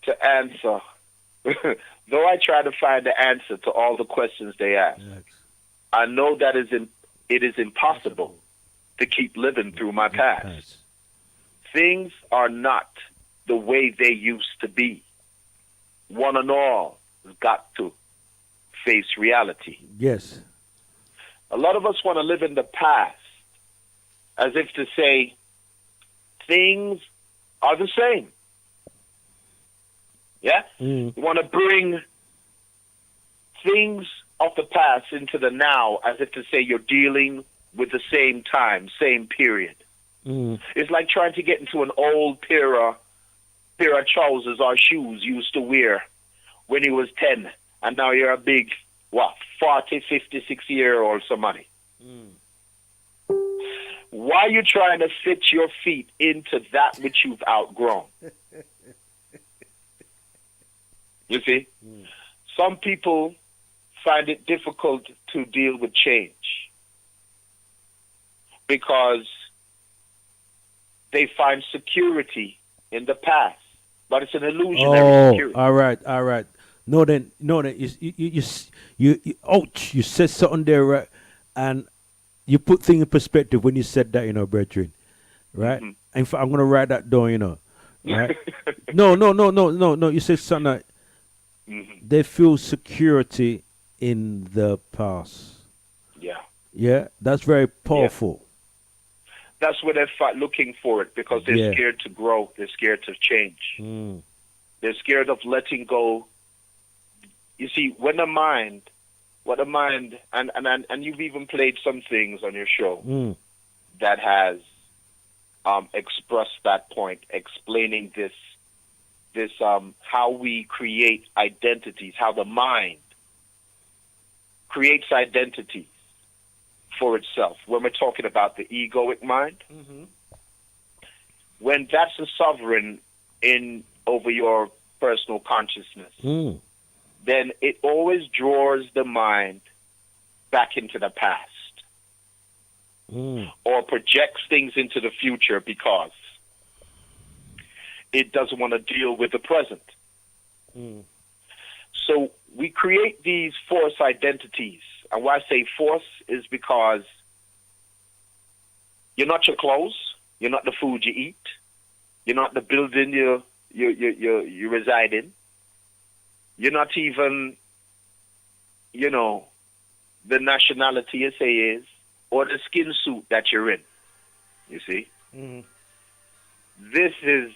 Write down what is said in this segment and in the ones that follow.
to answer, though I try to find the answer to all the questions they ask, Yes. I know that it is impossible Possible. to keep living through my It past. has. Things are not the way they used to be. One and all has got to face reality. Yes. A lot of us want to live in the past as if to say things are the same. Yeah? Mm. You want to bring things of the past into the now as if to say you're dealing with the same time, same period. Mm. It's like trying to get into an old pair of trousers or shoes you used to wear when he was 10, and now you're a big, 40, 50, 60-year-old somebody. Mm. Why are you trying to fit your feet into that which you've outgrown? You see? Mm. Some people find it difficult to deal with change because they find security in the past, but it's an illusionary Oh, security. all right, all right. No, then, ouch, you said something there, right? And you put things in perspective when you said that, brethren, right? Mhm. In fact, I'm gonna write that down, right? No. You said something like Mhm. they feel security in the past. Yeah, Yeah, that's very yeah. powerful. That's where they're looking for it because they're Yeah. scared to grow. They're scared to change. Mm. They're scared of letting go. You see, what the mind, and you've even played some things on your show Mm. that has expressed that point, explaining this how we create identities, how the mind creates identities for itself. When we're talking about the egoic mind, Mm-hmm. when that's the sovereign in over your personal consciousness, Mm. then it always draws the mind back into the past Mm. or projects things into the future because it doesn't want to deal with the present. Mm. So we create these false identities. And why I say false is because you're not your clothes, you're not the food you eat, you're not the building you reside in, you're not even, the nationality you say is, or the skin suit that you're in. You see? Mm. This is,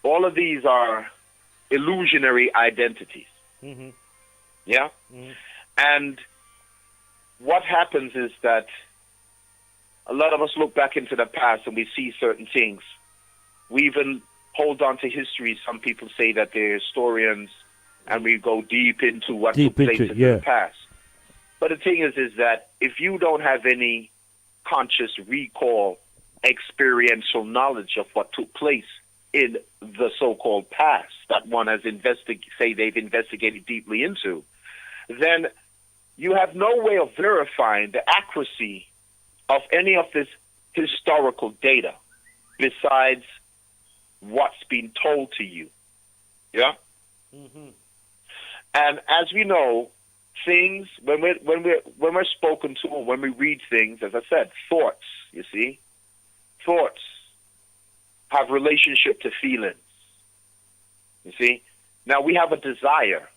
all of these are illusionary identities. Mm-hmm. Yeah? Mm. And what happens is that a lot of us look back into the past and we see certain things. We even hold on to history. Some people say that they're historians and we go deep into what took Deep place into it, in yeah. the past. But the thing is that if you don't have any conscious recall, experiential knowledge of what took place in the so-called past that one has they've investigated deeply into, then you have no way of verifying the accuracy of any of this historical data besides what's been told to you. Yeah? Mm-hmm. And as we know, things when we're spoken to, or when we read things, as I said, thoughts, you see, thoughts have relationship to feelings. You see? Now we have a desire.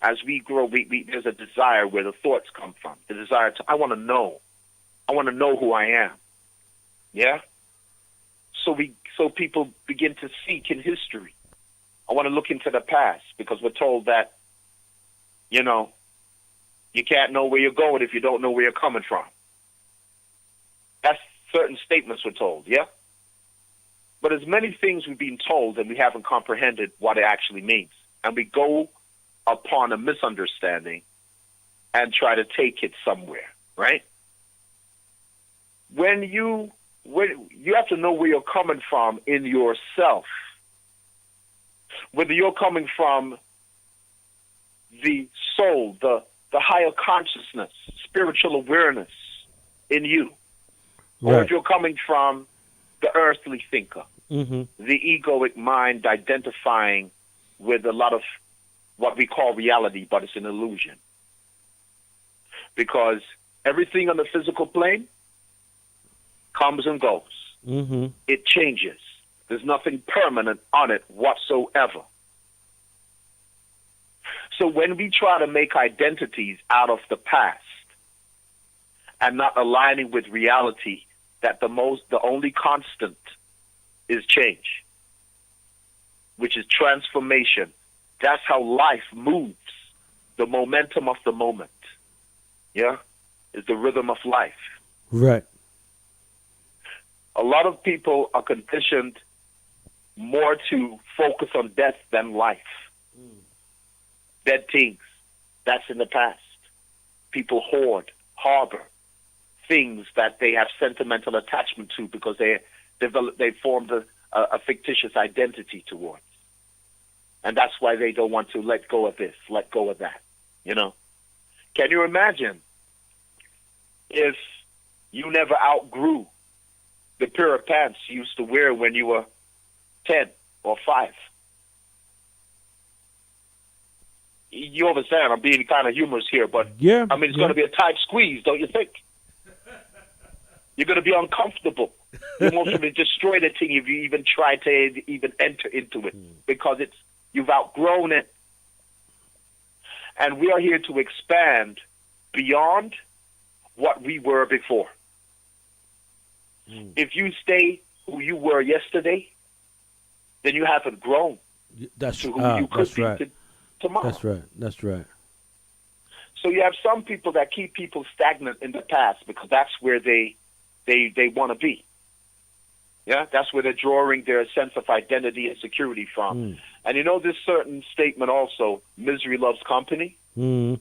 As we grow, there's a desire where the thoughts come from. The desire to, I want to know. I want to know who I am. Yeah? So people begin to seek in history. I want to look into the past because we're told that, you can't know where you're going if you don't know where you're coming from. That's certain statements we're told, yeah? But there's many things we've been told and we haven't comprehended what it actually means. And we go upon a misunderstanding and try to take it somewhere, right? When you have to know where you're coming from in yourself. Whether you're coming from the soul, the higher consciousness, spiritual awareness in you, or Right. if you're coming from the earthly thinker, Mm-hmm. the egoic mind identifying with a lot of what we call reality, but it's an illusion. Because everything on the physical plane comes and goes. Mm-hmm. It changes. There's nothing permanent on it whatsoever. So when we try to make identities out of the past and not aligning with reality, that the only constant is change, which is transformation. That's how life moves. The momentum of the moment, yeah, is the rhythm of life. Right. A lot of people are conditioned more to focus on death than life. Dead things, that's in the past. People harbor things that they have sentimental attachment to because they formed a fictitious identity towards. And that's why they don't want to let go of this, let go of that, you know? Can you imagine if you never outgrew the pair of pants you used to wear when you were 10 or 5? You understand, I'm being kind of humorous here, but yeah, I mean, it's going to be a tight squeeze, don't you think? You're going to be uncomfortable. You won't even destroy the thing if you even try to even enter into it because you've outgrown it. And we are here to expand beyond what we were before. If you stay who you were yesterday, then you haven't grown that's to who you could be right. tomorrow. That's right. So you have some people that keep people stagnant in the past because that's where they want to be. Yeah, that's where they're drawing their sense of identity and security from. And you know this certain statement also, misery loves company? Yeah,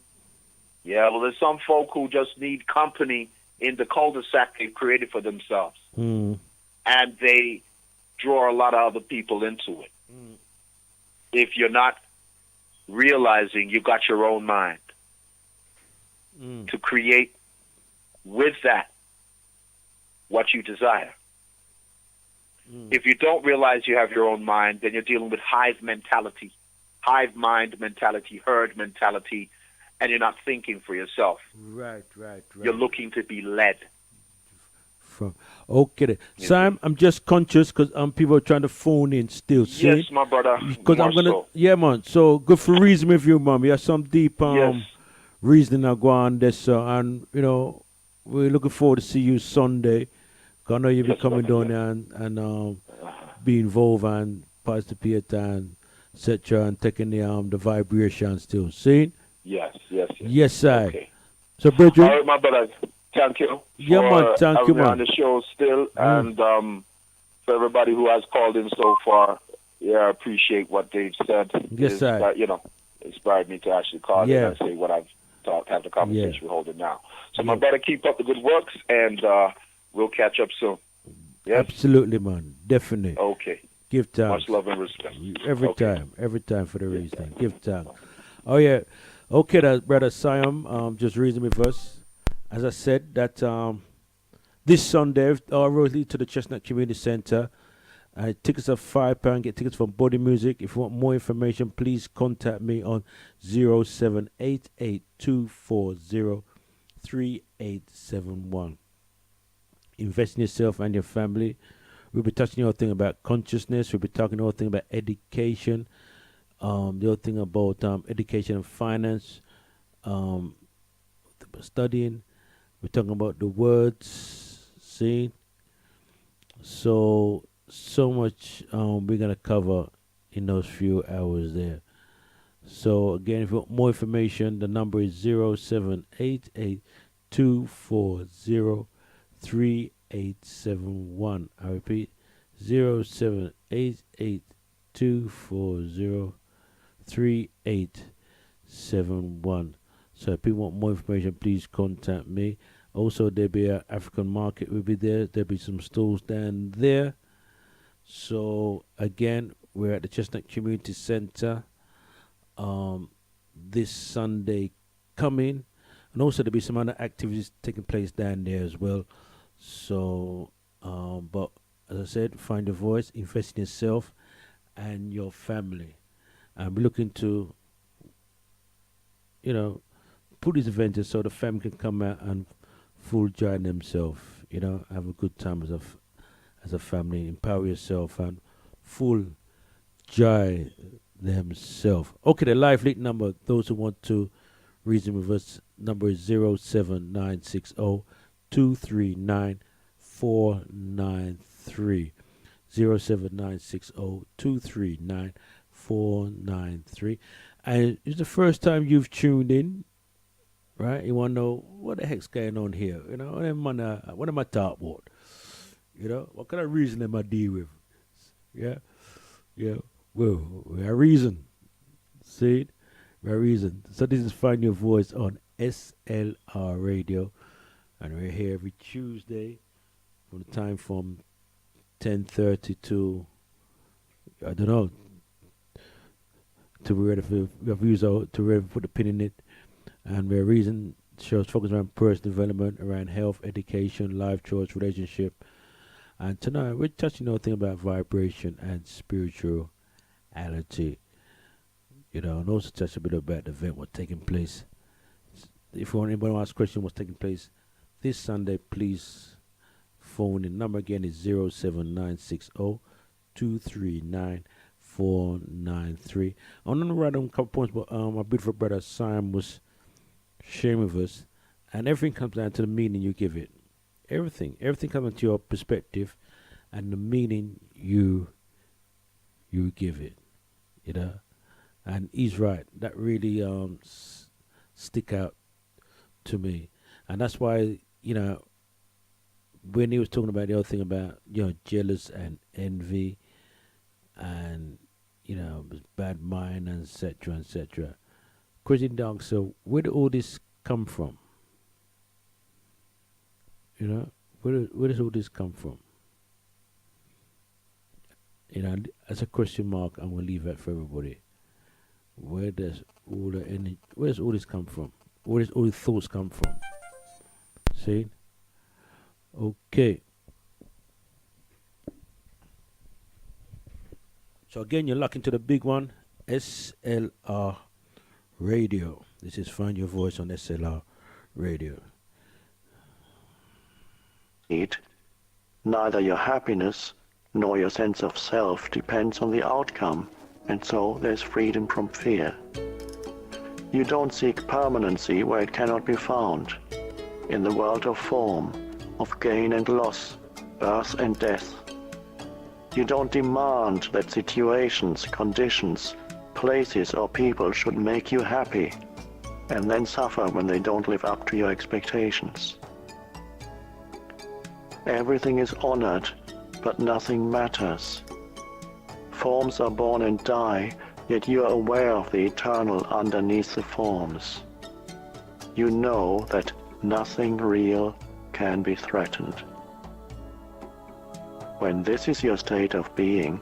well, there's some folk who just need company in the cul-de-sac they've created for themselves. And they draw a lot of other people into it. If you're not realizing you got your own mind to create with that what you desire. If you don't realize you have your own mind, then you're dealing with hive mentality, hive mind mentality, herd mentality, and you're not thinking for yourself. Right. You're looking to be led. Okay. Sam, I'm just conscious because people are trying to phone in still. Yes, my brother. Because I'm going to, yeah, man. So good for reason with you, mom. You have some deep reasoning I go on this. And, you know, we're looking forward to see you Sunday. I know you'll be coming down there and be involved and participate and etc. and taking the vibration still. See? Yes. Yes, sir. Okay. So, Bridget. All right, my brother. Thank you. Yeah, man. Thank you, man. On the show still, and for everybody who has called in so far, yeah, I appreciate what they've said. Yes, sir. You know, inspired me to actually call in and say what I've thought, have the conversation we're holding now. So, my brother, keep up the good works, and we'll catch up soon. Yes? Absolutely, man. Definitely. Okay. Give time. Much love and respect. Every time for the reason. Give time. Oh, yeah. Okay, that brother Siayome, just reason with us. As I said, that this Sunday, road to the Chestnut Community Center. Tickets are £5. Get tickets from Body Music. If you want more information, please contact me on 0788-240-3871. Invest in yourself and your family. We'll be touching the whole thing about consciousness. We'll be talking the whole thing about education. The whole thing about education and finance. Studying. We're talking about the words. See? So much we're going to cover in those few hours there. So, again, if you want more information, the number is 0788-240-3871. I repeat, 0788-240-3871. So if people want more information, please contact me. Also, there'll be an African market will be there. There'll be some stalls down there. So, again, we're at the Chestnut Community Center this Sunday coming. And also, there'll be some other activities taking place down there as well. So, but as I said, find your voice, invest in yourself and your family. And we're looking to, put these events so the family can come out and full joy themselves, have a good time as a family, empower yourself and full joy themselves. Okay, the live lead number, those who want to reason with us, number is 07960 239 493. 07960 And it's the first time you've tuned in, right? You want to know what the heck's going on here? What am I talking about? What kind of reason am I dealing with? Yeah, yeah. Well, we have reason. See it? We have reason. So this is Find Your Voice on SLR Radio, and we're here every Tuesday from the time from 10:30 to, I don't know, to be ready for your views out, to ready to put a pin in it. And we're reason shows focus around personal development, around health, education, life choice, relationship. And tonight we're touching on thing about vibration and spirituality. And also touch a bit about the event what's taking place. If you want anybody to ask a question what's taking place this Sunday, please phone. The number again is 07960 239 493. I'm going to write down a couple points, but my beautiful brother Simon was sharing with us, and everything comes down to the meaning you give it. Everything comes down to your perspective and the meaning you give it. And he's right. That really stick out to me, and that's why when he was talking about the other thing about jealous and envy, and bad mind, and etc. Question Dog, so where did all this come from? Where does all this come from? As a question mark, I'm gonna leave that for everybody. Where does all this come from? Where does all the thoughts come from? See? Okay. So again, you're locked into the big one, SLR Radio. This is Find Your Voice on SLR Radio. Neither your happiness nor your sense of self depends on the outcome, and so there's freedom from fear. You don't seek permanency where it cannot be found. In the world of form, of gain and loss, birth and death. You don't demand that situations, conditions, places or people should make you happy, and then suffer when they don't live up to your expectations. Everything is honored, but nothing matters. Forms are born and die, yet you are aware of the eternal underneath the forms. You know that nothing real can be threatened. When this is your state of being,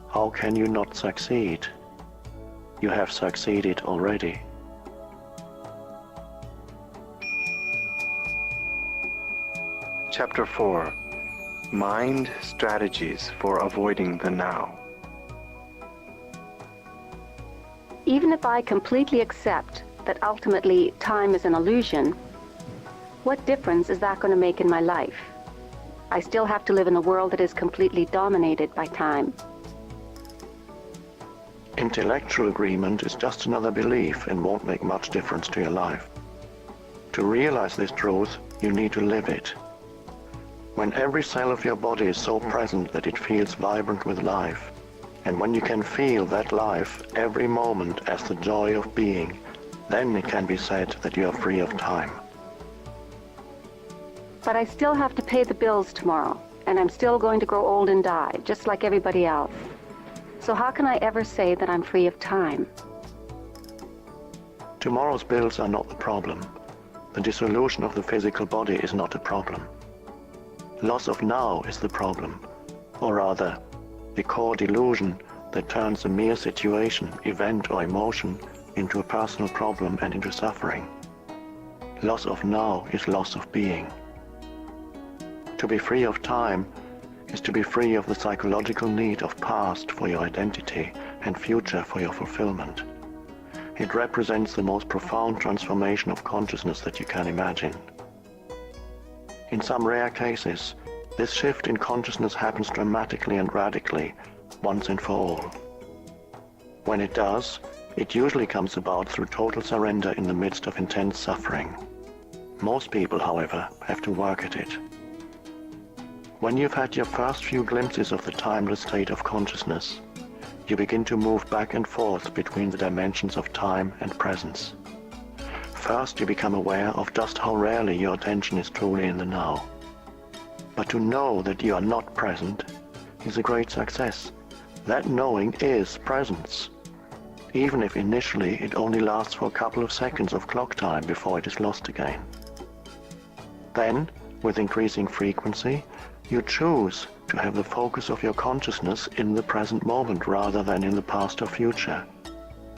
how can you not succeed? You have succeeded already. Chapter 4. Mind Strategies for Avoiding the Now. Even if I completely accept that ultimately time is an illusion, what difference is that going to make in my life? I still have to live in a world that is completely dominated by time. Intellectual agreement is just another belief and won't make much difference to your life. To realize this truth, you need to live it. When every cell of your body is so present that it feels vibrant with life, and when you can feel that life every moment as the joy of being, then it can be said that you are free of time. But I still have to pay the bills tomorrow, and I'm still going to grow old and die, just like everybody else. So how can I ever say that I'm free of time? Tomorrow's bills are not the problem. The dissolution of the physical body is not a problem. Loss of now is the problem, or rather, the core delusion that turns a mere situation, event or emotion into a personal problem and into suffering. Loss of now is loss of being. To be free of time is to be free of the psychological need of past for your identity and future for your fulfillment. It represents the most profound transformation of consciousness that you can imagine. In some rare cases, this shift in consciousness happens dramatically and radically, once and for all. When it does, it usually comes about through total surrender in the midst of intense suffering. Most people, however, have to work at it. When you've had your first few glimpses of the timeless state of consciousness, you begin to move back and forth between the dimensions of time and presence. First, you become aware of just how rarely your attention is truly in the now. But to know that you are not present is a great success. That knowing is presence, even if initially it only lasts for a couple of seconds of clock time before it is lost again. Then, with increasing frequency, you choose to have the focus of your consciousness in the present moment rather than in the past or future.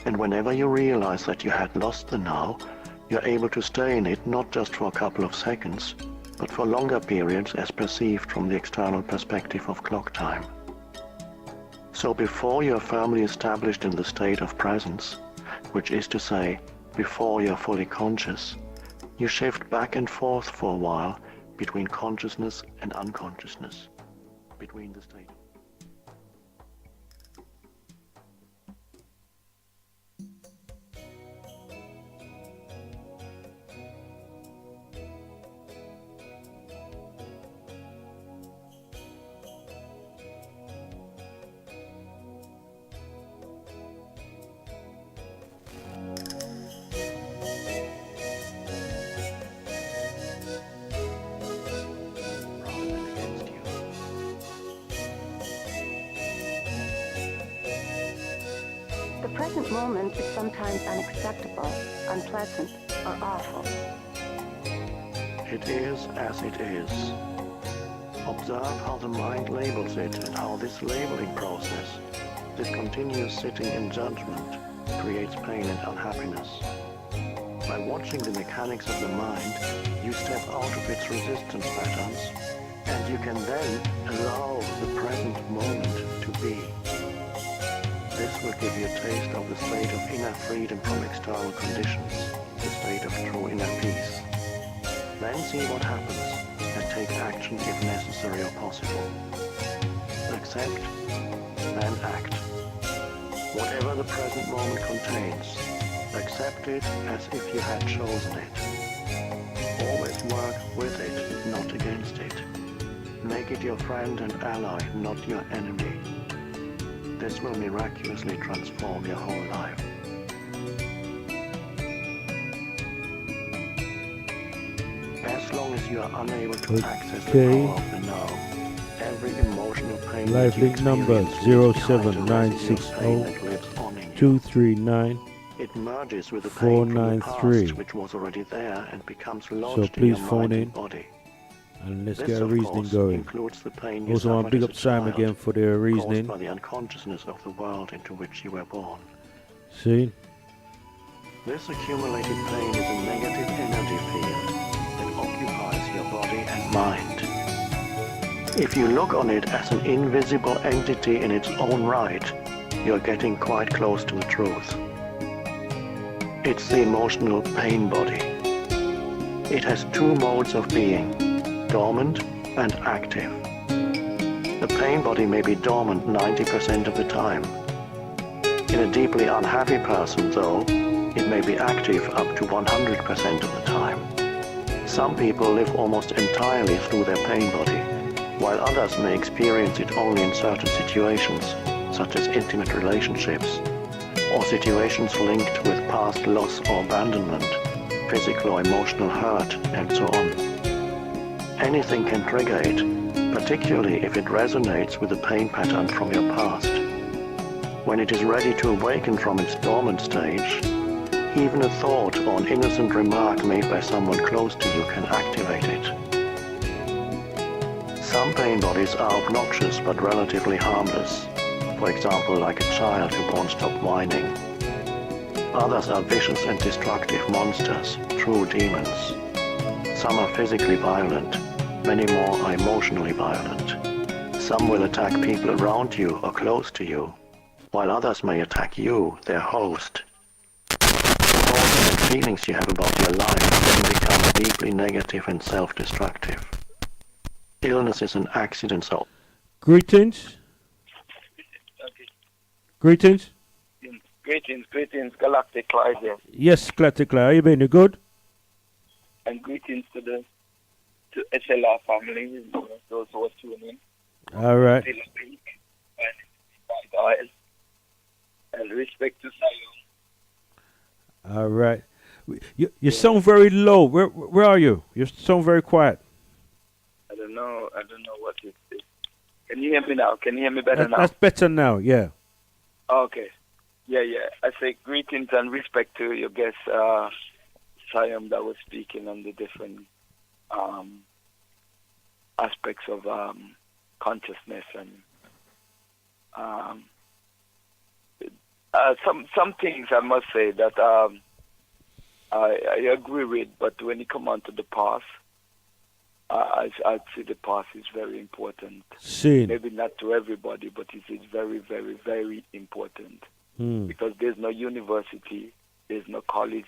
And whenever you realize that you had lost the now, you're able to stay in it not just for a couple of seconds, but for longer periods as perceived from the external perspective of clock time. So before you're firmly established in the state of presence, which is to say, before you're fully conscious, you shift back and forth for a while between consciousness and unconsciousness, between the state. The present moment is sometimes unacceptable, unpleasant, or awful. It is as it is. Observe how the mind labels it and how this labeling process, this continuous sitting in judgment, creates pain and unhappiness. By watching the mechanics of the mind, you step out of its resistance patterns, and you can then allow the present moment to be. This will give you a taste of the state of inner freedom from external conditions, the state of true inner peace. Then see what happens and take action if necessary or possible. Accept, then act. Whatever the present moment contains, accept it as if you had chosen it. Always work with it, not against it. Make it your friend and ally, not your enemy. This will miraculously transform your whole life. As long as you are unable to access the power of the now, every emotional pain Live link number 07960-239. It merges with the pain from the past, which was already there and becomes lodged in your mind and body. And let's This, get a of reasoning course, going. includes the pain you Also, I want to suffered big up as a Sam child, again for their reasoning. caused by the unconsciousness of the world into which you were born. See? This accumulated pain is a negative energy field that occupies your body and mind. If you look on it as an invisible entity in its own right, you're getting quite close to the truth. It's the emotional pain body. It has two modes of being, dormant and active. The pain body may be dormant 90% of the time. In a deeply unhappy person, though, it may be active up to 100% of the time. Some people live almost entirely through their pain body, while others may experience it only in certain situations, such as intimate relationships, or situations linked with past loss or abandonment, physical or emotional hurt, and so on. Anything can trigger it, particularly if it resonates with a pain pattern from your past. When it is ready to awaken from its dormant stage, even a thought or an innocent remark made by someone close to you can activate it. Some pain bodies are obnoxious but relatively harmless, for example like a child who won't stop whining. Others are vicious and destructive monsters, true demons. Some are physically violent, many more are emotionally violent. Some will attack people around you or close to you, while others may attack you, their host. Thoughts and feelings you have about your life then become deeply negative and self-destructive. Illnesses and accidents are... Greetings. Okay. Greetings. Greetings, Galactic Clyde here. Yes, Galactic Clyde. How you been? You good? And greetings to SLR family, those who are tuning in. All right. Still speak and guys. And respect to Siayome. All right. You sound very low. Where are you? You sound very quiet. I don't know what it is. Can you hear me now? Can you hear me better now? That's better now, yeah. Okay. Yeah. I say greetings and respect to your guest, Siayome, that was speaking on the different aspects of consciousness and some things I must say that I agree with, but when you come on to the past, I'd say the past is very important. Seen. Maybe not to everybody, but it is very, very, very important. Because there's no university, there's no college,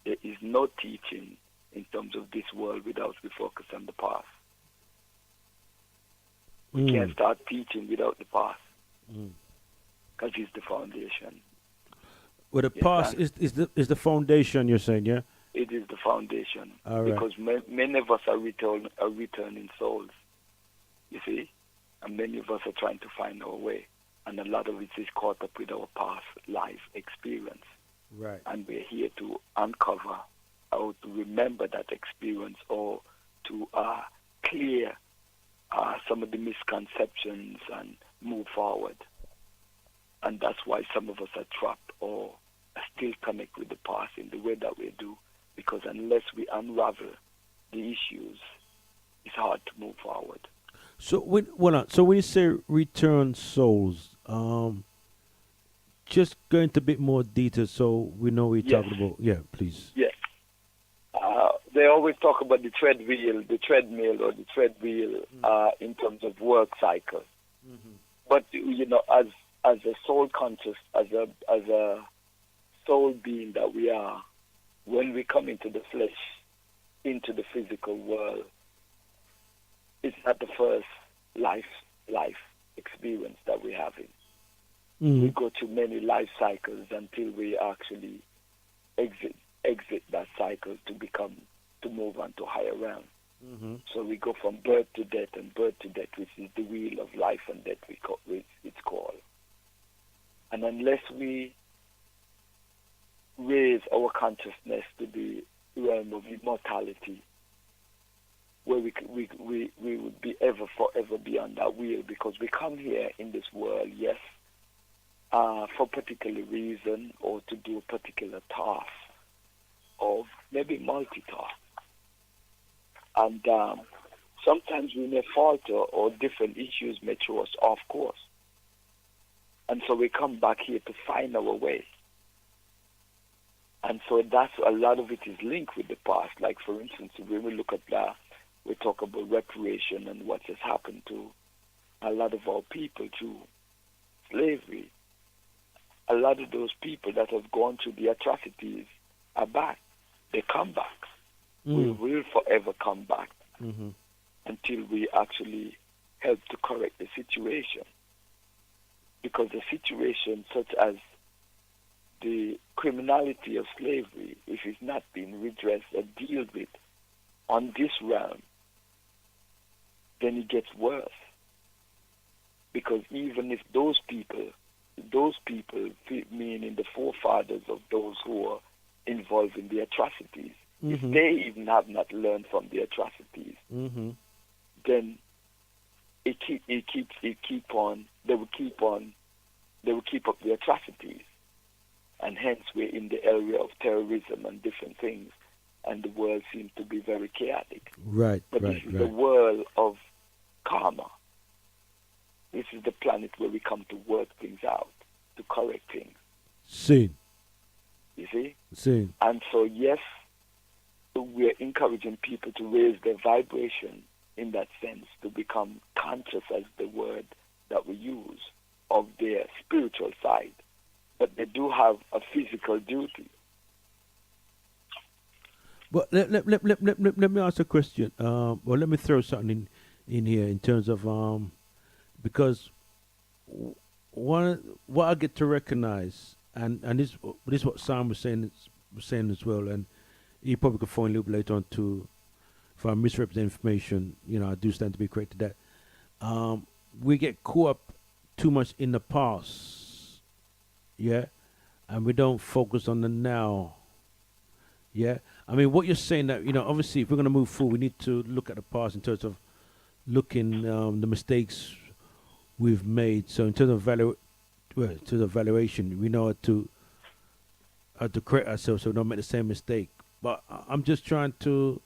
there is no teaching in terms of this world without we focus on the past. We can't start teaching without the past, because it's the foundation. Well, the past is the foundation, you're saying, yeah? It is the foundation. All right. Because many of us are returning souls, you see? And many of us are trying to find our way. And a lot of it is caught up with our past life experience. Right. And we're here to uncover or to remember that experience or to clear some of the misconceptions and move forward. And that's why some of us are trapped or still connect with the past in the way that we do, because unless we unravel the issues, it's hard to move forward. So when you say return souls, just go into a bit more detail so we know what you're talking about. Yeah, please. Yes. They always talk about the treadmill or the treadwheel in terms of work cycle. But as a soul conscious, as a soul being that we are, when we come into the flesh, into the physical world, it's not the first life experience that we're having. We go through many life cycles until we actually exit that cycle to move on to higher realm. So we go from birth to death, which is the wheel of life and death, it's called. And unless we raise our consciousness to the realm of immortality, where we would be forever beyond that wheel, because we come here in this world, yes, for a particular reason or to do a particular task, or maybe multitask. And sometimes we may falter or different issues may throw us off course. And so we come back here to find our way. And so that's a lot of it is linked with the past. Like, for instance, when we look at that, we talk about reparation and what has happened to a lot of our people through slavery. A lot of those people that have gone through the atrocities are back. They come back. We will forever come back until we actually help to correct the situation. Because the situation such as the criminality of slavery, if it's not being redressed or dealt with on this realm, then it gets worse. Because even if those people, meaning the forefathers of those who are involved in the atrocities, if they even have not learned from the atrocities, then they will keep up the atrocities. And hence we're in the area of terrorism and different things, and the world seems to be very chaotic. Right, but right, this is right. the world of karma. This is the planet where we come to work things out, to correct things. Seen. You see? Seen. And so, yes, we're encouraging people to raise their vibration in that sense, to become conscious as the word that we use. of their spiritual side, but they do have a physical duty. But let me ask a question. Well, let me throw something in here in terms of because what I get to recognize, and this is what Sam was saying as well, and he probably could phone a little bit later on to, if I misrepresent information, I do stand to be corrected that we get caught up too much in the past, yeah, and we don't focus on the now, yeah. I mean, what you're saying that obviously, if we're going to move forward, we need to look at the past in terms of looking the mistakes we've made. So in terms of to the valuation, we know how to correct ourselves so we don't make the same mistake. But I'm just trying to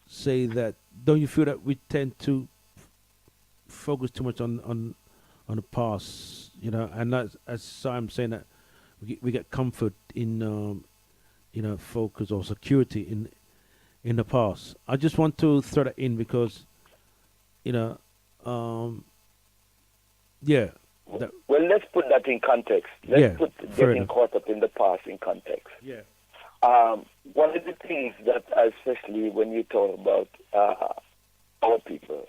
say that, don't you feel that we tend to focus too much on the past, and that's, as I'm saying, that we get comfort in focus or security in the past. I just want to throw that in because yeah. Well, let's put that in context. Let's put getting caught up in the past in context. Yeah. One of the things that, especially when you talk about our people,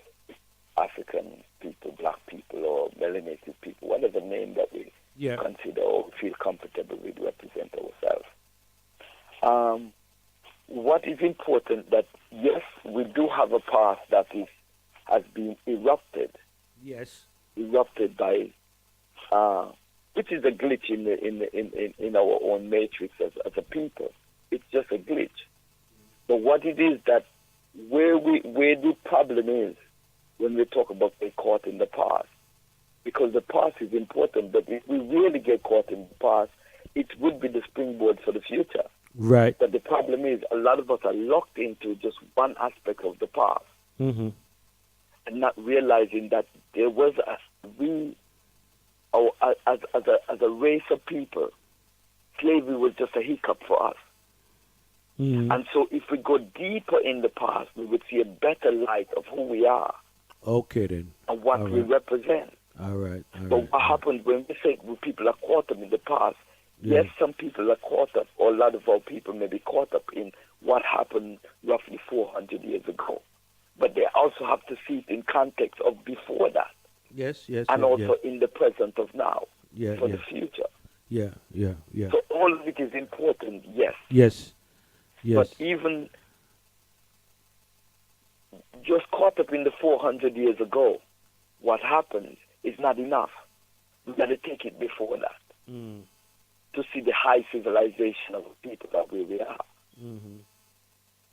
African people, black people, or melanated people, whatever name that we consider or feel comfortable with represent ourselves. What is important that, yes, we do have a past that has been erupted. Yes. Erupted by, which is a glitch in our own matrix as a people. It's just a glitch. But what it is that where the problem is when we talk about being caught in the past, because the past is important, but if we really get caught in the past, it would be the springboard for the future. Right. But the problem is a lot of us are locked into just one aspect of the past, mm-hmm. and not realizing that there was as a race of people, slavery was just a hiccup for us. Mm-hmm. And so if we go deeper in the past, we would see a better light of who we are. Okay, then. And what we represent. All right. But what happens when we say people are caught up in the past? Yes, some people are caught up, or a lot of our people may be caught up in what happened roughly 400 years ago. But they also have to see it in context of before that. Yes. And also in the present of now for the future. Yeah. So all of it is important, yes. Yes. But even just caught up in the 400 years ago, what happens is not enough. We've got to take it before that to see the high civilization of the people that we are. Mm-hmm.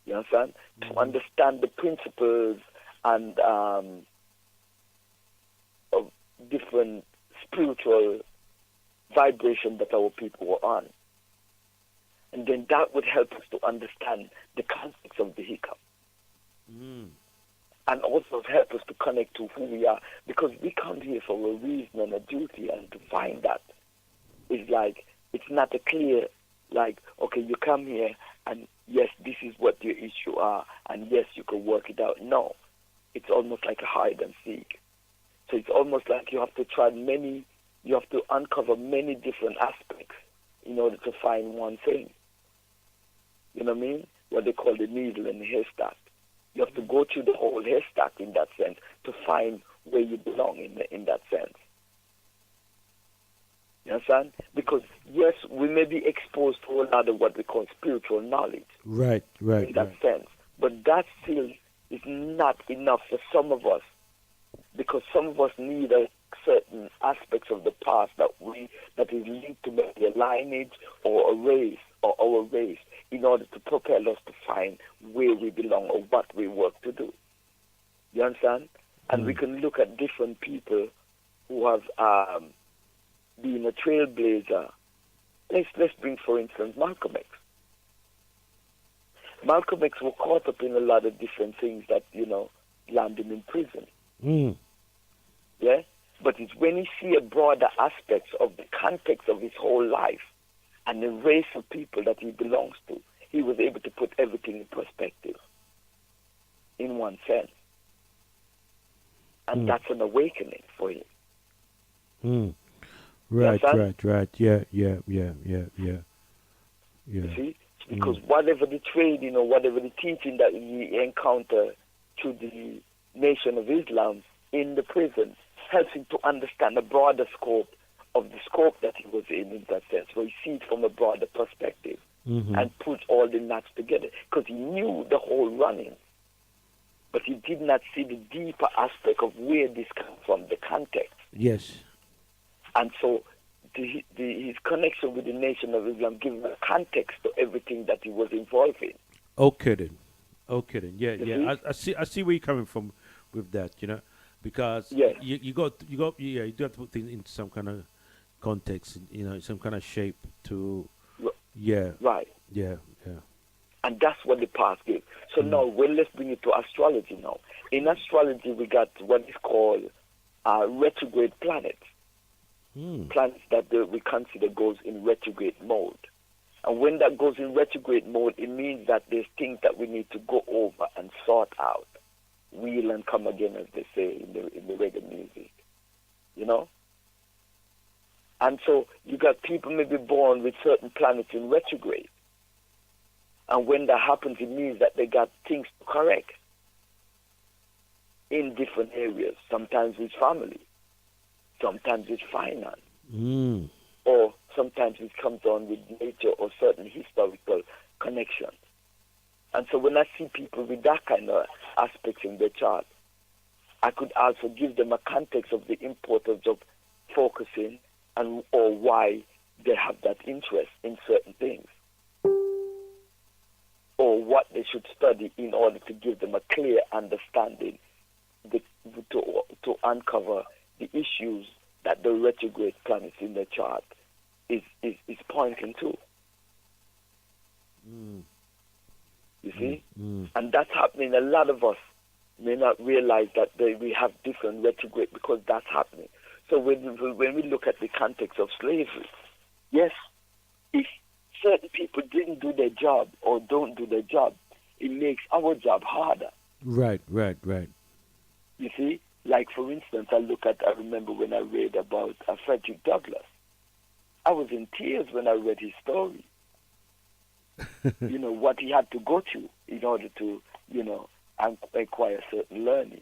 You understand? Mm-hmm. To understand the principles and of different spiritual vibration that our people were on. And then that would help us to understand the context of the hiccup. Mm. And also help us to connect to who we are. Because we come here for a reason and a duty, and to find that is like, it's not a clear, like, okay, you come here and yes, this is what your issue are, and yes, you can work it out. No. It's almost like a hide and seek. So it's almost like you have to you have to uncover many different aspects in order to find one thing. You know what I mean? What they call the needle in the haystack. You have to go through the whole haystack in that sense to find where you belong in that sense. You understand? Because, yes, we may be exposed to a lot of what we call spiritual knowledge. Right. In that sense. But that still is not enough for some of us, because some of us need certain aspects of the past that is linked to maybe a lineage or a race or our race, in order to propel us to find where we belong or what we work to do. You understand? And we can look at different people who have been a trailblazer. Let's bring, for instance, Malcolm X. Malcolm X was caught up in a lot of different things that, landed in prison. Mm. Yeah? But it's when you see a broader aspects of the context of his whole life and the race of people that he belongs to, he was able to put everything in perspective, in one sense. And that's an awakening for him. Mm. Right, understand? right. Yeah, yeah. You see? Because whatever the training or whatever the teaching that we encounter through the Nation of Islam in the prison helps him to understand the broader scope of the scope that he was in that sense, where he sees from a broader perspective and puts all the knots together. Because he knew the whole running, but he did not see the deeper aspect of where this comes from, the context. Yes. And so his connection with the Nation of Islam gives him a context to everything that he was involved in. Okay then. Yeah, You yeah. see? I see where you're coming from with that, because Yes. you do have to put things into some kind of context, some kind of shape to yeah. Right. Yeah. And that's what the past gives. So now, let's bring it to astrology now. In astrology, we got what is called retrograde planets. Planets that we consider goes in retrograde mode. And when that goes in retrograde mode, it means that there's things that we need to go over and sort out. Wheel and come again, as they say in the reggae music. And so you got people maybe born with certain planets in retrograde. And when that happens, it means that they got things to correct in different areas. Sometimes it's family. Sometimes it's finance. Or sometimes it comes on with nature or certain historical connections. And so when I see people with that kind of aspects in their chart, I could also give them a context of the importance of focusing or why they have that interest in certain things, or what they should study in order to give them a clear understanding to uncover the issues that the retrograde planets in the chart is pointing to. You see? And that's happening. A lot of us may not realize that we have different retrograde because that's happening. So when we look at the context of slavery, yes, if certain people didn't do their job or don't do their job, it makes our job harder. Right. You see? Like, for instance, I remember when I read about Frederick Douglass. I was in tears when I read his story. What he had to go through in order to, acquire certain learning.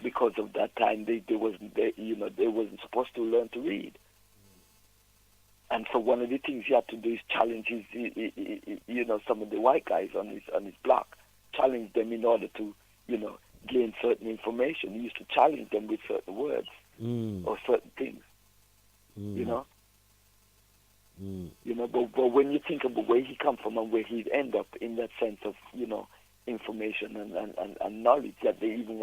Because of that time, they wasn't supposed to learn to read. And so one of the things he had to do is challenge some of the white guys on his block, challenge them in order to, gain certain information. He used to challenge them with certain words or certain things. But when you think about where he come from and where he'd end up in that sense of, information and knowledge, that they even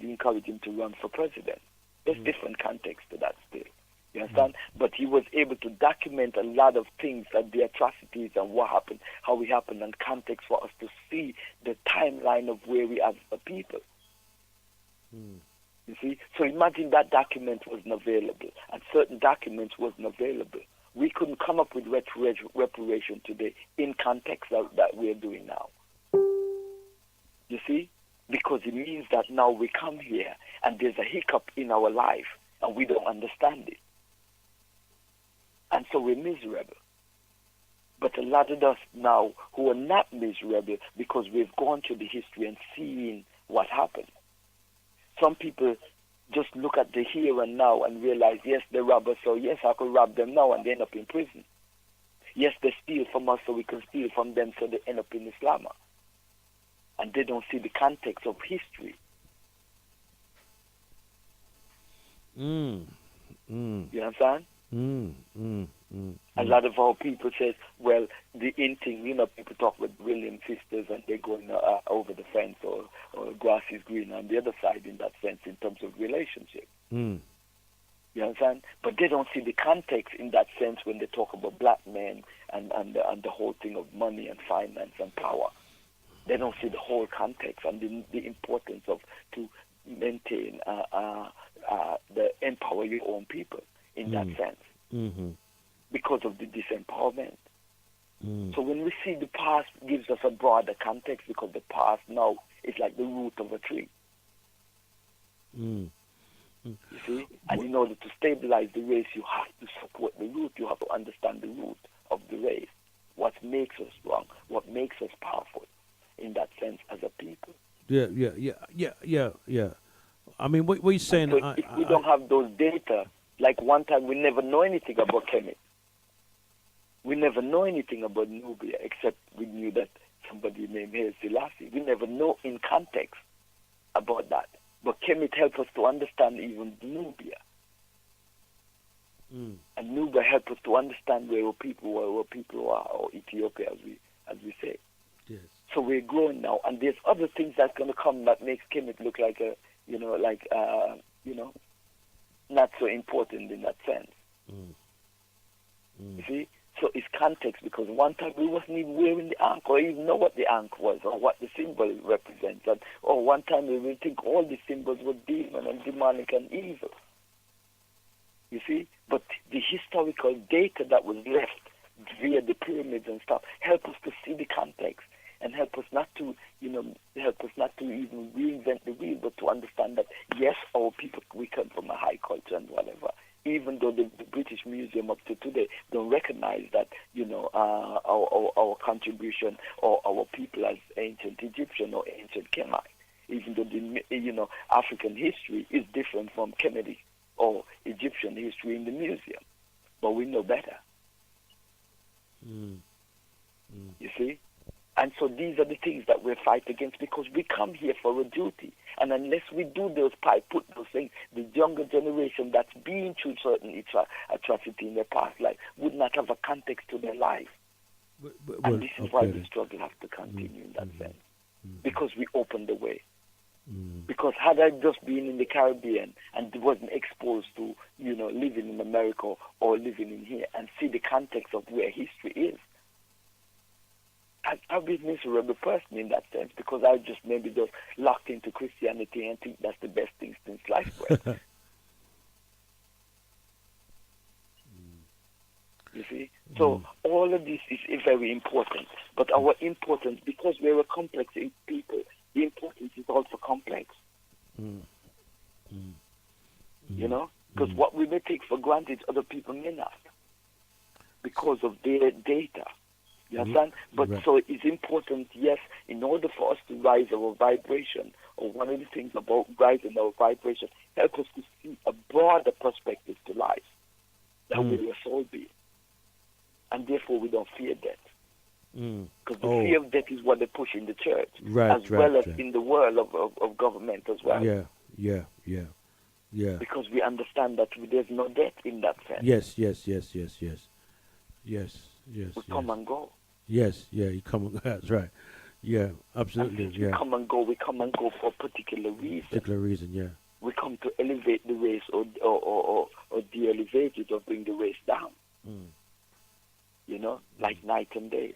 encourage him to run for president. There's different context to that still. You understand? But he was able to document a lot of things, and the atrocities and what happened, how it happened, and context for us to see the timeline of where we as a people. You see? So imagine that document wasn't available, and certain documents wasn't available. We couldn't come up with reparation today in context that we're doing now. You see? Because it means that now we come here, and there's a hiccup in our life, and we don't understand it. And so we're miserable. But a lot of us now who are not miserable because we've gone through the history and seen what happened. Some people just look at the here and now and realize, yes, they rob us, so yes, I could rob them now, and they end up in prison. Yes, they steal from us, so we can steal from them, so they end up in Islam. And they don't see the context of history. You understand? A lot of our people says, well, the in thing, people talk with William sisters and they're going over the fence or grass is green on the other side in that sense in terms of relationship. You understand? But they don't see the context in that sense when they talk about black men and the whole thing of money and finance and power. They don't see the whole context and the importance of to maintain the empower your own people in that sense because of the disempowerment. So when we see the past gives us a broader context because the past now is like the root of a tree. You see? And in order to stabilize the race, you have to support the root. You have to understand the root of the race. What makes us strong? What makes us powerful in that sense as a people? Yeah. I mean, what you're saying? So if we don't have those data, like one time we never know anything about Kemet. We never know anything about Nubia except we knew that somebody named Haile Selassie. We never know in context about that. But Kemet helped us to understand even Nubia. And Nubia helped us to understand where our people are, or Ethiopia, as we say. Yes. So we're growing now, and there's other things that's going to come that makes Kemet look like not so important in that sense. You see? So it's context, because one time we wasn't even wearing the ankh or even know what the ankh was or what the symbol represents. Or one time we would think all the symbols were demon and demonic and evil. You see? But the historical data that was left via the pyramids and stuff help us to see the context and help us not to even reinvent the wheel, but to understand that, yes, our people, we come from a high culture and whatever. Even though the British Museum up to today don't recognize that, our contribution or our people as ancient Egyptian or ancient Kemet, even though African history is different from Kemetic or Egyptian history in the museum, but we know better. You see? And so these are the things that we fight against, because we come here for a duty. And unless we do put those things, the younger generation that's been through certain atrocity in their past life would not have a context to their life. And this is why the struggle has to continue in that sense. Because we opened the way. Because had I just been in the Caribbean and wasn't exposed to, living in America or living in here and see the context of where history is, I've been a miserable person in that sense, because I just maybe just locked into Christianity and think that's the best thing since sliced bread. You see? So all of this is very important. But our importance, because we're a complex people, the importance is also complex. Because what we may take for granted, other people may not, because of their data. You understand? But so it's important, yes, in order for us to rise our vibration, or one of the things about rising our vibration, help us to see a broader perspective to life, that we're a soul being. And therefore we don't fear death. Because the fear of death is what they push in the church, as well as in the world of government as well. Yeah. Because we understand that there's no death in that sense. Yes. We come and go. Yes, you come and go. That's right. Yeah, absolutely. And we come and go for a particular reason. Yeah. We come to elevate the race or de-elevate it or bring the race down. Like night and day.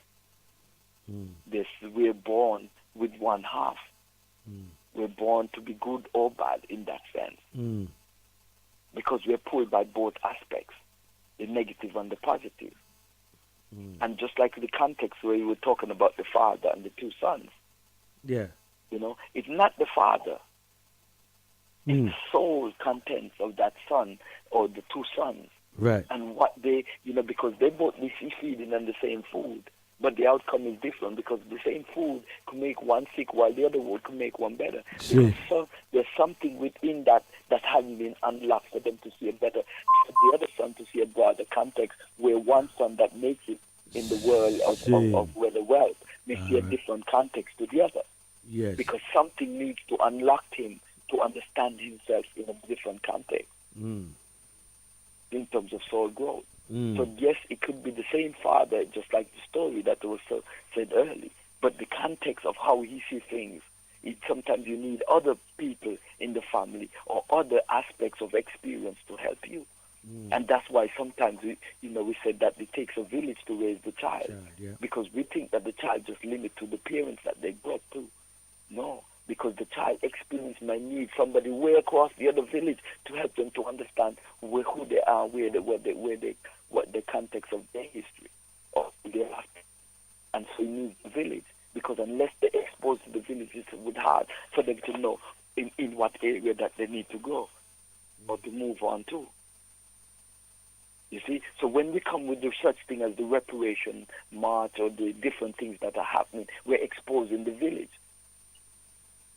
We're born with one half. We're born to be good or bad in that sense. Because we're pulled by both aspects, the negative and the positive. And just like the context where you were talking about the father and the two sons. Yeah. It's not the father. It's the soul contents of that son or the two sons. Right. And what they, because they both be feeding on the same food, but the outcome is different, because the same food could make one sick while the other one could make one better. So there's something within that hasn't been unlocked for them to see a better, for the other son to see a broader context, where one son that makes it in the world of where the wealth may see a different context to the other. Yes. Because something needs to unlock him to understand himself in a different context. In terms of soul growth. So yes, it could be the same father, just like the story that was said earlier, but the context of how he sees things, sometimes you need other people in the family or other aspects of experience to help you. And that's why sometimes we said that it takes a village to raise the child, because we think that the child just limits to the parents that they brought to. No, because the child experience might need somebody way across the other village to help them to understand who they are, what the context of their history or their life. And so you need the village, because unless they're exposed to the village, it's hard for them to know in what area that they need to go. or to move on to. You see, so when we come with the such thing as the reparation march or the different things that are happening, we're exposing the village.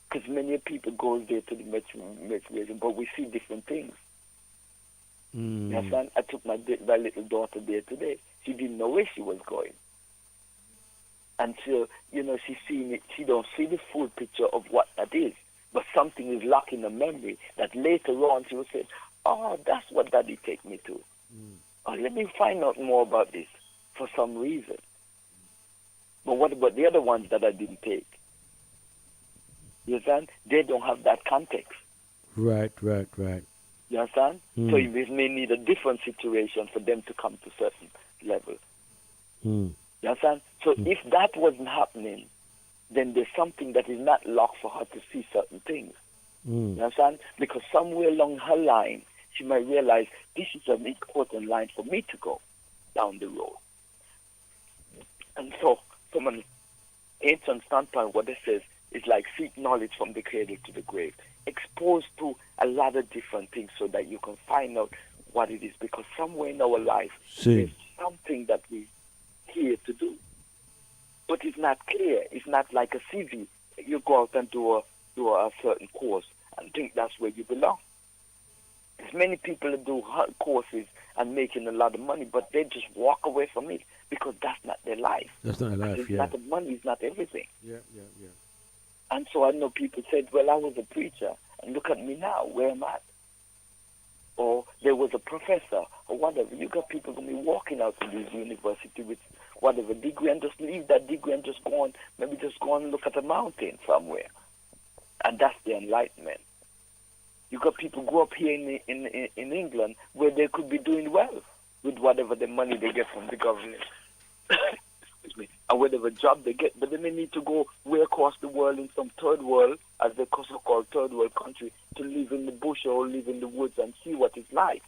Because many people go there to the reparation, but we see different things. You understand? I took my little daughter there today. She didn't know where she was going. Until, she's seen it, she don't see the full picture of what that is. But something is lacking in the memory that later on she will say, oh, that's what Daddy take me to. Oh, let me find out more about this for some reason. But what about the other ones that I didn't take? You understand? They don't have that context. Right. You understand? So you may need a different situation for them to come to certain level. You understand? So if that wasn't happening, then there's something that is not locked for her to see certain things. You understand? Because somewhere along her line, she might realize this is an important line for me to go down the road. And so, from an ancient standpoint, what it says is like seek knowledge from the cradle to the grave. Exposed to a lot of different things so that you can find out what it is. Because somewhere in our life, there's something that we're here to do. But it's not clear. It's not like a CV. You go out and do a certain course and think that's where you belong. There's many people that do courses and making a lot of money, but they just walk away from it because that's not their life. That's not their life, it's not the money, it's not everything. Yeah. And so I know people said, well, I was a preacher, and look at me now, where am I? Or there was a professor, or whatever. You got people going to be walking out of this university with whatever degree and just leave that degree and just go on, maybe just go and look at a mountain somewhere. And that's the enlightenment. You got people grow up here in England where they could be doing well with whatever the money they get from the government. Excuse me. And whatever job they get, but then they need to go way across the world in some third world, as they so-called third world country, to live in the bush or live in the woods and see what it's like,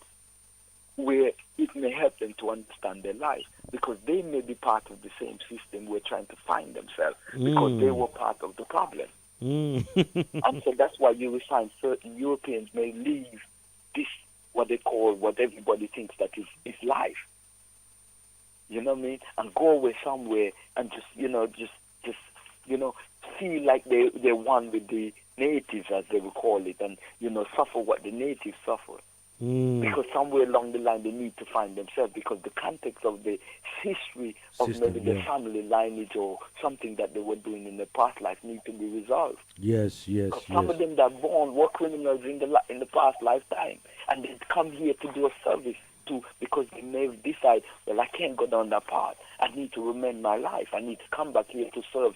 where it may help them to understand their life, because they may be part of the same system we're trying to find themselves, because they were part of the problem. And so that's why you will find certain Europeans may leave this, what they call, what everybody thinks that is life. You know what I mean? And go away somewhere and just feel like they're one with the natives, as they would call it, and, suffer what the natives suffer. Because somewhere along the line they need to find themselves, because the context of the history of maybe their family lineage or something that they were doing in their past life need to be resolved. Yes. Some of them that are born were criminals in the past lifetime, and they come here to do a service because they may decide, well, I can't go down that path. I need to amend my life. I need to come back here to serve,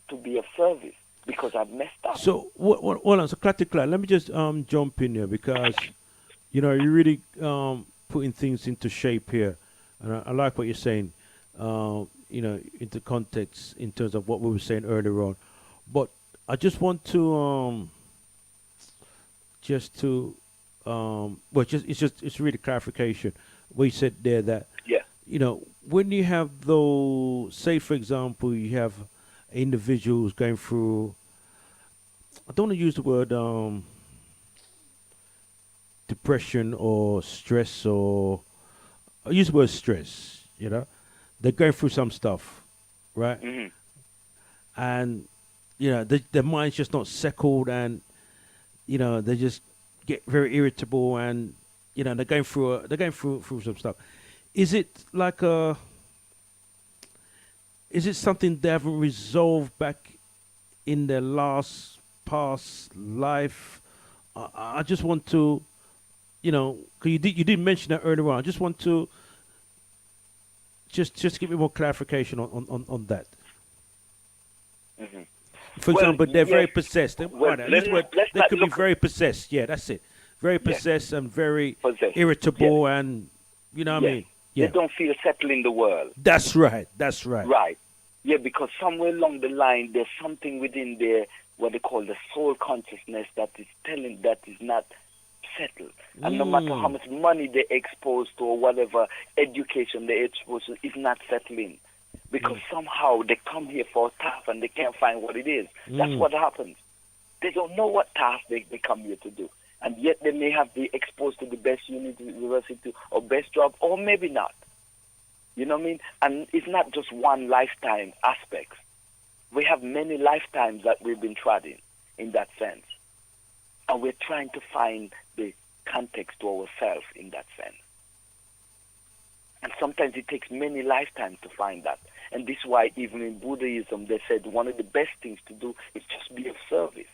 to be of service, because I've messed up. So, hold on. So, let me just jump in here, because you're really putting things into shape here, and I like what you're saying. Into context in terms of what we were saying earlier on. But I just want to it's really clarification. We said there that when you have those, say for example, you have individuals going through, I don't want to use the word depression or stress, or I use the word stress, they're going through some stuff, right? And their mind's just not settled, and they just get very irritable, and they're going through some stuff. Is it like is it something they haven't resolved back in their past life? I just want to, because you did mention that earlier on. I just want to just give me more clarification on that. For example, they're very possessed. They could be very possessed. Yeah, that's it. Very possessed and very irritable, and what I mean? Yeah. They don't feel settled in the world. That's right. Right. Yeah, because somewhere along the line, there's something within their, what they call the soul consciousness, that is not settled. And no matter how much money they're exposed to or whatever education they're exposed to, it's not settling. Because somehow they come here for a task and they can't find what it is. That's what happens. They don't know what task they come here to do. And yet they may have been exposed to the best university or best job, or maybe not. You know what I mean? And it's not just one lifetime aspect. We have many lifetimes that we've been treading in that sense. And we're trying to find the context to ourselves in that sense. And sometimes it takes many lifetimes to find that. And this is why even in Buddhism, they said one of the best things to do is just be of service.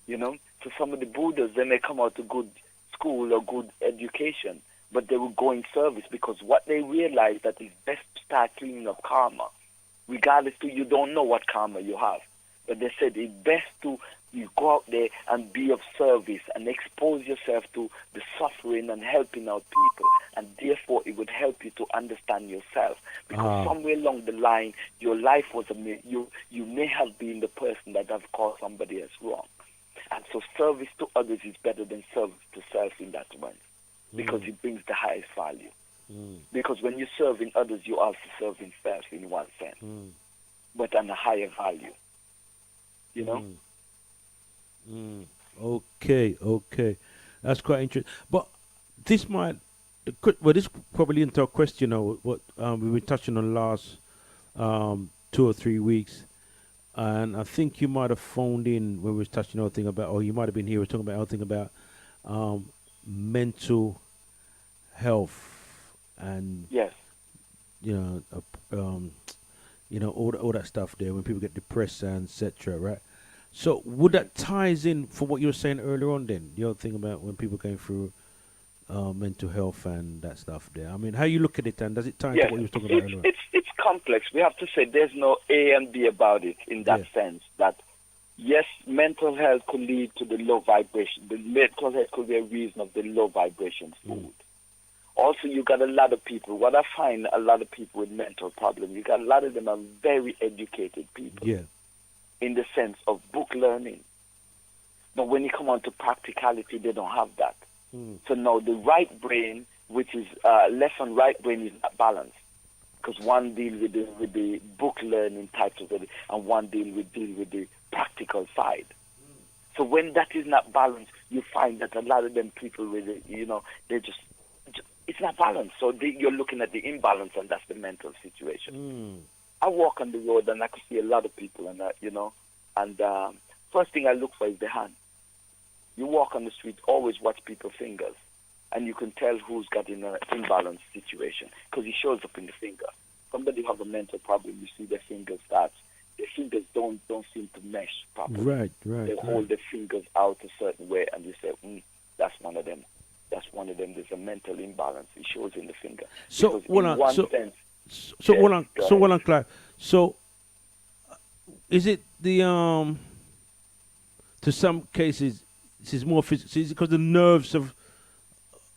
You know, so some of the Buddhas, they may come out to good school or good education, but they will go in service because what they realize that it's best to start cleaning up karma. Regardless to you don't know what karma you have. But they said it's best to you go out there and be of service and expose yourself to the suffering and helping out people. And therefore it would help you to understand yourself. Because somewhere along the line, your life was you may have been the person that have caused somebody else wrong. And so service to others is better than service to self in that way. Because it brings the highest value. Because when you're serving others, you're also serving self in one sense. But on a higher value. You know? Okay. That's quite interesting. But this this probably into a question of what we've been touching on last 2 or 3 weeks. And I think you might have phoned in when we were touching on thing about, or you might have been here, we're talking about other thing about mental health and yes, all that stuff there when people get depressed and etc. Right? So would that ties in for what you were saying earlier on? Then the other thing about when people going through mental health and that stuff there. I mean, how you look at it, and does it tie into what you were talking about earlier? It's complex. We have to say there's no A and B about it in that sense. That yes, mental health could lead to the low vibration. The mental health could be a reason of the low vibration food. Also, you got a lot of people. What I find, a lot of people with mental problems, you got a lot of them are very educated people. Yeah. In the sense of book learning. But when you come on to practicality, they don't have that. So now the right brain, which is left and right brain, is not balanced. Because one deals with the book learning types of it, and one deal with the practical side. So when that is not balanced, you find that a lot of them people with it, they just it's not balanced. So you're looking at the imbalance, and that's the mental situation. I walk on the road and I could see a lot of people, and first thing I look for is the hand. You walk on the street, always watch people's fingers, and you can tell who's got in an imbalanced situation because it shows up in the finger. Somebody who have a mental problem, you see their fingers don't seem to mesh properly. Right. They hold their fingers out a certain way, and you say, that's one of them. That's one of them. There's a mental imbalance. It shows in the finger. So is it the to some cases this is more physical? Is it because the nerves of?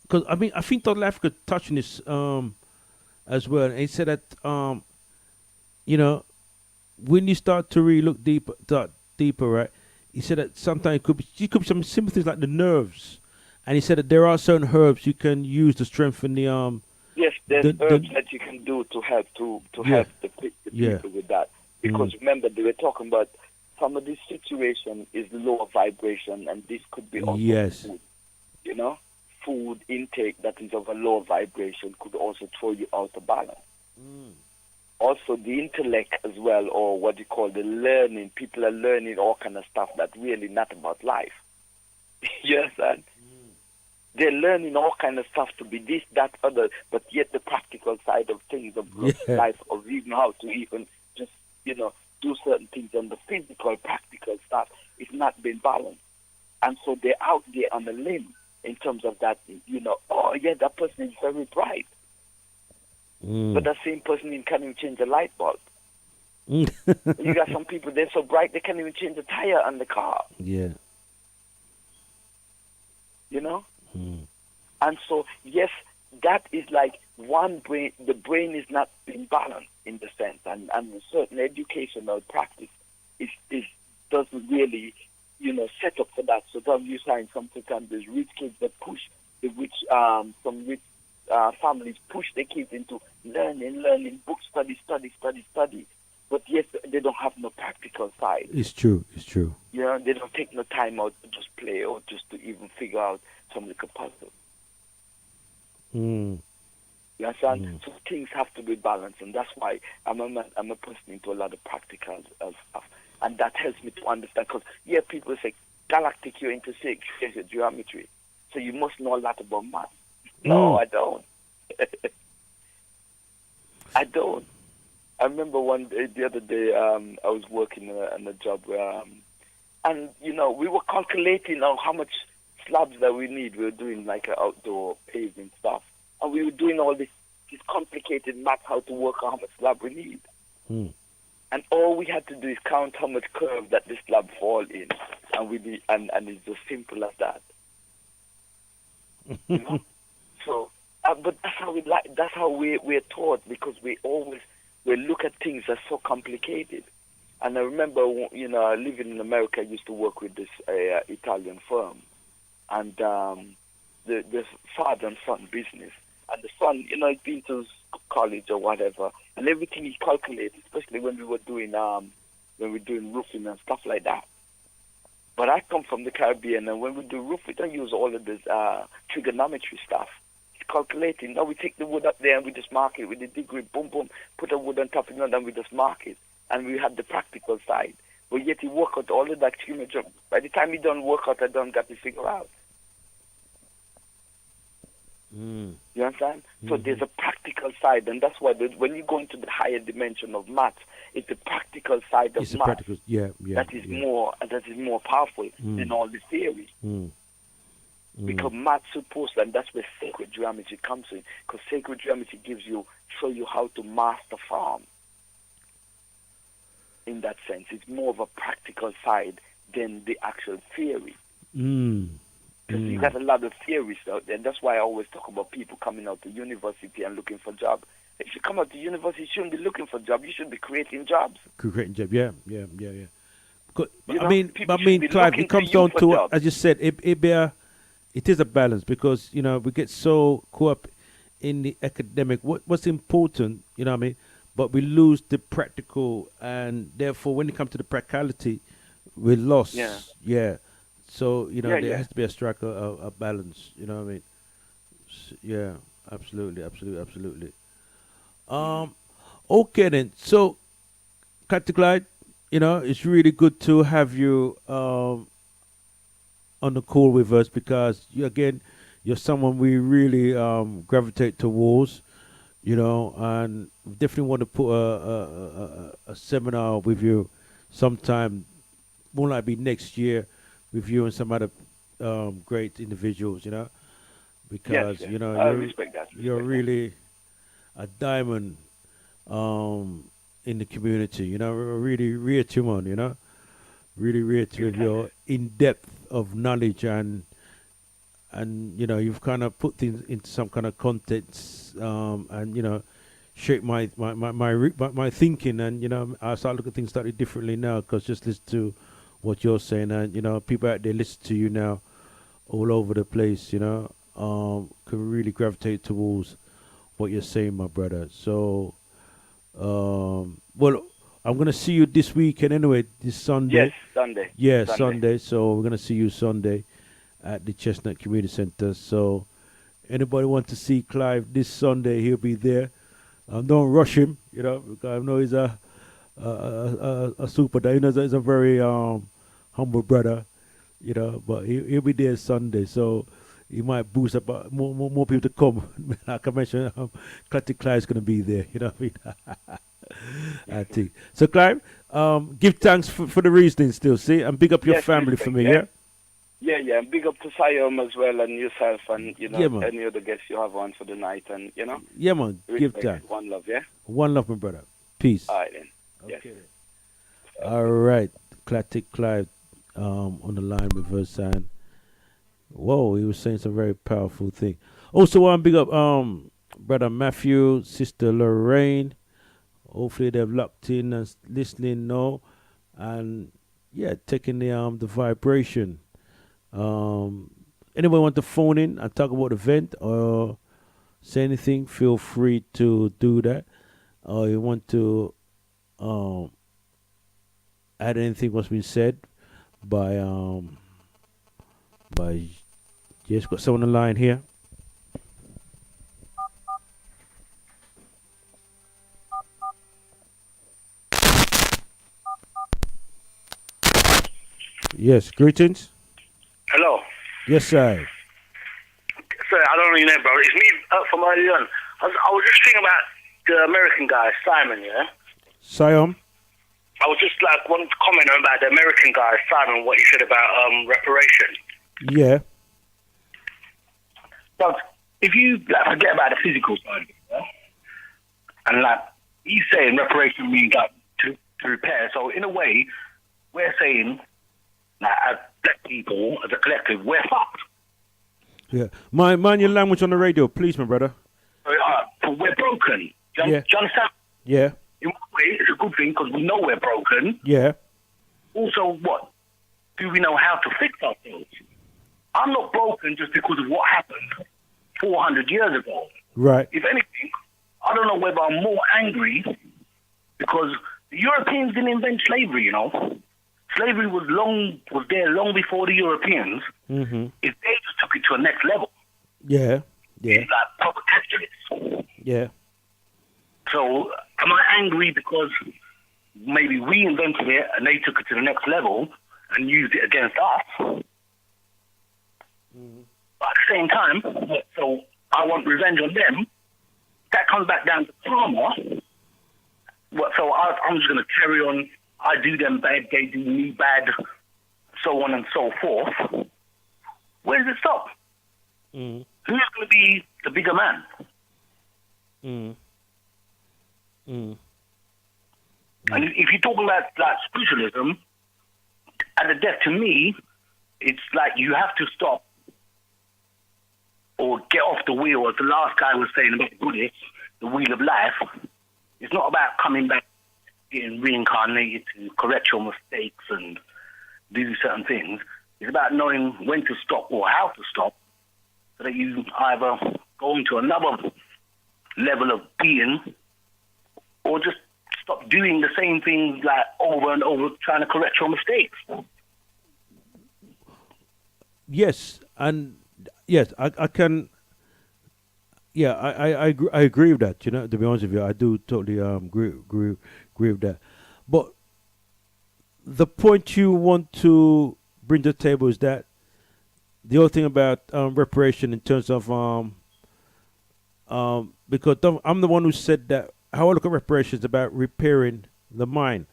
Because I mean, I think Dr. Africa touching this as well, and he said that when you start to really look deeper, right? He said that sometimes it could be some symptoms like the nerves, and he said that there are certain herbs you can use to strengthen the Yes, there's herbs that you can do to help help the people with that. Because remember, they were talking about some of this situation is lower vibration, and this could be also food. Food intake that is of a lower vibration could also throw you out of balance. Also, the intellect as well, or what you call the learning. People are learning all kind of stuff that really not about life. You understand? They're learning all kind of stuff to be this, that, other, but yet the practical side of things of life, of even how to even just, do certain things on the physical, practical stuff is not being balanced. And so they're out there on the limb in terms of that, that person is very bright. But that same person can't even change the light bulb. You got some people, they're so bright, they can't even change the tire on the car. Yeah. And so, yes, that is like one brain. The brain is not being balanced in the sense, and certain educational practice doesn't really, set up for that. So then you find sometimes there's rich kids that push some rich families push their kids into learning, book study. but yet they don't have no practical side. It's true. It's true. You know, they don't take no time out to just play or just to even figure out some little puzzle. Mm. You understand? So things have to be balanced, and that's why I'm a person into a lot of practical stuff, and that helps me to understand. Because people say galactic, you're into sacred geometry, so you must know a lot about math. No, I don't. I don't. I remember the other day, I was working on a job where, and you know, we were calculating on how much slabs that we need. We were doing like an outdoor paving stuff, and we were doing all this complicated math how to work out how much slab we need. And all we had to do is count how much curve that the slab fall in, and and it's as simple as that. You know? So, but that's how that's how we're taught, because we look at things as so complicated. And I remember, you know, living in America, I used to work with this Italian firm, and the father and son business. And the son, you know, he'd been to college or whatever, and everything he calculated, especially when we were doing roofing and stuff like that. But I come from the Caribbean, and when we do roof, we don't use all of this trigonometry stuff. It's calculating. Now we take the wood up there and we just mark it with the degree, boom, boom, put the wood on top of it, and then we just mark it. And we have the practical side. But yet he work out all of that geometry. By the time he done work out, I done got to figure out. You understand? So there's a practical side, and that's why when you go into the higher dimension of math, it's the practical side of math that is more powerful than all the theory. Because math's supposed, and that's where sacred geometry comes in. Because sacred geometry show you how to master form. In that sense, it's more of a practical side than the actual theory. Because you got a lot of theories out there, and that's why I always talk about people coming out to university and looking for jobs. If you come out to university, you shouldn't be looking for jobs. You should be creating jobs. Creating jobs, yeah. Because, I mean, Clive, it comes down to, as you said, it is a balance, because, you know, we get so caught up in the academic. What's important, you know what I mean? But we lose the practical, and therefore, when it comes to the practicality, we're lost. Yeah. So, you know, there has to be a balance, you know what I mean? Yeah, absolutely. Okay then. So, Captain Clyde, you know, it's really good to have you on the call with us, because you're someone we really gravitate towards, you know, and definitely want to put a seminar with you sometime, more likely next year, with you and some other great individuals, you know, because you know you're really a diamond in the community, you know, really rare to one, you know, really rare to with your in depth of knowledge, and you know, you've kind of put things into some kind of context, and you know, shape my thinking, and you know, I start looking at things slightly differently now, because just listen to what you're saying, and you know, people out there listen to you now all over the place, you know, can really gravitate towards what you're saying, my brother. So well, I'm gonna see you this weekend anyway, this Sunday. Yes, Sunday. Yeah, Sunday. So we're gonna see you Sunday at the Chestnut Community Center. So anybody want to see Clive this Sunday, he'll be there. Don't rush him, you know, because I know he's a super, you know, he's a very humble brother, you know, but he'll be there Sunday, so he might boost up more people to come. Like I mentioned, Classic Clive's going to be there, you know what I mean? I think. So Clive, give thanks for the reasoning still, see, and big up your family for me, yeah? Yeah, and big up to Siayome as well, and yourself, and, you know, any other guests you have on for the night, and, you know. Yeah, man, give thanks. One love, yeah? One love, my brother. Peace. All right, then. Okay. Yes. All right. Classic Clive on the line with us, and whoa, he was saying some very powerful thing. Also, want to big up brother Matthew, sister Lorraine. Hopefully they've locked in and listening now, and yeah, taking the vibration. Anybody want to phone in and talk about the event or say anything, feel free to do that. Or you want to um, add anything what's been said by by yes, got someone on the line here. Yes, greetings. Hello. Yes, sir. Sorry, I don't really know, bro. It's me from early on. I was just thinking about the American guy, Simon, yeah? Siayome. I was just like wanting to comment about the American guy, Simon, what he said about reparation. Yeah. But if you like, forget about the physical side of it, yeah? And like he's saying reparation means like to repair. So in a way, we're saying like as black people, as a collective, we're fucked. Yeah. Mind your language on the radio, please, my brother. We're broken. Do you understand? Yeah. In one way, it's a good thing because we know we're broken. Yeah. Also, what? Do we know how to fix ourselves? I'm not broken just because of what happened 400 years ago. Right. If anything, I don't know whether I'm more angry because the Europeans didn't invent slavery, you know. Slavery was there long before the Europeans. Mm-hmm. If they just took it to a next level. Yeah. Yeah. It's like proper capitalists. Yeah. So am I angry because maybe we invented it and they took it to the next level and used it against us? But at the same time, so I want revenge on them. That comes back down to karma. So I'm just going to carry on. I do them bad, they do me bad, so on and so forth. Where does it stop? Mm. Who's going to be the bigger man? Mm. Mm. And if you're talking about like spiritualism, at the death to me, it's like you have to stop or get off the wheel, as the last guy was saying about Buddhists, the wheel of life. It's not about coming back, getting reincarnated to correct your mistakes and do certain things. It's about knowing when to stop or how to stop so that you either go into another level of being or just stop doing the same things like over and over, trying to correct your mistakes. Yes, and yes, I can. Yeah, I agree with that. You know, to be honest with you, I do totally agree with that. But the point you want to bring to the table is that the other thing about reparation in terms of because I'm the one who said that how I look at reparations is about repairing the mind.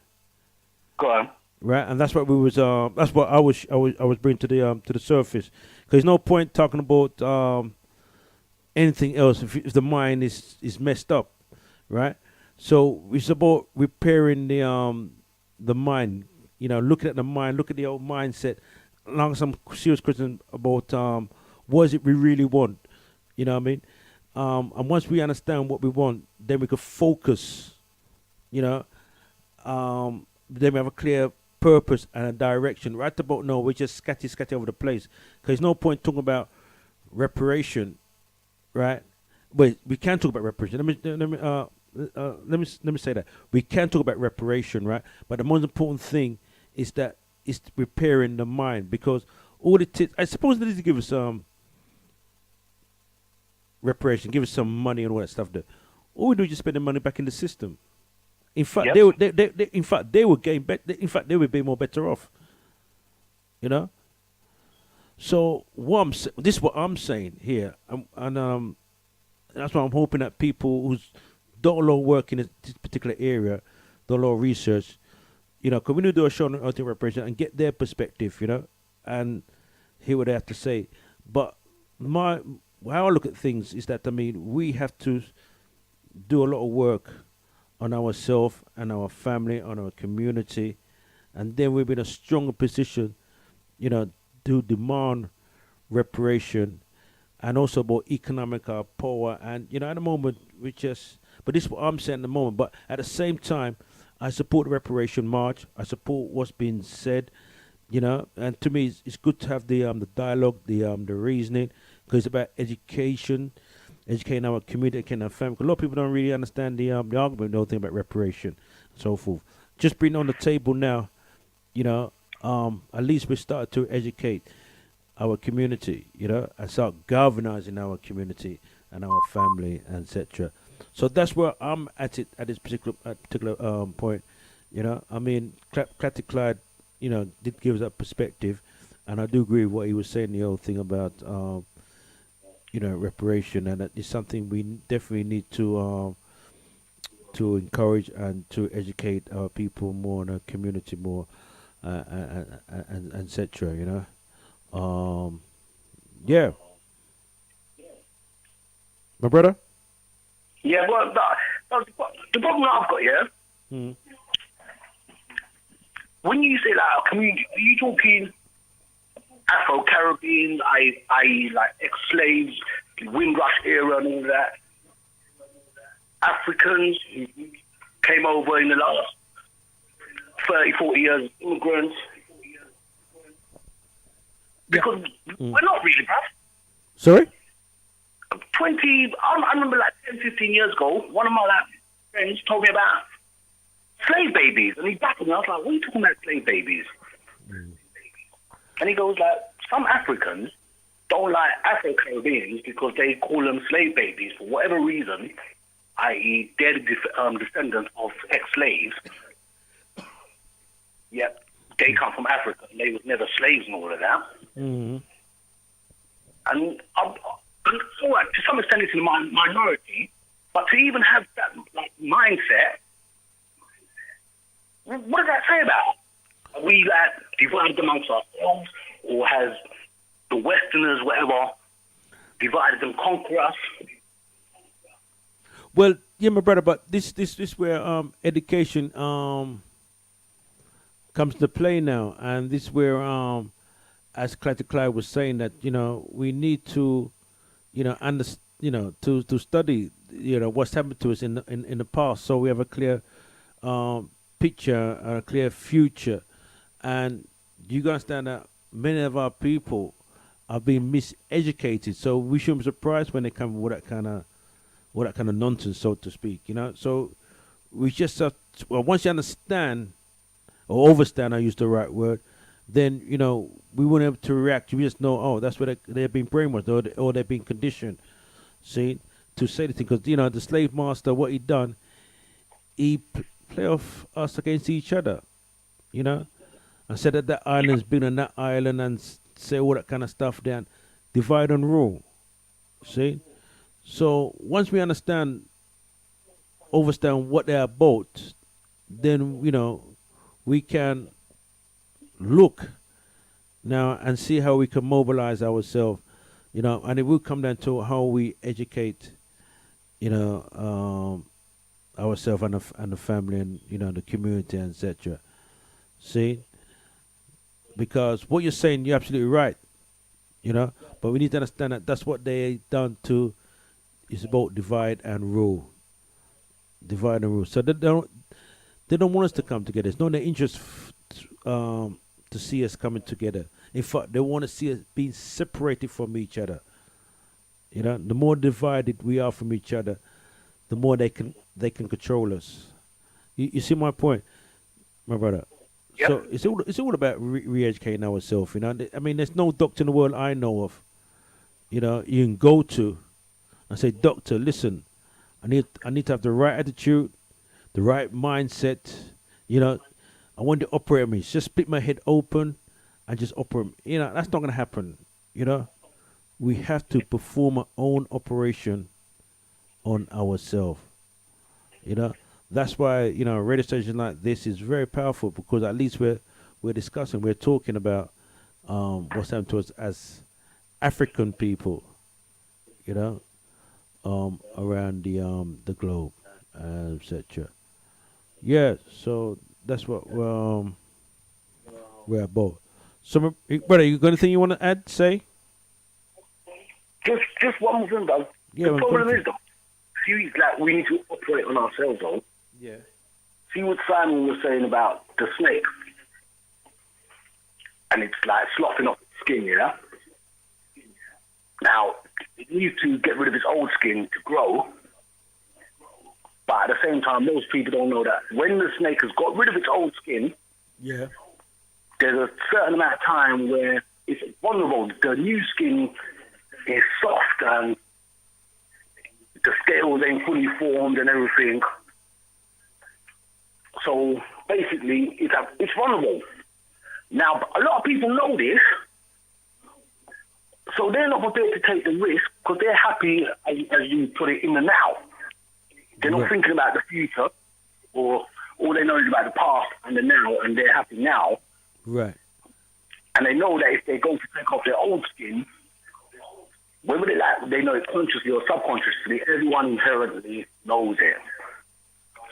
Go on. Right, and that's what we was. That's what I was bringing to the surface. Because there's no point talking about anything else if the mind is messed up, right? So it's about repairing the mind. You know, looking at the mind, look at the old mindset. Along some serious questions about what is it we really want. You know what I mean? And once we understand what we want, then we can focus. You know, then we have a clear purpose and a direction. Right about now, we're just scatty over the place. Because there's no point talking about reparation, right? But we can talk about reparation. Let me say that we can talk about reparation, right? But the most important thing is that it's repairing the mind, because all it is, I suppose they need to give us reparation, give us some money and all that stuff. There, all we do is just spend the money back in the system. In fact, they would gain. In fact, they would be more better off. You know. So this is what I'm saying here, and that's why I'm hoping that people who's done a lot of work in this particular area, done a lot of research, you know, because we need to do a show on ultimate reparation and get their perspective, you know, and hear what they have to say. But how I look at things is that, I mean, we have to do a lot of work on ourselves and our family, on our community, and then we'll be in a stronger position, you know, to demand reparation, and also about economic power. And, you know, at the moment, but this is what I'm saying at the moment. But at the same time, I support the reparation march. I support what's been said, you know, and to me, it's good to have the dialogue, the reasoning, because it's about education, educating our community, educating our family. 'Cause a lot of people don't really understand the argument, the whole thing about reparation, and so forth. Just bring on the table now, at least we started to educate our community, and start galvanizing our community and our family, etc. So that's where I'm at it at this particular point. I mean, Clatty Clyde, did give us that perspective, and I do agree with what he was saying, the whole thing about, reparation, and that is something we definitely need to encourage and to educate our people more and our community more, and etc. Yeah, my brother. Yeah, well, the problem that I've got, yeah. Mm. When you say like a community, are you talking Afro-Caribbean, I like ex-slaves, Windrush era and all that? Africans who came over in the last 30, 40 years, immigrants? Because we're not really, bruv. Sorry? 20, I remember like 10, 15 years ago, one of my friends told me about slave babies. And he's back at me. I was like, what are you talking about, slave babies? And he goes like, some Africans don't like Afro-Caribbeans because they call them slave babies for whatever reason, i.e. they're the descendants of ex-slaves. Yet they come from Africa. And they was never slaves and all of that. Mm-hmm. And all right, to some extent it's in the minority, but to even have that mindset, what does that say about? Are we divided amongst ourselves, or has the Westerners, whatever, divided and conquer us? Well, yeah, my brother, but this where education comes to play now, and this where as Clyde Clyde was saying that we need to to study what's happened to us in the past, so we have a clear picture, a clear future. And you gotta understand that many of our people are being miseducated, so we shouldn't be surprised when they come with that kind of nonsense, so to speak. So we just have to, once you understand or overstand, I use the right word, then we won't have to react. We just know, oh, that's where they've been brainwashed, or they've been conditioned, see, to say the thing. Because the slave master, what he done, he play off us against each other, and said that island's been on that island, and say all that kind of stuff. Then divide and rule, see. So once we understand what they're about, then we can look now and see how we can mobilize ourselves, and it will come down to how we educate, ourselves and the family and the community, etc. See, because what you're saying, you're absolutely right, but we need to understand that that's what they done to. It's about divide and rule. Divide and rule. So they don't want us to come together. It's not their interest to see us coming together. In fact, they want to see us being separated from each other. The more divided we are from each other, the more they can control us. You see my point, my brother? Yep. So it's all about re-educating ourselves. I mean, there's no doctor in the world I know of. You can go to and say, doctor, listen, I need to have the right attitude, the right mindset. I want to operate me. Just split my head open and just operate. That's not going to happen. We have to perform our own operation on ourselves. That's why a radio station like this is very powerful, because at least we're discussing, we're talking about what's happened to us as African people. Around the globe, etc. Yeah, so that's what we're about. So, brother, you got anything you want to add? Say. Just one more thing, though. Yeah, the problem is, though, see, we need to operate on ourselves, though. Yeah. See what Simon was saying about the snake, and it's like sloughing off its skin, yeah. Now, it needs to get rid of its old skin to grow. But at the same time, most people don't know that when the snake has got rid of its old skin, Yeah. there's a certain amount of time where it's vulnerable. The new skin is soft and the scales ain't fully formed and everything. So basically, it's vulnerable. Now, a lot of people know this, so they're not prepared to take the risk because they're happy, as you put it, in the now. They're not thinking about the future, or all they know is about the past and the now, and they're happy now. Right. And they know that if they go to take off their old skin, whether they know it consciously or subconsciously, everyone inherently knows it.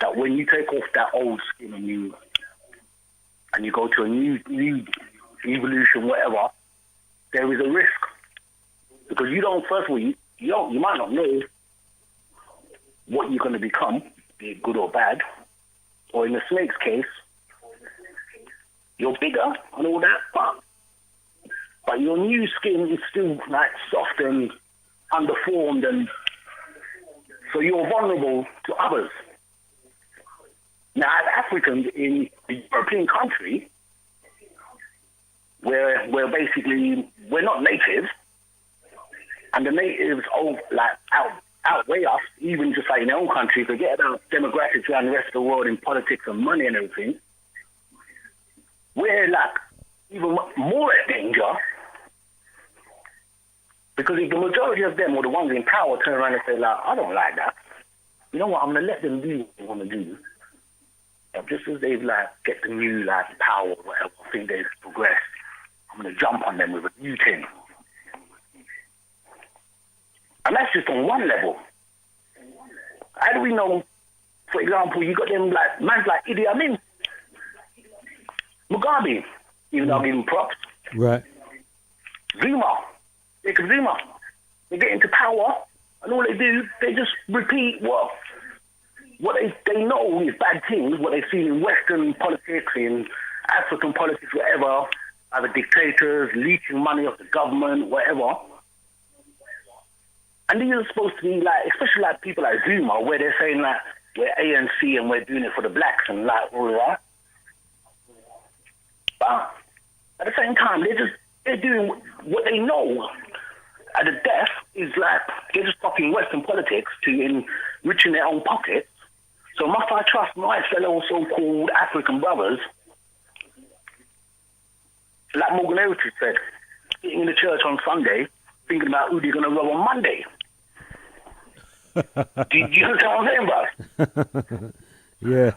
That when you take off that old skin and you go to a new evolution, whatever, there is a risk. Because you don't, first of all, you might not know what you're going to become, be it good or bad. Or in the snake's case, you're bigger and all that, but your new skin is still like soft and underformed, and so you're vulnerable to others. Now, as Africans in the European country, where basically we're not natives, and the natives outweigh us, even just like in their own country, forget about demographics around the rest of the world in politics and money and everything. We're like even more at danger, because if the majority of them or the ones in power turn around and say, like, I don't like that, you know what, I'm going to let them do what they want to do. Just as they've get the new power or whatever, I think they've progressed, I'm going to jump on them with a new thing. And that's just on one level. How do we know, for example, you got them mans like Idi Amin, Mugabe, even though I give him props. Right. Zuma. They get into power, and all they do, they just repeat what they know is bad things, what they see in Western politics, in African politics, whatever, either dictators, leeching money off the government, whatever. And these are supposed to be especially people like Zuma, where they're saying we're ANC and we're doing it for the blacks and all of that. But at the same time, they're doing what they know at the death is they're just fucking Western politics to enriching their own pockets. So must I trust my fellow so-called African brothers, like Morgan Heritage said, sitting in the church on Sunday, thinking about who they're going to rob on Monday? do you understand what I'm saying, bro? Yeah.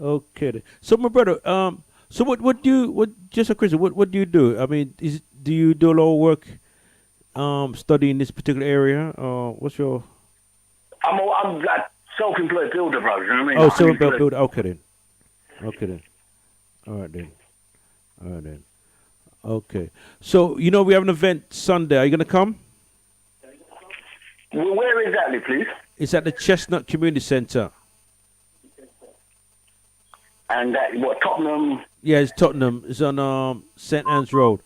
Okay. Then. So, my brother, so what do you, just a question, what do you do? I mean, do you do a lot of work studying this particular area? What's your... I'm self-employed builder, bro. You know what I mean? Oh, self-employed builder. Okay then. All right then. Okay. So, we have an event Sunday. Are you going to come? Well, where exactly, please? It's at the Chestnut Community Centre. And what, Tottenham? Yeah, it's Tottenham. It's on St. Anne's Road.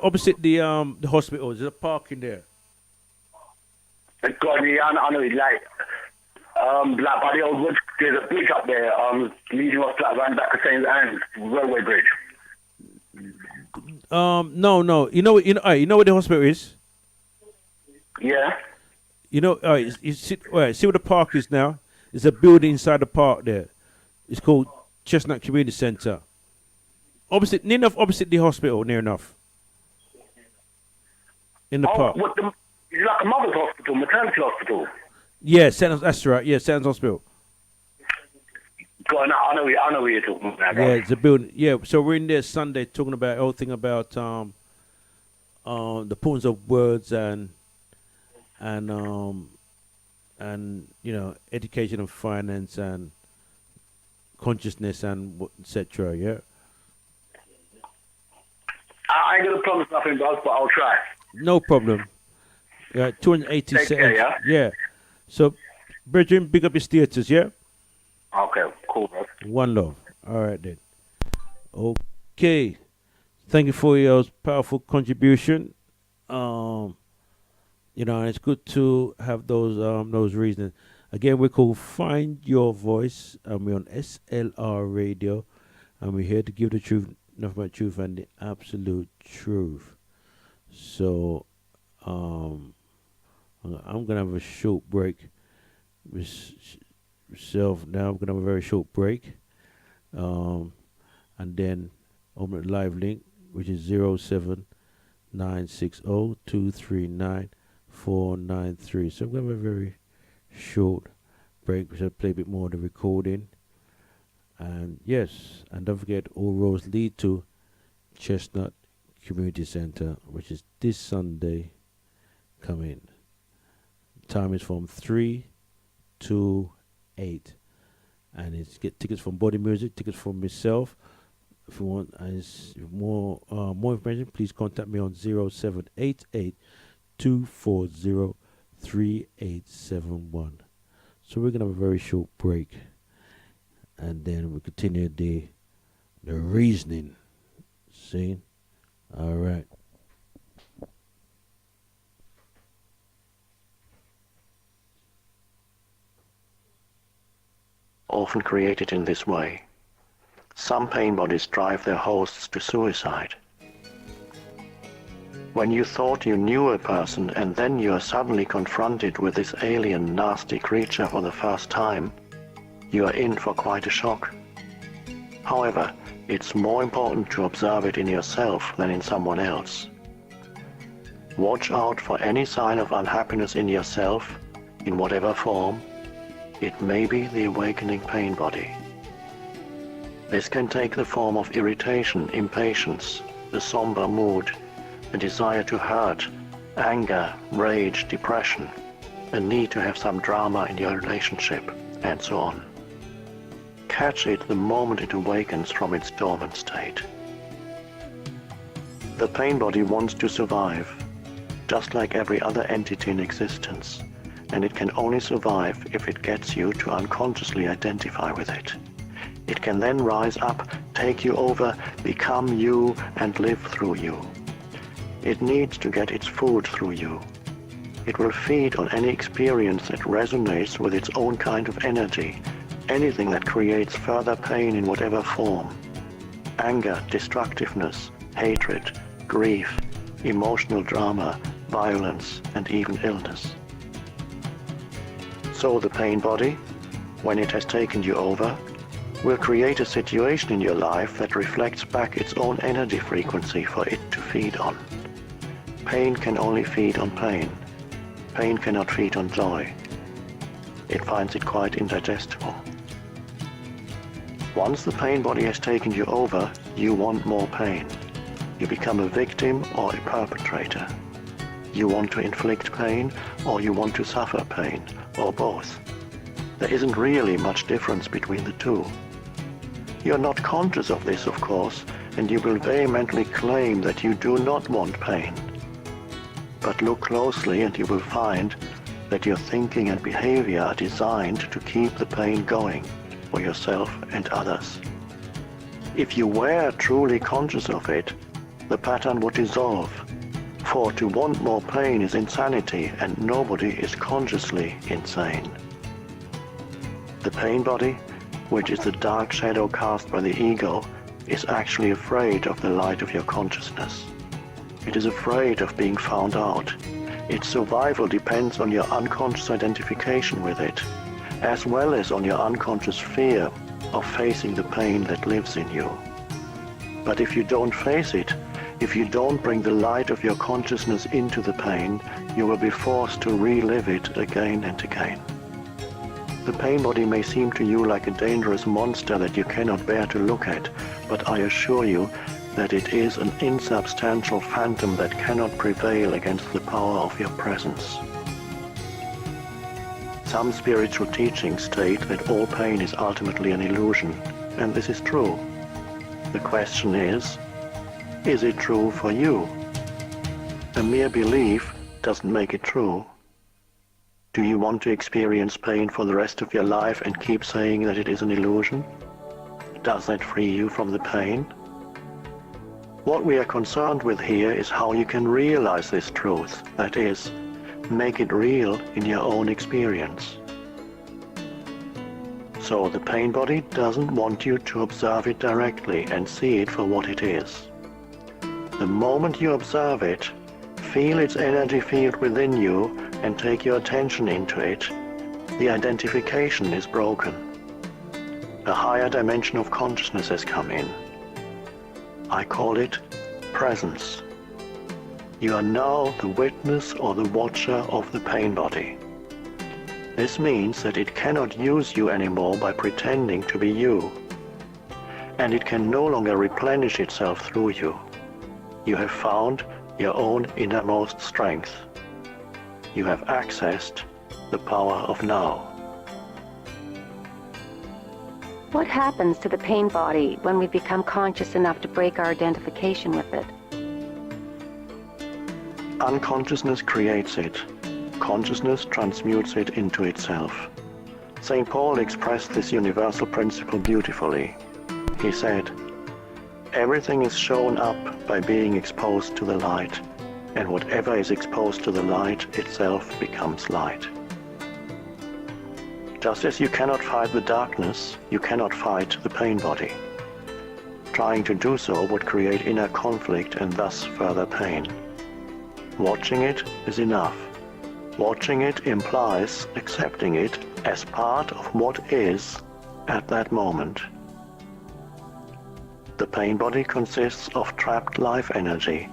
Opposite the hospital. There's a park in there. God, yeah, I know it. By the old wood, there's a bridge up there, leading off around the back of St. Anne's railway bridge. No. You know where the hospital is? Yeah. You see where the park is now? There's a building inside the park there. It's called Chestnut Community Centre. Opposite the hospital, near enough. In the park. It's like a mother's hospital, maternity hospital. Yeah, that's right. Yeah, St. Anne's Hospital. God, I know where you're talking about. Yeah, it's a building. Yeah, so we're in there Sunday talking about the whole thing about the importance of words and education and finance and consciousness and etc. Yeah. I ain't gonna promise nothing, boss, but I'll try. No problem. Yeah, 280 Take seconds. care, Yeah. So, Bridget, big up your status, yeah? Okay, cool, bro. One love. All right, then. Okay. thank you for your powerful contribution. Um, and it's good to have those reasons. Again, we're called Find Your Voice, and we're on SLR Radio, and we're here to give the truth, nothing but truth, and the absolute truth. So, I'm gonna have a short break. Myself now, I'm gonna have a very short break, and then open the live link, which is 07960239493. So I'm gonna have a very short break, which I'll play a bit more of the recording. And yes, and don't forget, all roads lead to Chestnut Community Center, which is this Sunday coming. Time is from 3 to 8. And it's get tickets from Body Music, tickets from myself. If you want more information, please contact me on 0788-240-3871. So we're gonna have a very short break, and then we'll continue the reasoning. See? All right. Often created in this way. Some pain bodies drive their hosts to suicide. When you thought you knew a person and then you are suddenly confronted with this alien, nasty creature for the first time, you are in for quite a shock. However, it's more important to observe it in yourself than in someone else. Watch out for any sign of unhappiness in yourself, in whatever form. It may be the awakening pain body. This can take the form of irritation, impatience, a somber mood, a desire to hurt, anger, rage, depression, a need to have some drama in your relationship, and so on. Catch it the moment it awakens from its dormant state. The pain body wants to survive, just like every other entity in existence, and it can only survive if it gets you to unconsciously identify with it. It can then rise up, take you over, become you, and live through you. It needs to get its food through you. It will feed on any experience that resonates with its own kind of energy, anything that creates further pain in whatever form. Anger, destructiveness, hatred, grief, emotional drama, violence, and even illness. So the pain body, when it has taken you over, will create a situation in your life that reflects back its own energy frequency for it to feed on. Pain can only feed on pain. Pain cannot feed on joy. It finds it quite indigestible. Once the pain body has taken you over, you want more pain. You become a victim or a perpetrator. You want to inflict pain or you want to suffer pain, or both. There isn't really much difference between the two. You're not conscious of this, of course, and you will vehemently claim that you do not want pain. But look closely and you will find that your thinking and behavior are designed to keep the pain going for yourself and others. If you were truly conscious of it, the pattern would dissolve. For to want more pain is insanity, and nobody is consciously insane. The pain body, which is the dark shadow cast by the ego, is actually afraid of the light of your consciousness. It is afraid of being found out. Its survival depends on your unconscious identification with it, as well as on your unconscious fear of facing the pain that lives in you. But if you don't face it, if you don't bring the light of your consciousness into the pain, you will be forced to relive it again and again. The pain body may seem to you like a dangerous monster that you cannot bear to look at, but I assure you that it is an insubstantial phantom that cannot prevail against the power of your presence. Some spiritual teachings state that all pain is ultimately an illusion, and this is true. The question is it true for you? A mere belief doesn't make it true. Do you want to experience pain for the rest of your life and keep saying that it is an illusion? Does that free you from the pain? What we are concerned with here is how you can realize this truth, that is, make it real in your own experience. So the pain body doesn't want you to observe it directly and see it for what it is. The moment you observe it, feel its energy field within you and take your attention into it, the identification is broken. A higher dimension of consciousness has come in. I call it presence. You are now the witness or the watcher of the pain body. This means that it cannot use you anymore by pretending to be you, and it can no longer replenish itself through you. You have found your own innermost strength. You have accessed the power of now. What happens to the pain body when we become conscious enough to break our identification with it? Unconsciousness creates it. Consciousness transmutes it into itself. St. Paul expressed this universal principle beautifully. He said, "Everything is shown up by being exposed to the light, and whatever is exposed to the light itself becomes light." Just as you cannot fight the darkness, you cannot fight the pain body. Trying to do so would create inner conflict and thus further pain. Watching it is enough. Watching it implies accepting it as part of what is at that moment. The pain body consists of trapped life energy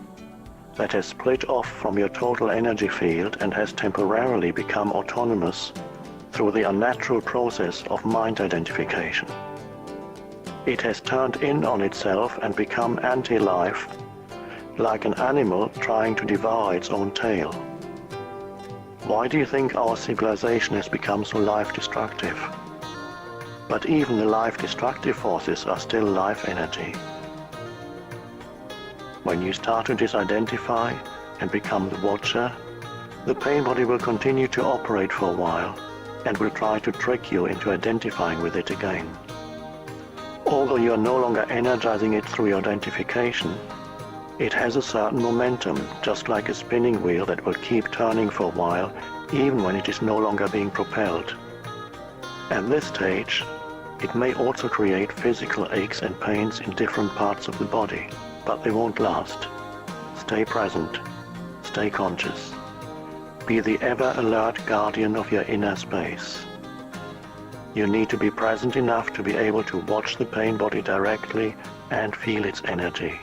that has split off from your total energy field and has temporarily become autonomous through the unnatural process of mind identification. It has turned in on itself and become anti-life, like an animal trying to devour its own tail. Why do you think our civilization has become so life-destructive? But even the life-destructive forces are still life energy. When you start to disidentify and become the watcher, the pain body will continue to operate for a while and will try to trick you into identifying with it again. Although you are no longer energizing it through your identification, it has a certain momentum, just like a spinning wheel that will keep turning for a while, even when it is no longer being propelled. At this stage, it may also create physical aches and pains in different parts of the body, but they won't last. Stay present. Stay conscious. Be the ever-alert guardian of your inner space. You need to be present enough to be able to watch the pain body directly and feel its energy.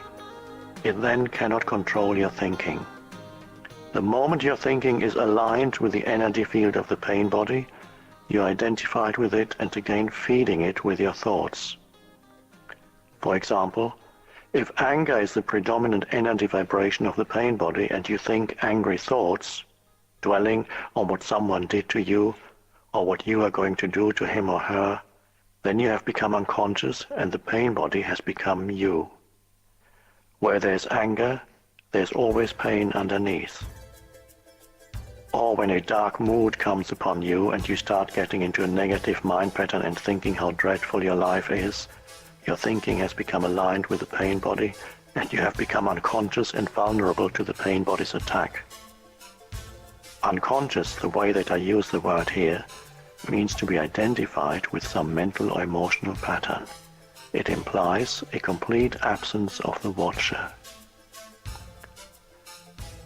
It then cannot control your thinking. The moment your thinking is aligned with the energy field of the pain body, you are identified with it and again feeding it with your thoughts. For example, if anger is the predominant energy vibration of the pain body and you think angry thoughts, dwelling on what someone did to you or what you are going to do to him or her, then you have become unconscious and the pain body has become you. Where there's anger, there's always pain underneath. Or when a dark mood comes upon you and you start getting into a negative mind pattern and thinking how dreadful your life is, your thinking has become aligned with the pain body and you have become unconscious and vulnerable to the pain body's attack. Unconscious, the way that I use the word here, means to be identified with some mental or emotional pattern. It implies a complete absence of the watcher.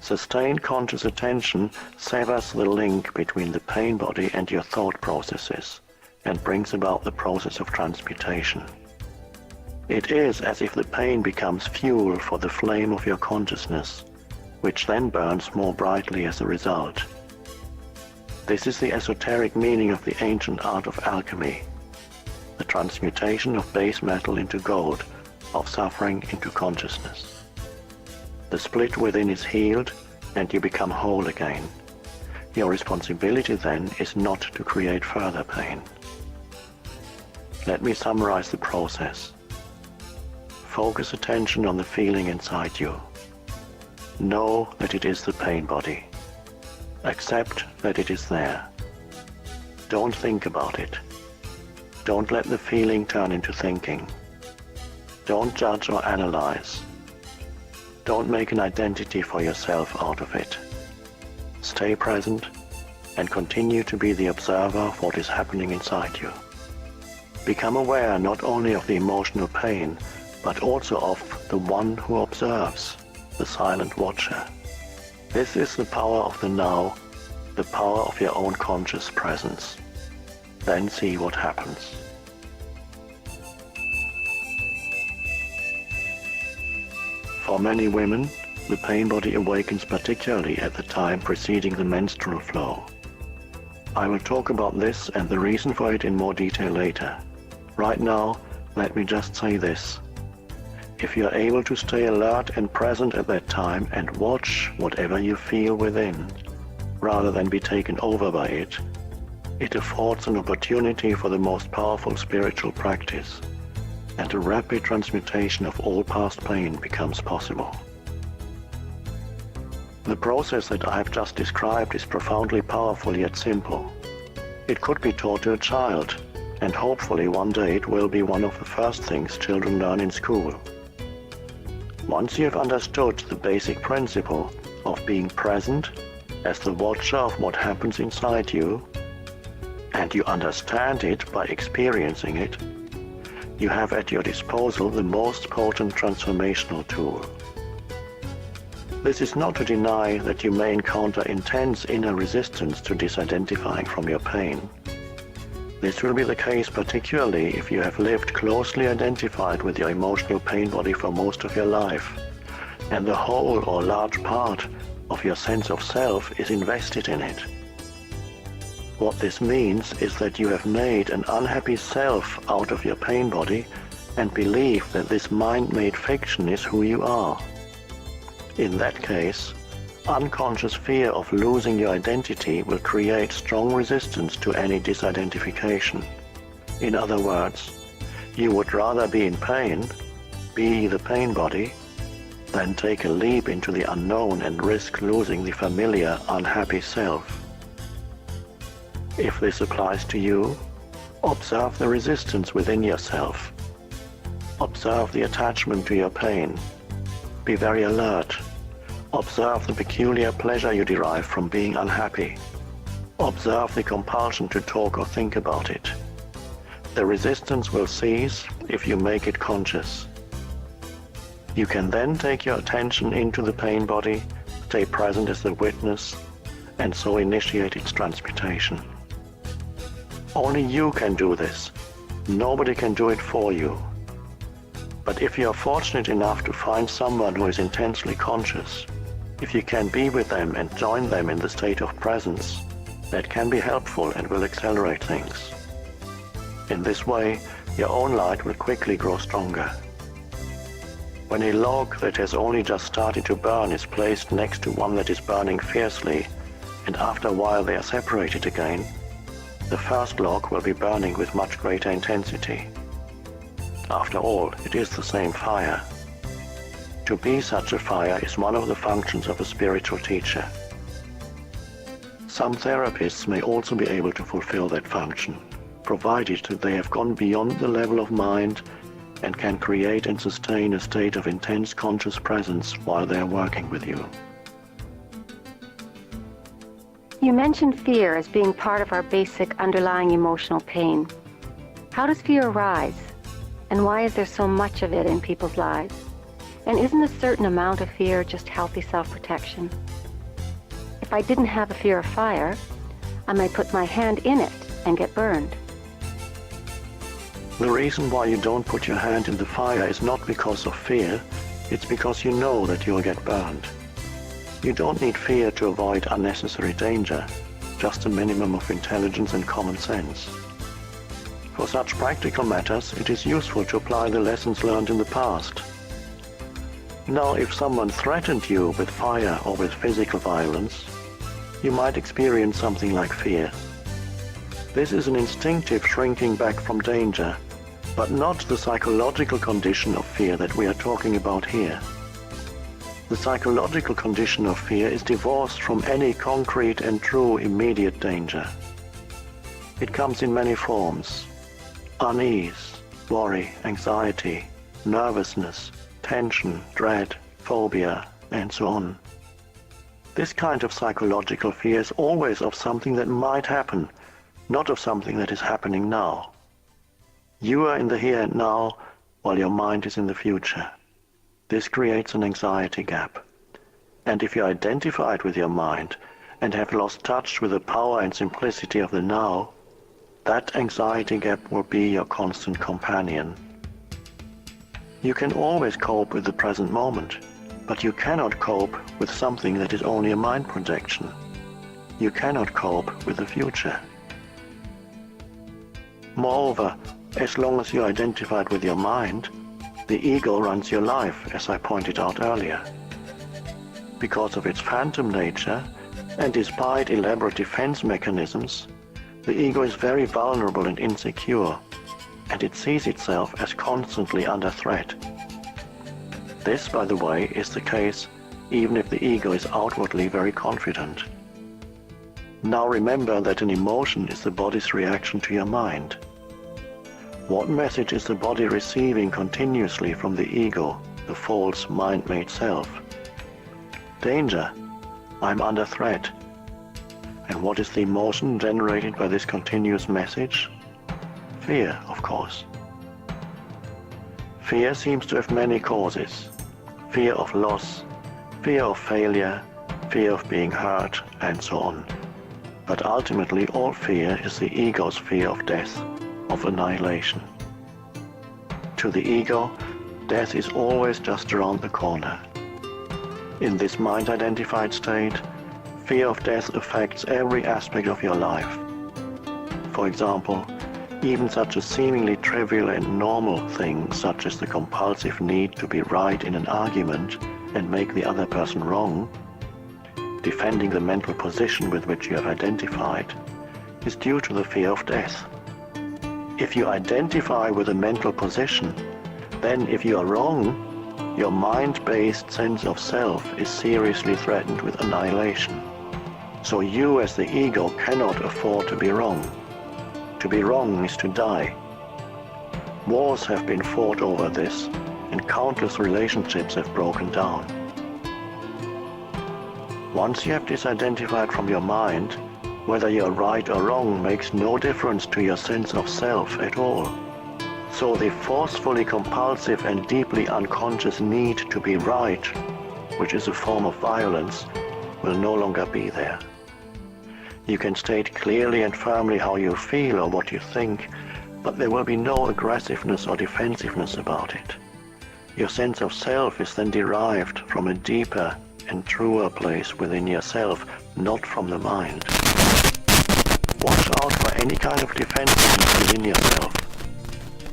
Sustained conscious attention severs the link between the pain body and your thought processes and brings about the process of transmutation. It is as if the pain becomes fuel for the flame of your consciousness, which then burns more brightly as a result. This is the esoteric meaning of the ancient art of alchemy, the transmutation of base metal into gold, of suffering into consciousness. The split within is healed and you become whole again. Your responsibility then is not to create further pain. Let me summarize the process. Focus attention on the feeling inside you. Know that it is the pain body. Accept that it is there. Don't think about it. Don't let the feeling turn into thinking. Don't judge or analyze. Don't make an identity for yourself out of it. Stay present and continue to be the observer of what is happening inside you. Become aware not only of the emotional pain, but also of the one who observes, the silent watcher. This is the power of the now, the power of your own conscious presence. Then see what happens. For many women, the pain body awakens particularly at the time preceding the menstrual flow. I will talk about this and the reason for it in more detail later. Right now, let me just say this. If you are able to stay alert and present at that time and watch whatever you feel within, rather than be taken over by it, it affords an opportunity for the most powerful spiritual practice, and a rapid transmutation of all past pain becomes possible. The process that I have just described is profoundly powerful yet simple. It could be taught to a child, and hopefully one day it will be one of the first things children learn in school. Once you have understood the basic principle of being present as the watcher of what happens inside you, and you understand it by experiencing it, you have at your disposal the most potent transformational tool. This is not to deny that you may encounter intense inner resistance to disidentifying from your pain. This will be the case particularly if you have lived closely identified with your emotional pain body for most of your life, and the whole or large part of your sense of self is invested in it. What this means is that you have made an unhappy self out of your pain body and believe that this mind-made fiction is who you are. In that case, unconscious fear of losing your identity will create strong resistance to any disidentification. In other words, you would rather be in pain, be the pain body, than take a leap into the unknown and risk losing the familiar, unhappy self. If this applies to you, observe the resistance within yourself. Observe the attachment to your pain. Be very alert. Observe the peculiar pleasure you derive from being unhappy. Observe the compulsion to talk or think about it. The resistance will cease if you make it conscious. You can then take your attention into the pain body, stay present as the witness, and so initiate its transmutation. Only you can do this. Nobody can do it for you. But if you are fortunate enough to find someone who is intensely conscious, if you can be with them and join them in the state of presence, that can be helpful and will accelerate things. In this way, your own light will quickly grow stronger. When a log that has only just started to burn is placed next to one that is burning fiercely, and after a while they are separated again, the first log will be burning with much greater intensity. After all, it is the same fire. To be such a fire is one of the functions of a spiritual teacher. Some therapists may also be able to fulfill that function, provided that they have gone beyond the level of mind and can create and sustain a state of intense conscious presence while they are working with you. You mentioned fear as being part of our basic underlying emotional pain. How does fear arise? And why is there so much of it in people's lives? And isn't a certain amount of fear just healthy self-protection? If I didn't have a fear of fire, I might put my hand in it and get burned. The reason why you don't put your hand in the fire is not because of fear, it's because you know that you'll get burned. You don't need fear to avoid unnecessary danger, just a minimum of intelligence and common sense. For such practical matters, it is useful to apply the lessons learned in the past. Now, if someone threatened you with fire or with physical violence, you might experience something like fear. This is an instinctive shrinking back from danger, but not the psychological condition of fear that we are talking about here. The psychological condition of fear is divorced from any concrete and true immediate danger. It comes in many forms: unease, worry, anxiety, nervousness, tension, dread, phobia, and so on. This kind of psychological fear is always of something that might happen, not of something that is happening now. You are in the here and now, while your mind is in the future. This creates an anxiety gap. And if you're identified with your mind and have lost touch with the power and simplicity of the now, that anxiety gap will be your constant companion. You can always cope with the present moment, but you cannot cope with something that is only a mind projection. You cannot cope with the future. Moreover, as long as you're identified with your mind, the ego runs your life, as I pointed out earlier. Because of its phantom nature, and despite elaborate defense mechanisms, the ego is very vulnerable and insecure, and it sees itself as constantly under threat. This, by the way, is the case even if the ego is outwardly very confident. Now remember that an emotion is the body's reaction to your mind. What message is the body receiving continuously from the ego, the false mind-made self? Danger. I'm under threat. And what is the emotion generated by this continuous message? Fear, of course. Fear seems to have many causes. Fear of loss, fear of failure, fear of being hurt, and so on. But ultimately all fear is the ego's fear of death, of annihilation. To the ego, death is always just around the corner. In this mind-identified state, fear of death affects every aspect of your life. For example, even such a seemingly trivial and normal thing such as the compulsive need to be right in an argument and make the other person wrong, defending the mental position with which you have identified, is due to the fear of death. If you identify with a mental position, then if you are wrong, your mind-based sense of self is seriously threatened with annihilation. So you as the ego cannot afford to be wrong. To be wrong is to die. Wars have been fought over this, and countless relationships have broken down. Once you have disidentified from your mind, whether you're right or wrong makes no difference to your sense of self at all. So the forcefully compulsive and deeply unconscious need to be right, which is a form of violence, will no longer be there. You can state clearly and firmly how you feel or what you think, but there will be no aggressiveness or defensiveness about it. Your sense of self is then derived from a deeper and truer place within yourself, not from the mind. Watch out for any kind of defensiveness within yourself.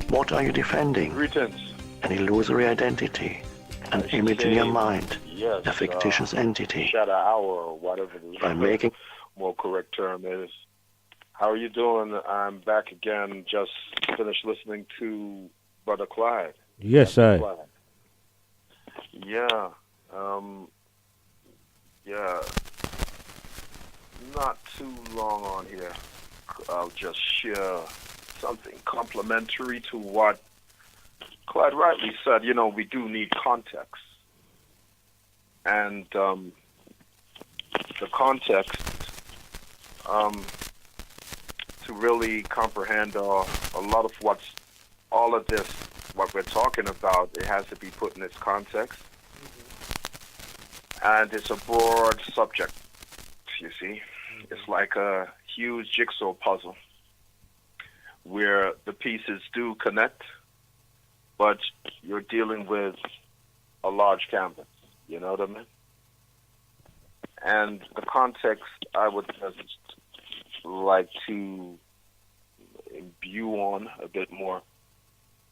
What are you defending? Greetings. An illusory identity, an image in your mind, Yes, a fictitious entity. shadow hour or whatever By making more correct term is. How are you doing? I'm back again. Just finished listening to Brother Clyde. Yes, I. Clyde. Yeah. Yeah. Not too long on here. I'll just share something complementary to what Clyde rightly said. You know, we do need context. And the context to really comprehend a lot of all of this, what we're talking about, it has to be put in its context. And it's a broad subject, you see. It's like a huge jigsaw puzzle where the pieces do connect, but you're dealing with a large canvas, you know what I mean? And the context I would just like to imbue on a bit more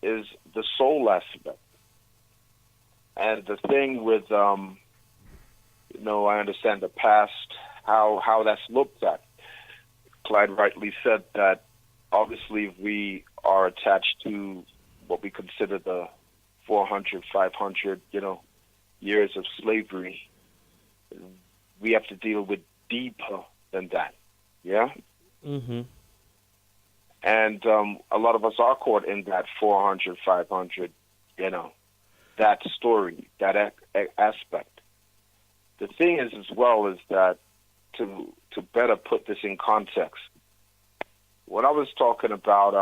is the soul aspect. And the thing with, you know, I understand the past, how that's looked at. Clyde rightly said that obviously we are attached to what we consider the 400, 500, you know, years of slavery. We have to deal with deeper than that, yeah? Mm-hmm. And a lot of us are caught in that 400, 500, you know, that story, that aspect. The thing is, as well, is that to better put this in context, when I was talking about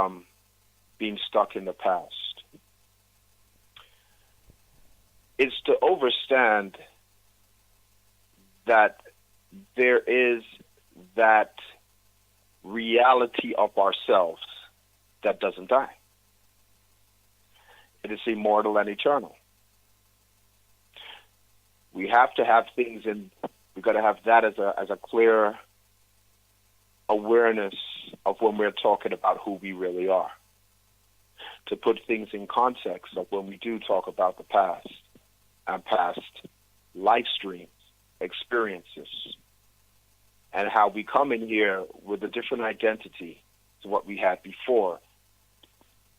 being stuck in the past, it's to understand that there is that reality of ourselves that doesn't die. It is immortal and eternal. We have to have things in. We've got to have that as a clear awareness of when we're talking about who we really are. To put things in context of when we do talk about the past and past life streams, experiences, and how we come in here with a different identity to what we had before.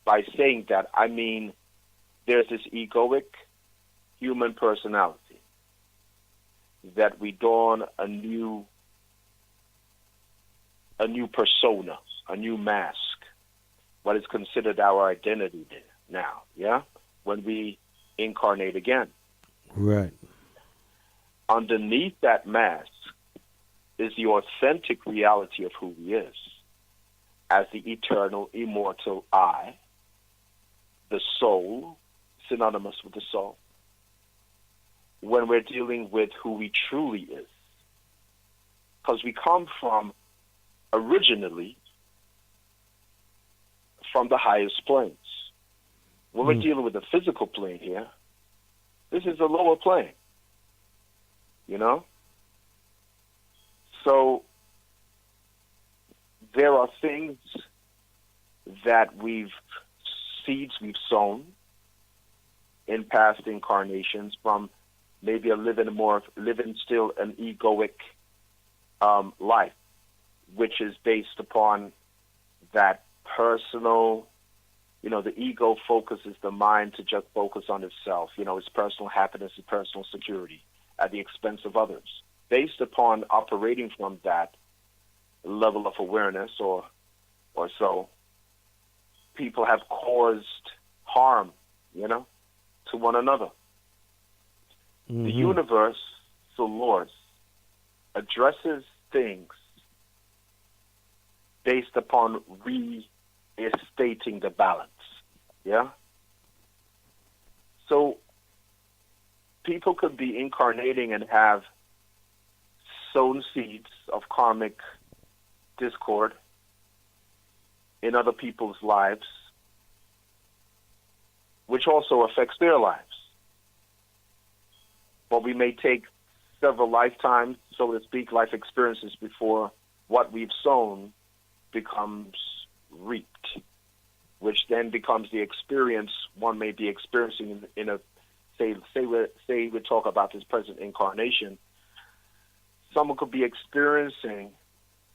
By saying that, I mean there's this egoic human personality that we don a new persona, a new mask, what is considered our identity now, yeah? When we incarnate again. Right. Underneath that mask is the authentic reality of who he is as the eternal, immortal I, the soul, synonymous with the soul, when we're dealing with who he truly is. Because we come from, originally, from the highest planes. When we're dealing with the physical plane here, this is a lower plane, you know? So there are things that seeds we've sown in past incarnations from maybe living still an egoic life, which is based upon that personal, the ego focuses the mind to just focus on itself, its personal happiness and personal security at the expense of others. Based upon operating from that level of awareness or so, people have caused harm, to one another. Mm-hmm. The universe, the Lord, addresses things based upon restating the balance, yeah? So people could be incarnating and have sown seeds of karmic discord in other people's lives, which also affects their lives. But we may take several lifetimes, so to speak, life experiences before what we've sown becomes reaped, which then becomes the experience one may be experiencing in a, say we talk about this present incarnation. Someone could be experiencing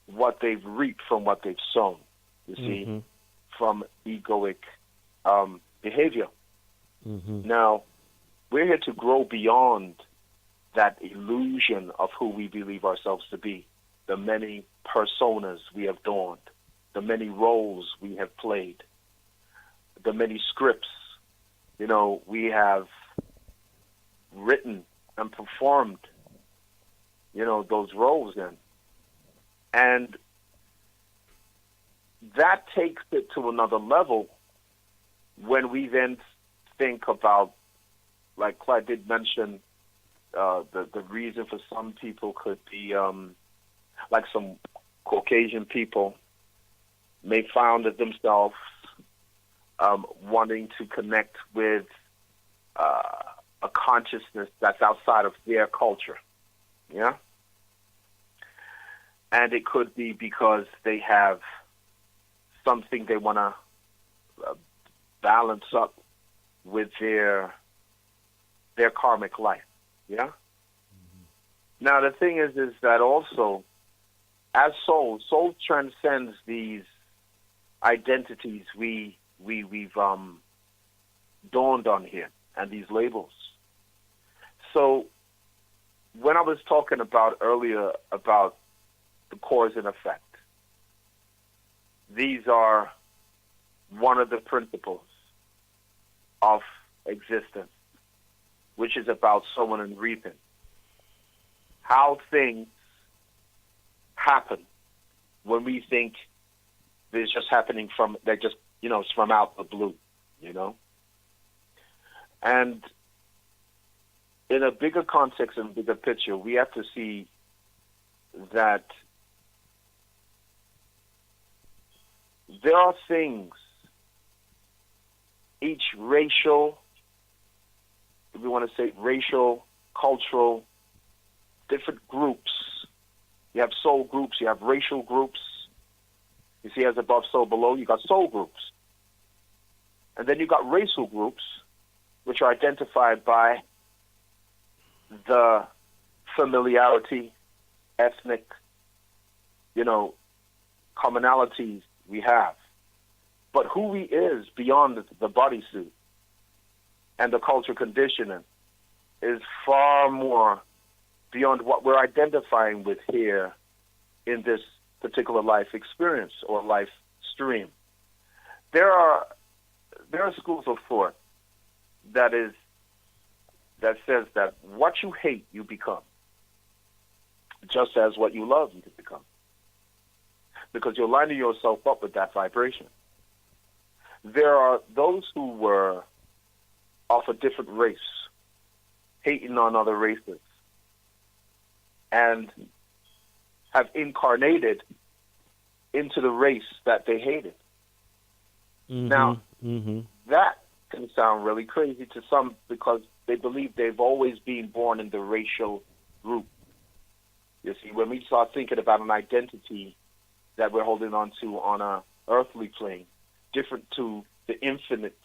what they've reaped from what they've sown, you see, from egoic behavior. Mm-hmm. Now, we're here to grow beyond that illusion of who we believe ourselves to be, the many personas we have donned, the many roles we have played, the many scripts, we have written and performed, those roles in. And that takes it to another level when we then think about, like Clyde did mention, the reason for some people could be, like some Caucasian people may find themselves wanting to connect with a consciousness that's outside of their culture, yeah? And it could be because they have something they want to balance up with their karmic life, yeah? Now, the thing is that also, as soul transcends these identities we've dawned on here and these labels. So when I was talking about earlier about the cause and effect, these are one of the principles of existence, which is about sowing and reaping. How things happen when we think they're just happening from, they're just, it's from out the blue, And in a bigger context and bigger picture, we have to see that there are things, each racial, if we want to say racial, cultural, different groups. You have soul groups, you have racial groups. You see, as above, so below, you got soul groups. And then you got racial groups, which are identified by the familiarity, ethnic, commonalities we have. But who we is beyond the bodysuit and the culture conditioning is far more beyond what we're identifying with here in this particular life experience or life stream. There are schools of thought that says that what you hate, you become, just as what you love, you can become, because you're lining yourself up with that vibration. There are those who were of a different race, hating on other races, and have incarnated into the race that they hated. Now, that can sound really crazy to some because they believe they've always been born in the racial group. You see, when we start thinking about an identity that we're holding on to on a earthly plane, different to the infinite,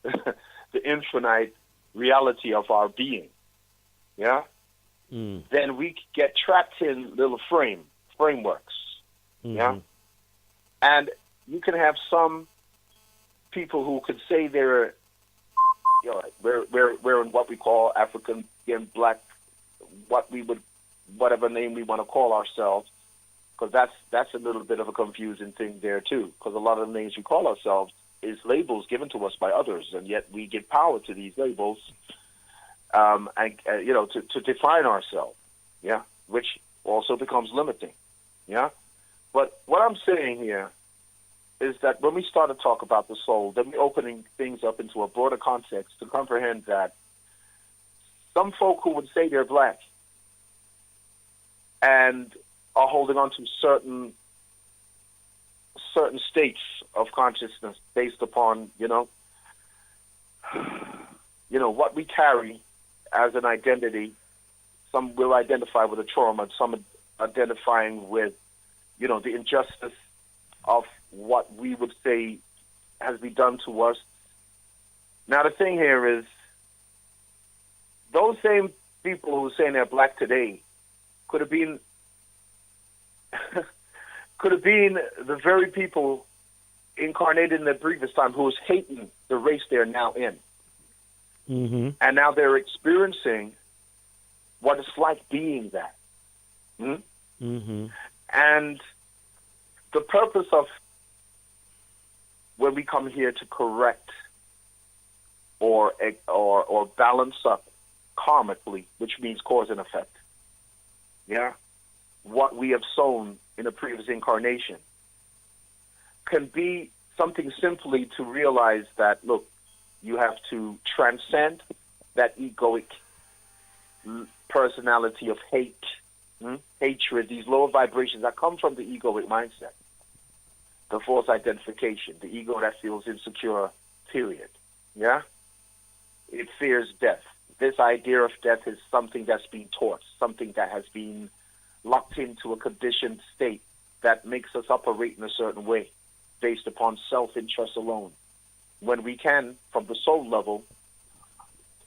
the infinite reality of our being, then we get trapped in little frameworks, and you can have some people who could say they're, we're in what we call African, black, whatever name we want to call ourselves, because that's a little bit of a confusing thing there too, because a lot of the names we call ourselves is labels given to us by others, and yet we give power to these labels, to define ourselves, which also becomes limiting, But what I'm saying here is that when we start to talk about the soul, then we're opening things up into a broader context to comprehend that some folk who would say they're black and are holding on to certain states of consciousness based upon, what we carry as an identity. Some will identify with a trauma, some identifying with, the injustice of what we would say has been done to us. Now, the thing here is, those same people who are saying they're black today could have been the very people incarnated in the previous time who was hating the race they're now in. And now they're experiencing what it's like being that. And the purpose of when we come here to correct or balance up karmically, which means cause and effect, what we have sown in a previous incarnation, can be something simply to realize that, look, you have to transcend that egoic personality of hate, hatred, these lower vibrations that come from the egoic mindset, the false identification, the ego that feels insecure, period. It fears death. This idea of death is something that's been taught, something that has been locked into a conditioned state that makes us operate in a certain way based upon self-interest alone, when we can, from the soul level,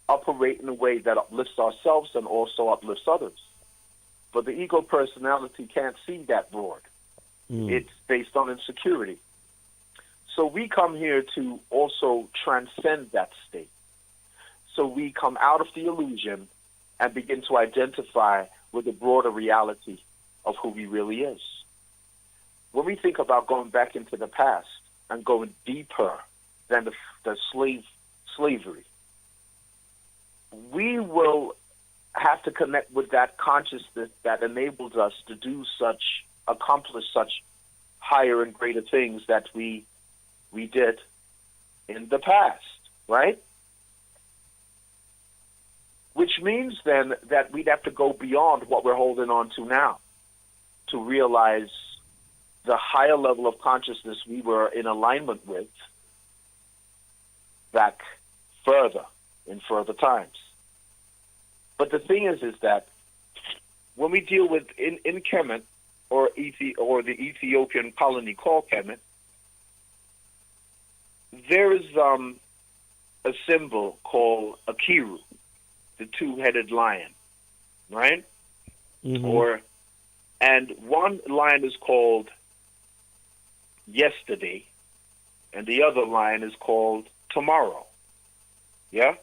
operate in a way that uplifts ourselves and also uplifts others. But the ego personality can't see that broad. It's based on insecurity. So we come here to also transcend that state. So we come out of the illusion and begin to identify with the broader reality of who we really is. When we think about going back into the past and going deeper than the slavery, we will have to connect with that consciousness that enables us to accomplish such higher and greater things that we did in the past, right? Which means then that we'd have to go beyond what we're holding on to now to realize the higher level of consciousness we were in alignment with back further, in further times. But the thing is that when we deal with in Kemet or the Ethiopian colony called Kemet, there is a symbol called Akiru, the two-headed lion, right? Mm-hmm. And one lion is called yesterday, and the other lion is called tomorrow. Yeah?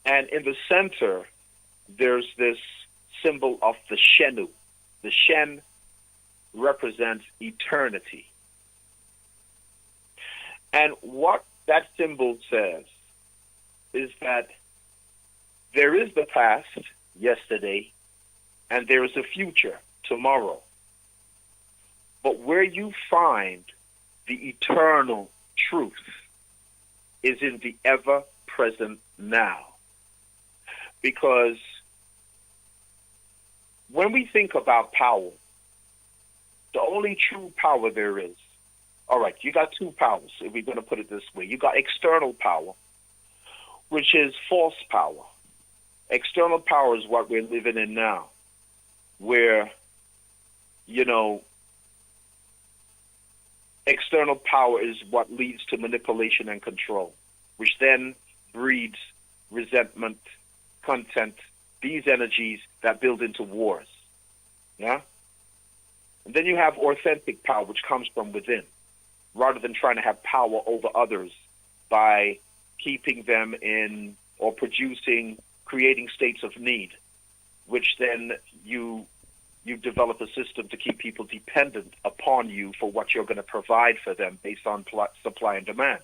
And in the center, there's this symbol of the Shenu. The Shen represents eternity. And what that symbol says is that there is the past, yesterday, and there is a future, tomorrow. But where you find the eternal truth is in the ever-present now. Because when we think about power, the only true power there is, all right, you got two powers, if we're going to put it this way. You got external power, which is false power. External power is what we're living in now, where, external power is what leads to manipulation and control, which then breeds resentment, content, these energies that build into wars. Yeah? And then you have authentic power, which comes from within, rather than trying to have power over others by keeping them in or creating states of need, which then you develop a system to keep people dependent upon you for what you're going to provide for them based on supply and demand.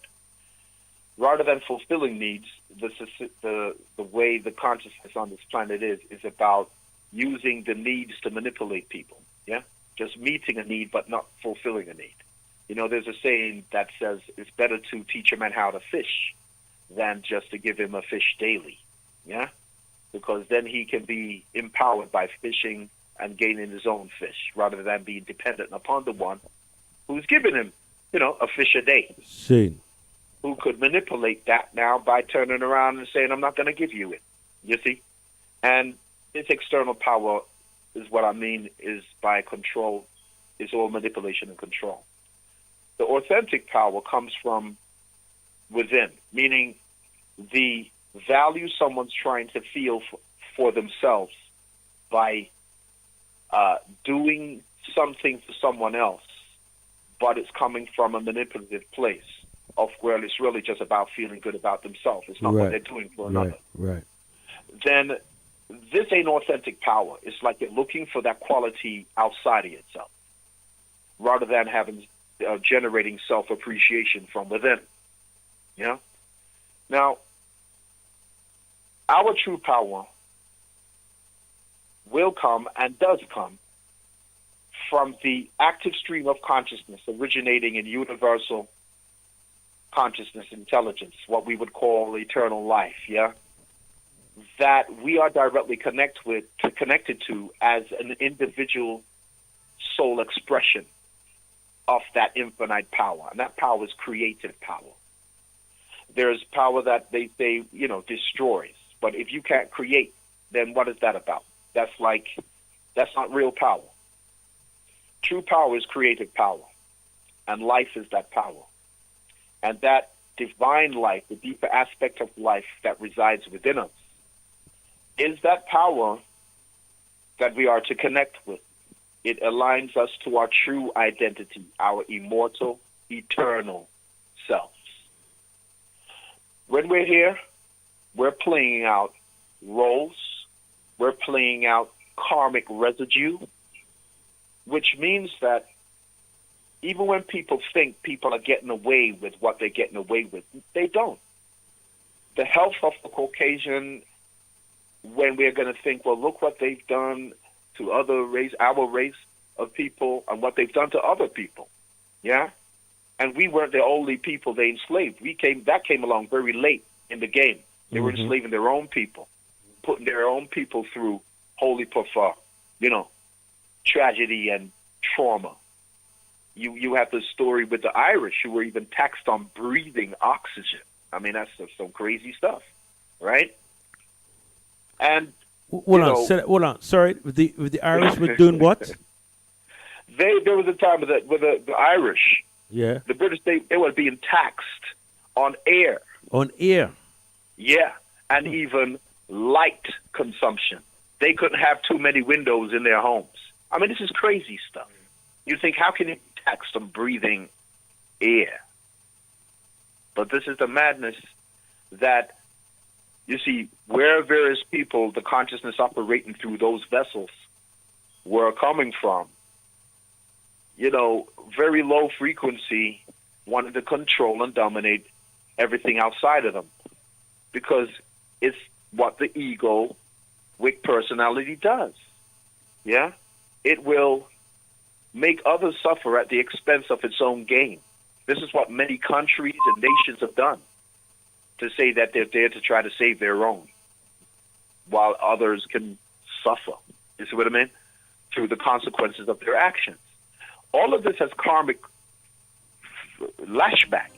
Rather than fulfilling needs, the way the consciousness on this planet is about using the needs to manipulate people. Yeah, just meeting a need but not fulfilling a need. There's a saying that says it's better to teach a man how to fish than just to give him a fish daily. Yeah, because then he can be empowered by fishing and gaining his own fish, rather than being dependent upon the one who's giving him, a fish a day. See. Who could manipulate that now by turning around and saying, I'm not going to give you it. You see? And this external power is what I mean is by control, is all manipulation and control. The authentic power comes from within, meaning the value someone's trying to feel for themselves by doing something for someone else, but it's coming from a manipulative place of where it's really just about feeling good about themselves. It's not what they're doing for another. Right. Then this ain't authentic power. It's like you're looking for that quality outside of yourself, rather than generating self-appreciation from within. Yeah. Now, our true power will come and does come from the active stream of consciousness originating in universal consciousness intelligence, what we would call eternal life, yeah? That we are directly connected to as an individual soul expression of that infinite power. And that power is creative power. There's power that they say, destroys. But if you can't create, then what is that about? That's not real power. True power is creative power. And life is that power. And that divine life, the deeper aspect of life that resides within us, is that power that we are to connect with. It aligns us to our true identity, our immortal, eternal selves. When we're here, we're playing out roles, we're playing out karmic residue, which means that even when people think people are getting away with what they're getting away with, they don't. the health of the Caucasian, when we're going to think, well, look what they've done to our race of people, and what they've done to other people, yeah? And we weren't the only people they enslaved. That came along very late in the game. They were enslaving their own people, putting their own people through wholly profound, tragedy and trauma. You have the story with the Irish, who were even taxed on breathing oxygen. I mean, that's some crazy stuff, right? And hold on. Sorry, with the Irish were doing what? There was a time with the Irish, yeah, the British, they were being taxed on air. On air. Yeah, and even light consumption. They couldn't have too many windows in their homes. I mean, this is crazy stuff. You think, how can you be taxed on breathing air? But this is the madness that, you see, where various people, the consciousness operating through those vessels, were coming from, very low frequency, wanted to control and dominate everything outside of them. Because it's what the ego with personality does. Yeah? It will make others suffer at the expense of its own gain. This is what many countries and nations have done, to say that they're there to try to save their own, while others can suffer. You see what I mean? Through the consequences of their actions. All of this has karmic lashback.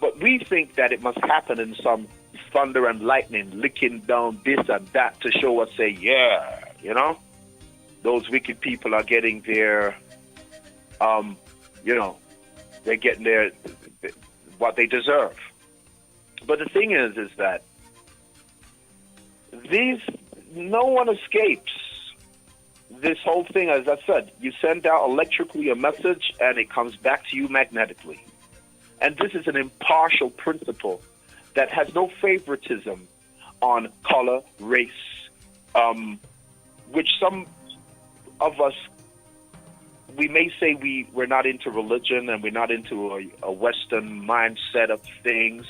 But we think that it must happen in some thunder and lightning, licking down this and that to show us, say, yeah, those wicked people are getting their, they're getting their what they deserve. But the thing is that no one escapes this whole thing. As I said, you send out electrically a message and it comes back to you magnetically. And this is an impartial principle that has no favoritism on color, race, which some of us, we may say we're not into religion and we're not into a Western mindset of things,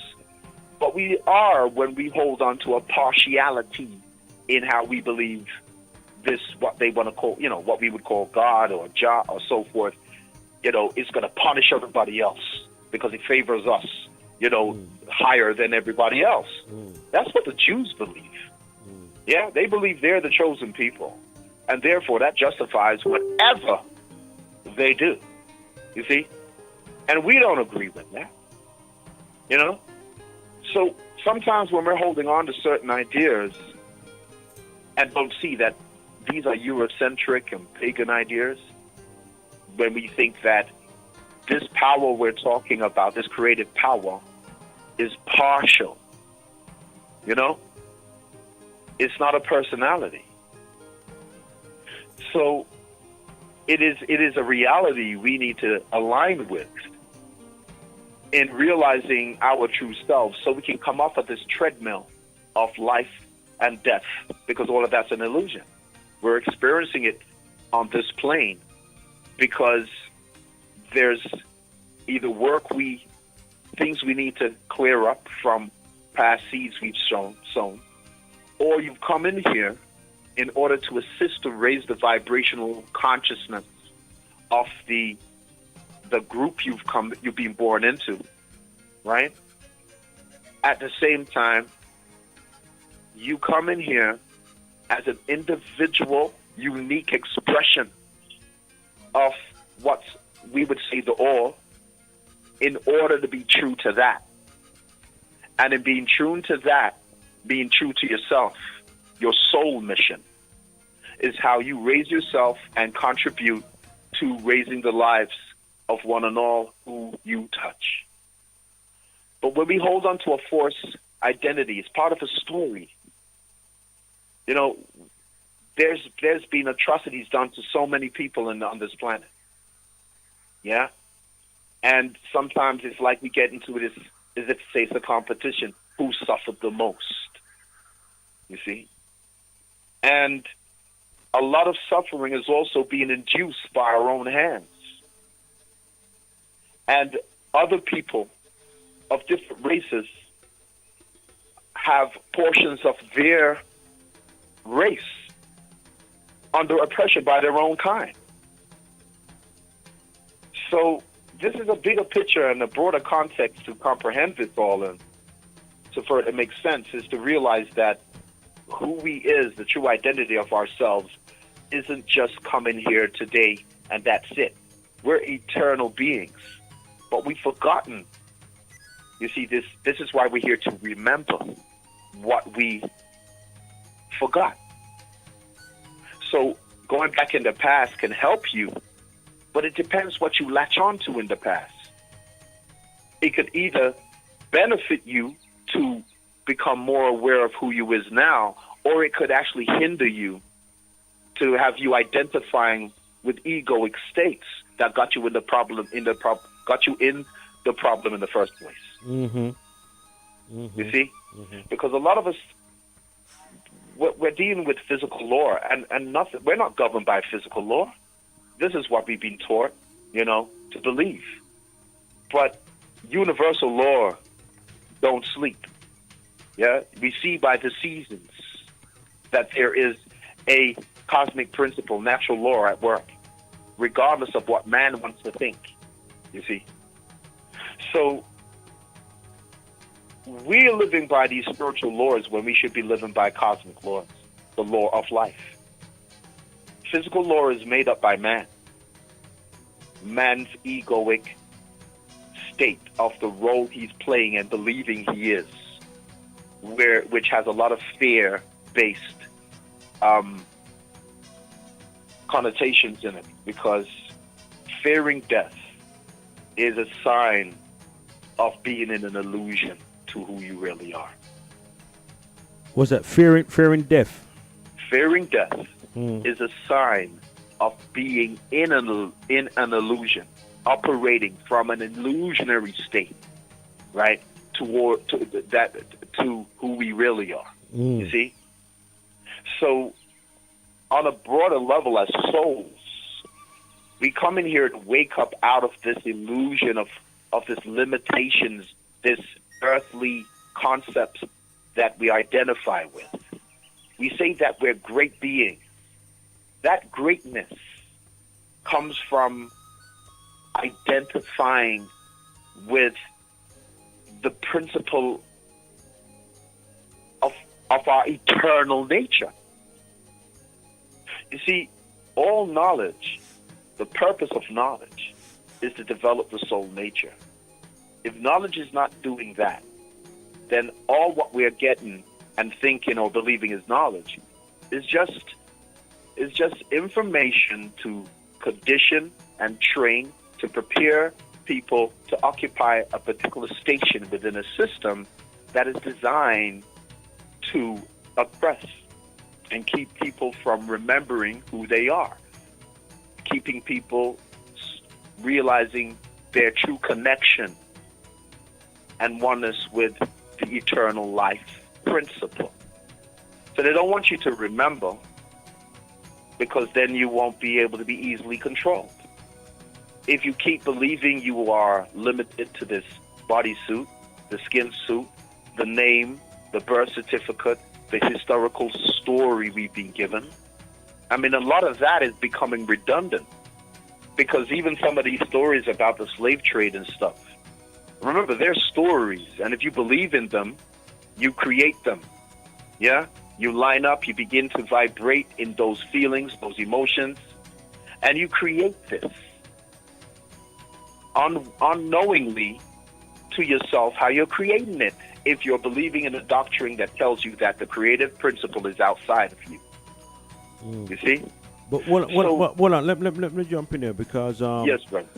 but we are when we hold on to a partiality in how we believe this, what they want to call, what we would call God or Jah or so forth, is going to punish everybody else because it favors us, higher than everybody else. That's what the Jews believe. Yeah, they believe they're the chosen people. And therefore, that justifies whatever they do. You see? And we don't agree with that. So sometimes when we're holding on to certain ideas and don't see that these are Eurocentric and pagan ideas, when we think that this power we're talking about, this creative power, is partial. It's not a personality. So it is a reality we need to align with in realizing our true selves, so we can come off of this treadmill of life and death, because all of that's an illusion. We're experiencing it on this plane because there's either things we need to clear up from past seeds we've sown, or you've come in here in order to assist to raise the vibrational consciousness of the group you've been born into, right? At the same time, you come in here as an individual, unique expression of what we would say the all, in order to be true to that. And in being true to that, being true to yourself, your soul mission, is how you raise yourself and contribute to raising the lives of one and all who you touch. But when we hold on to a false identity, it's part of a story. There's been atrocities done to so many people on this planet. Yeah? And sometimes it's like we get into this, as if to say it's a competition, who suffered the most. You see? And a lot of suffering is also being induced by our own hands. And other people of different races have portions of their race under oppression by their own kind. So this is a bigger picture and a broader context to comprehend this all, and so for it to make sense is to realize that who we is, the true identity of ourselves, isn't just coming here today and that's it. We're eternal beings, but we've forgotten. You see, this is why we're here, to remember what we forgot. So going back in the past can help you, but it depends what you latch onto in the past. It could either benefit you to become more aware of who you is now, or it could actually hinder you to have you identifying with egoic states that got you in the problem in the first place. Mm-hmm. Mm-hmm. You see, Mm-hmm. because a lot of us, we're dealing with physical law, and nothing. We're not governed by physical law. This is what we've been taught, to believe. But universal law don't sleep. Yeah, we see by the seasons that there is a cosmic principle, natural law at work, regardless of what man wants to think. You see, so we're living by these spiritual laws when we should be living by cosmic laws, the law of life. Physical law is made up by man. Man's egoic state of the role he's playing and believing he is, which has a lot of fear-based connotations in it, because fearing death is a sign of being in an illusion to who you really are. Was that fearing death? Fearing death is a sign of being in an illusion, operating from an illusionary state, right? To who we really are. You see? So on a broader level, as souls, we come in here to wake up out of this illusion of this limitations, this earthly concepts that we identify with. We say that we're great beings. That greatness comes from identifying with the principle of our eternal nature. You see, all knowledge, the purpose of knowledge is to develop the soul nature. If knowledge is not doing that, then all what we are getting and thinking or believing is knowledge is just information to condition and train to prepare people to occupy a particular station within a system that is designed to oppress and keep people from remembering who they are, keeping people realizing their true connection and oneness with the eternal life principle. So they don't want you to remember, because then you won't be able to be easily controlled. If you keep believing you are limited to this bodysuit, the skin suit, the name, the birth certificate, the historical story we've been given, I mean, a lot of that is becoming redundant, because even some of these stories about the slave trade and stuff, remember, they're stories, and if you believe in them, you create them. Yeah? You line up, you begin to vibrate in those feelings, those emotions, and you create this unknowingly to yourself how you're creating it, if you're believing in a doctrine that tells you that the creative principle is outside of you. You see? But hold on, let me jump in there, because yes, brother.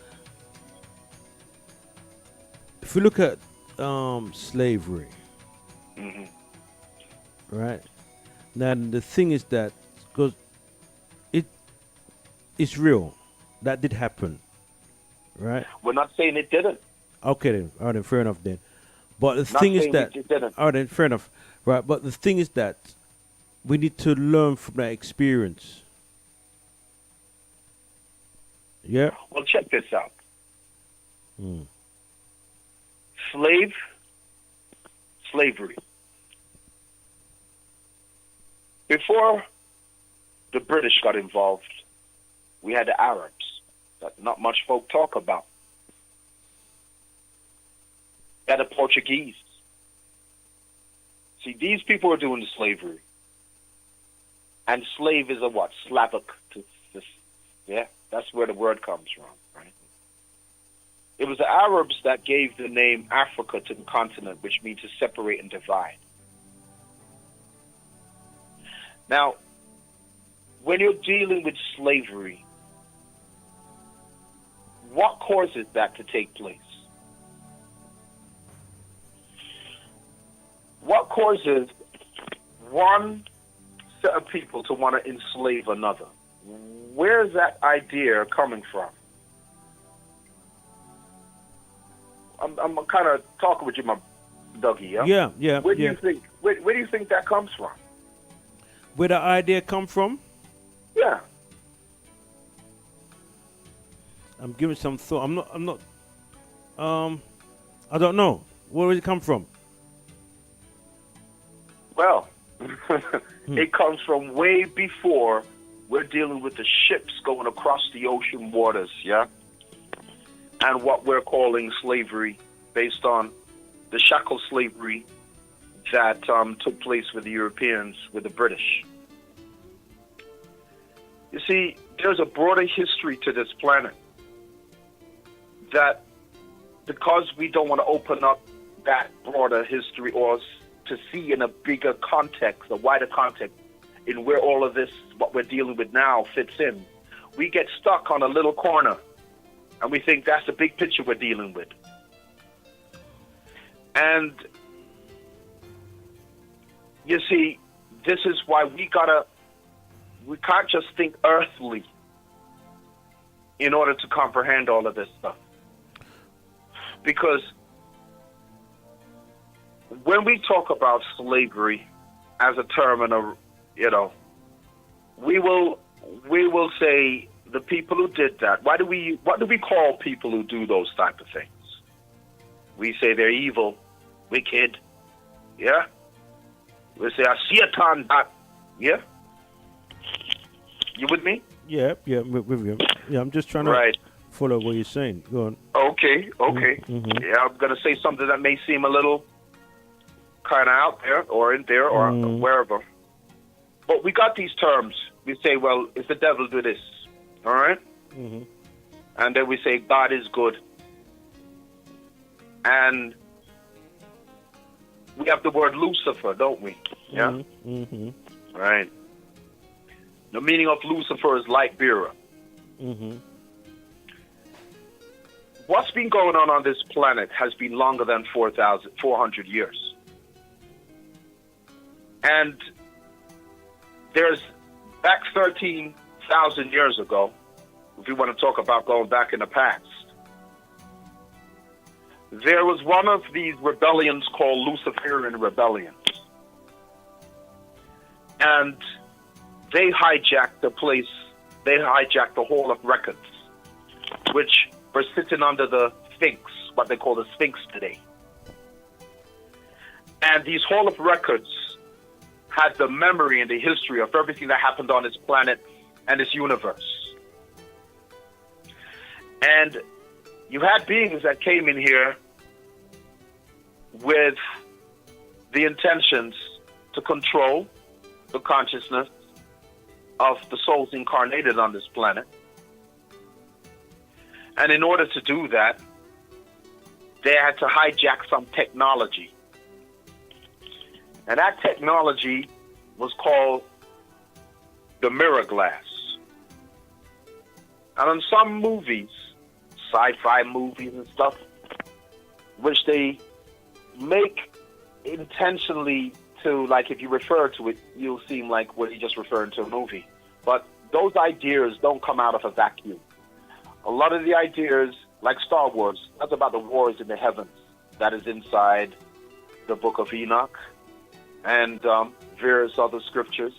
If you look at slavery, right? Now the thing is that, because it's real, that did happen, right? We're not saying it didn't. Okay then, all right then, fair enough then. But the Not thing is saying that, it didn't. all right then, fair enough, right? But the thing is that we need to learn from that experience. Yeah. Well, check this out. Slavery Before the British got involved, we had the Arabs that not much folk talk about. We had the Portuguese. See, these people are doing the slavery. And slave is a what? Slavic. Yeah, that's where the word comes from, right? It was the Arabs that gave the name Africa to the continent, which means to separate and divide. Now, when you're dealing with slavery, what causes that to take place? What causes one set of people to want to enslave another? Where's that idea coming from? I'm kind of talking with you, my Dougie. Yeah. Where do you think? Where do you think that comes from? Where the idea come from? Yeah. I'm giving some thought. I'm not. I don't know. Where does it come from? Well, it comes from way before we're dealing with the ships going across the ocean waters, yeah? And what we're calling slavery, based on the shackle slavery that took place with the Europeans, with the British. You see, there's a broader history to this planet that, because we don't want to open up that broader history or to see in a bigger context, a wider context, in where all of this, what we're dealing with now, fits in, we get stuck on a little corner and we think that's the big picture we're dealing with. And you see, this is why we can't just think earthly in order to comprehend all of this stuff. Because when we talk about slavery as a term, and we will say the people who did that. What do we call people who do those type of things? We say they're evil, wicked. Yeah. We say Satan. Yeah. You with me? Yeah, with you. Yeah, I'm just trying to follow what you're saying. Go on. Okay. Mm-hmm. Yeah, I'm gonna say something that may seem a little kind of out there or in there or wherever. But we got these terms. We say, well, if the devil do this, all right? Mm-hmm. And then we say, God is good. And we have the word Lucifer, don't we? Yeah? Mm-hmm. Right. The meaning of Lucifer is light bearer. Mm-hmm. What's been going on this planet has been longer than 400 years. And there's back 13,000 years ago, if you want to talk about going back in the past, there was one of these rebellions called Luciferian rebellions. And they hijacked the place, they hijacked the Hall of Records, which were sitting under the Sphinx, what they call the Sphinx today. And these Hall of Records had the memory and the history of everything that happened on this planet and this universe. And you had beings that came in here with the intentions to control the consciousness of the souls incarnated on this planet. And in order to do that, they had to hijack some technology. And that technology was called the mirror glass. And in some movies, sci-fi movies and stuff, which they make intentionally to, like, if you refer to it, you'll seem like what you're just referring to a movie. But those ideas don't come out of a vacuum. A lot of the ideas, like Star Wars, that's about the wars in the heavens. That is inside the Book of Enoch and various other scriptures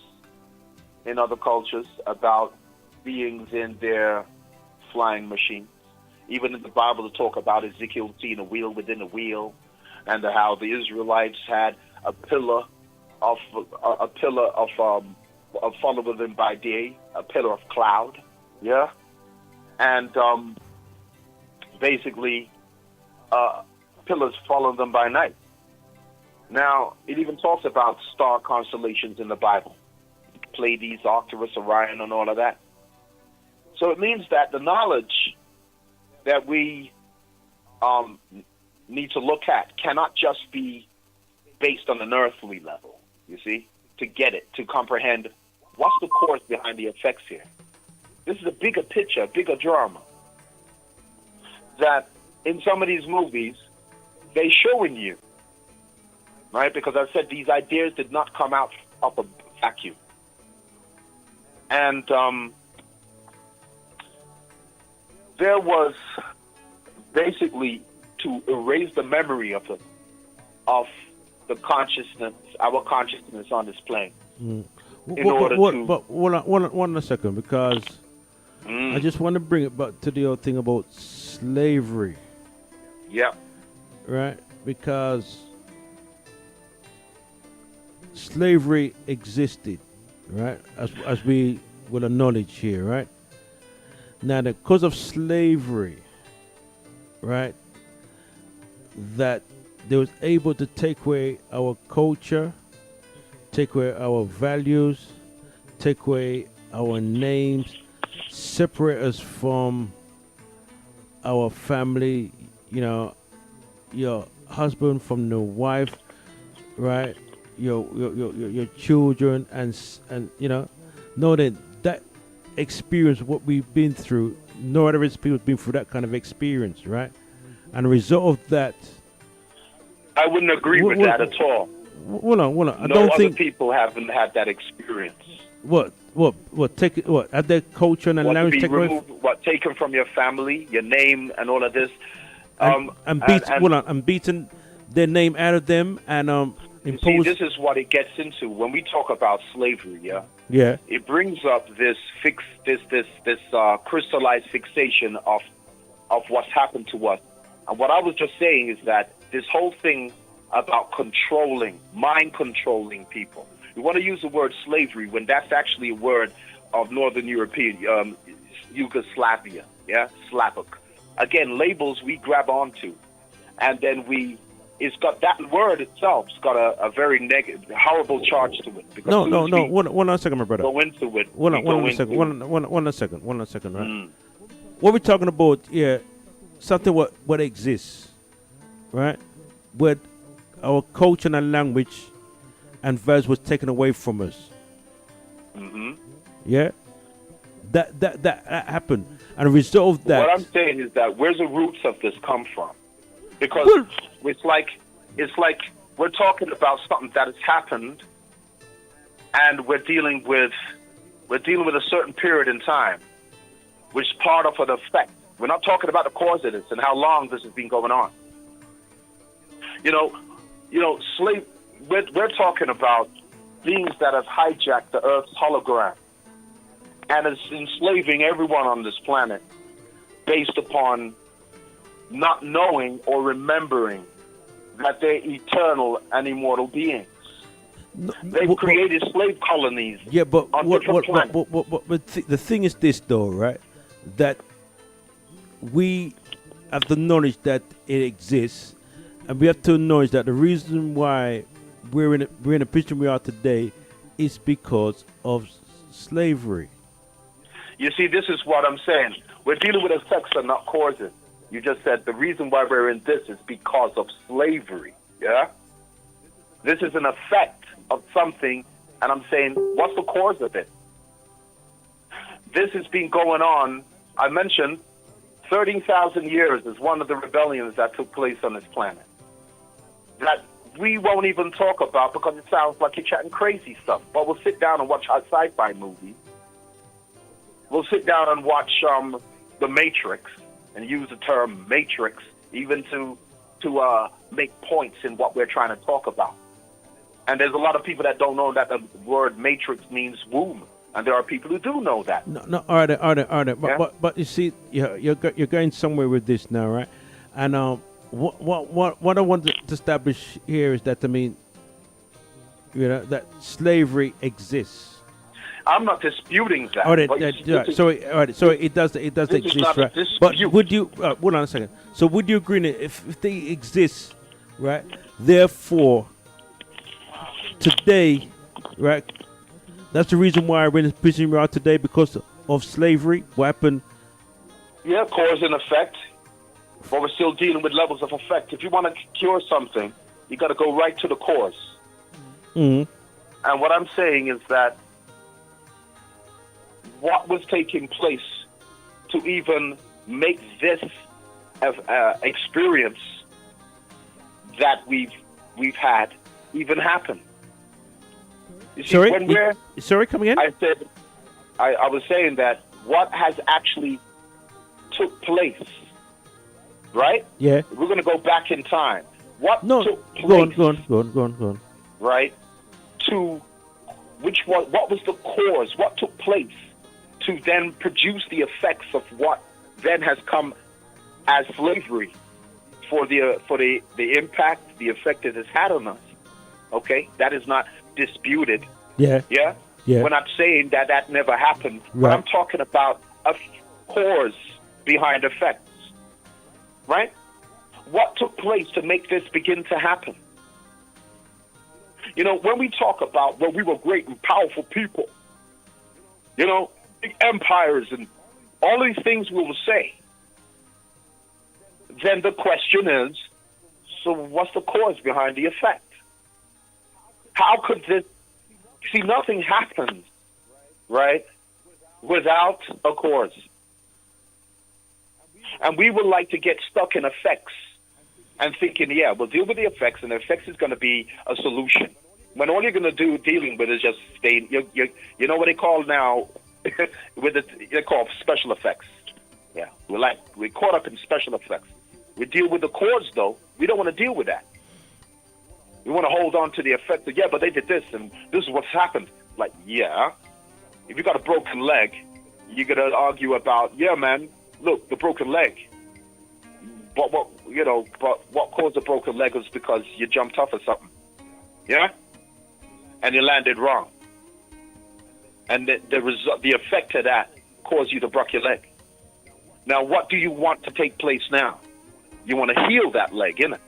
in other cultures about beings in their flying machines. Even in the Bible, to talk about Ezekiel seeing a wheel within a wheel, and how the Israelites had a pillar of a pillar of following them by day, a pillar of cloud, yeah, and basically pillars follow them by night. Now, it even talks about star constellations in the Bible, Pleiades, Arcturus, Orion, and all of that. So it means that the knowledge that we need to look at cannot just be based on an earthly level, you see, to get it, to comprehend what's the cause behind the effects here. This is a bigger picture, a bigger drama that in some of these movies, they showing you, right? Because I said these ideas did not come out of a vacuum. And there was basically to erase the memory of the consciousness, our consciousness on this plane. But hold on a second, because I just want to bring it back to the old thing about slavery. Yeah. Right? Because slavery existed, right? As we will acknowledge here, right? Now, because of slavery, right, that they was able to take away our culture, take away our values, take away our names, separate us from our family, you know, your husband from the wife, right? Your children, and you know that experience, what we've been through, no other people have been through that kind of experience, right? And the result of that, I wouldn't agree with that at all. Hold on. No other people haven't had that experience. What? At their culture and language taken away? What, taken from your family, your name, and all of this? And beaten their name out of them, and you see, this is what it gets into when we talk about slavery. Yeah. It brings up this crystallized fixation of what's happened to us. And what I was just saying is that this whole thing about mind controlling people. We want to use the word slavery when that's actually a word of Northern European, Yugoslavia, Slavic. Again, labels we grab onto, and then it's got that word itself. It's got a very negative, horrible charge to it. No. One second, my brother. Go into it. One second, right? What we're talking about here, something what exists, right? Where our culture and language and values was taken away from us. Yeah, that happened, and a result of that. What I'm saying is that where's the roots of this come from? Because it's like we're talking about something that has happened, and we're dealing with a certain period in time, which is part of an effect. We're not talking about the cause of this and how long this has been going on. Slave. We're talking about beings that have hijacked the Earth's hologram and is enslaving everyone on this planet based upon not knowing or remembering that they're eternal and immortal beings. They've created slave colonies. Yeah, but on different planets. The thing is this, though, right? That we have the knowledge that it exists, and we have to acknowledge that the reason why we're in a position we are today is because of slavery. You see, this is what I'm saying. We're dealing with effects and not causes. You just said the reason why we're in this is because of slavery. Yeah? This is an effect of something, and I'm saying, what's the cause of it? This has been going on. I mentioned 30,000 years is one of the rebellions that took place on this planet that we won't even talk about because it sounds like you're chatting crazy stuff. But we'll sit down and watch our sci-fi movies. We'll sit down and watch The Matrix and use the term Matrix even to make points in what we're trying to talk about. And there's a lot of people that don't know that the word matrix means womb. And there are people who do know that. No, all right. But you see, you're going somewhere with this now, right? And what I want to establish here is that, I mean, that slavery exists. I'm not disputing that. All right, but so it does this is exist, not a right? dispute. But would you hold on a second? So would you agree that if they exist, right? Therefore, today, right? That's the reason why we're in the position we are today, because of slavery. What happened? Yeah, cause and effect. But we're still dealing with levels of effect. If you want to cure something, you got to go right to the cause. Mm-hmm. And what I'm saying is that what was taking place to even make this experience that we've had even happen. You see, sorry, come again? I said, I was saying that what has actually took place, right? Yeah. We're going to go back in time. What took place? Go on. Right? What was the cause? What took place to then produce the effects of what then has come as slavery for the impact, the effect it has had on us? Okay, that is not disputed. Yeah. Yeah. We're not saying that never happened. Right. But I'm talking about a cause behind effects. Right? What took place to make this begin to happen? When we talk about, we were great and powerful people, big empires and all these things we will say, then the question is, so what's the cause behind the effect? How could this... See, nothing happens, right, without a cause. And we would like to get stuck in effects and thinking, yeah, we'll deal with the effects, and the effects is going to be a solution. When all you're going to do dealing with is just staying, you know what they call now, they call special effects. Yeah, we're caught up in special effects. We deal with the cause, though. We don't want to deal with that. We want to hold on to the effect of, yeah, but they did this, and this is what's happened. Like, yeah, if you got a broken leg, you're going to argue about, yeah, man, look, the broken leg. But what caused the broken leg was because you jumped off or something. Yeah? And you landed wrong. And the effect of that caused you to break your leg. Now, what do you want to take place now? You want to heal that leg, innit?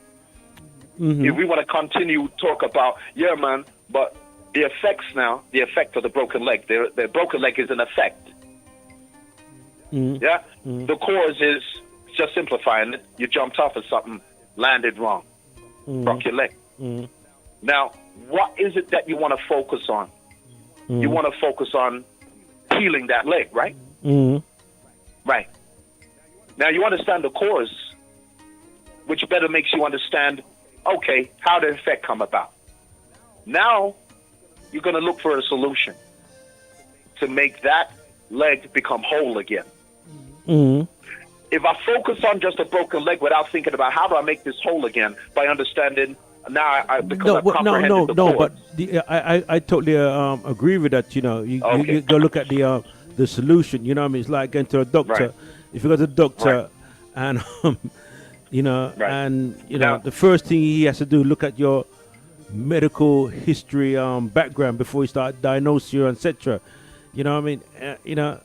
Mm-hmm. If we want to continue talk about, yeah, man, but the effects now, the effect of the broken leg, the broken leg is an effect. Mm-hmm. Yeah? Mm-hmm. The cause is, just simplifying it, you jumped off of something, landed wrong, broke your leg. Mm-hmm. Now, what is it that you want to focus on? Mm-hmm. You want to focus on healing that leg, right? Mm-hmm. Right. Now, you understand the cause, which better makes you understand, okay, how the effect come about. Now, you're going to look for a solution to make that leg become whole again. Mm-hmm. If I focus on just a broken leg without thinking about how do I make this whole again by understanding now, because I've comprehended the cause. But I totally agree with that. You go look at the solution. You know what I mean? It's like going to a doctor. Right. If you go to the doctor, Right. and Right. and Now- the first thing he has to do, look at your medical history background before he start diagnose you, etc. You know what I mean?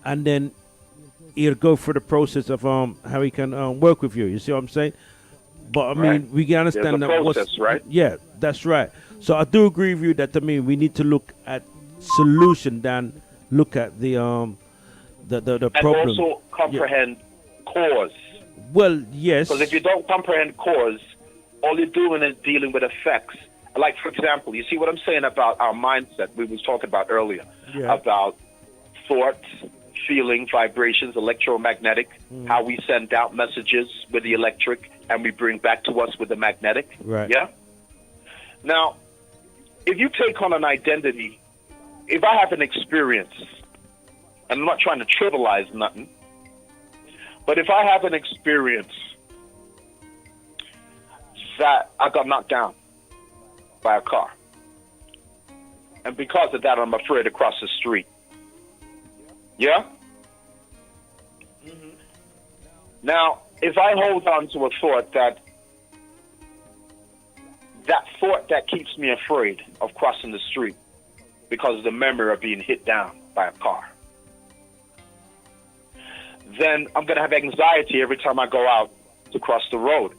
And then he'll go through the process of how he can work with you. You see what I'm saying? But I mean, Right. we can understand There's a that. process, right? Yeah, that's right. So I do agree with you that we need to look at solution than look at the and problem. also comprehend cause. Well, yes. Because if you don't comprehend cause, all you're doing is dealing with effects. Like, for example, you see what I'm saying about our mindset we was talking about earlier, about thoughts, feeling, vibrations, electromagnetic, how we send out messages with the electric and we bring back to us with the magnetic. Right. Yeah? Now, if you take on an identity, if I have an experience, and I'm not trying to trivialize nothing, but if I have an experience that I got knocked down by a car, and because of that, I'm afraid to cross the street. Yeah? Mm-hmm. Now, if I hold on to a thought that that thought that keeps me afraid of crossing the street because of the memory of being hit down by a car, then I'm going to have anxiety every time I go out to cross the road.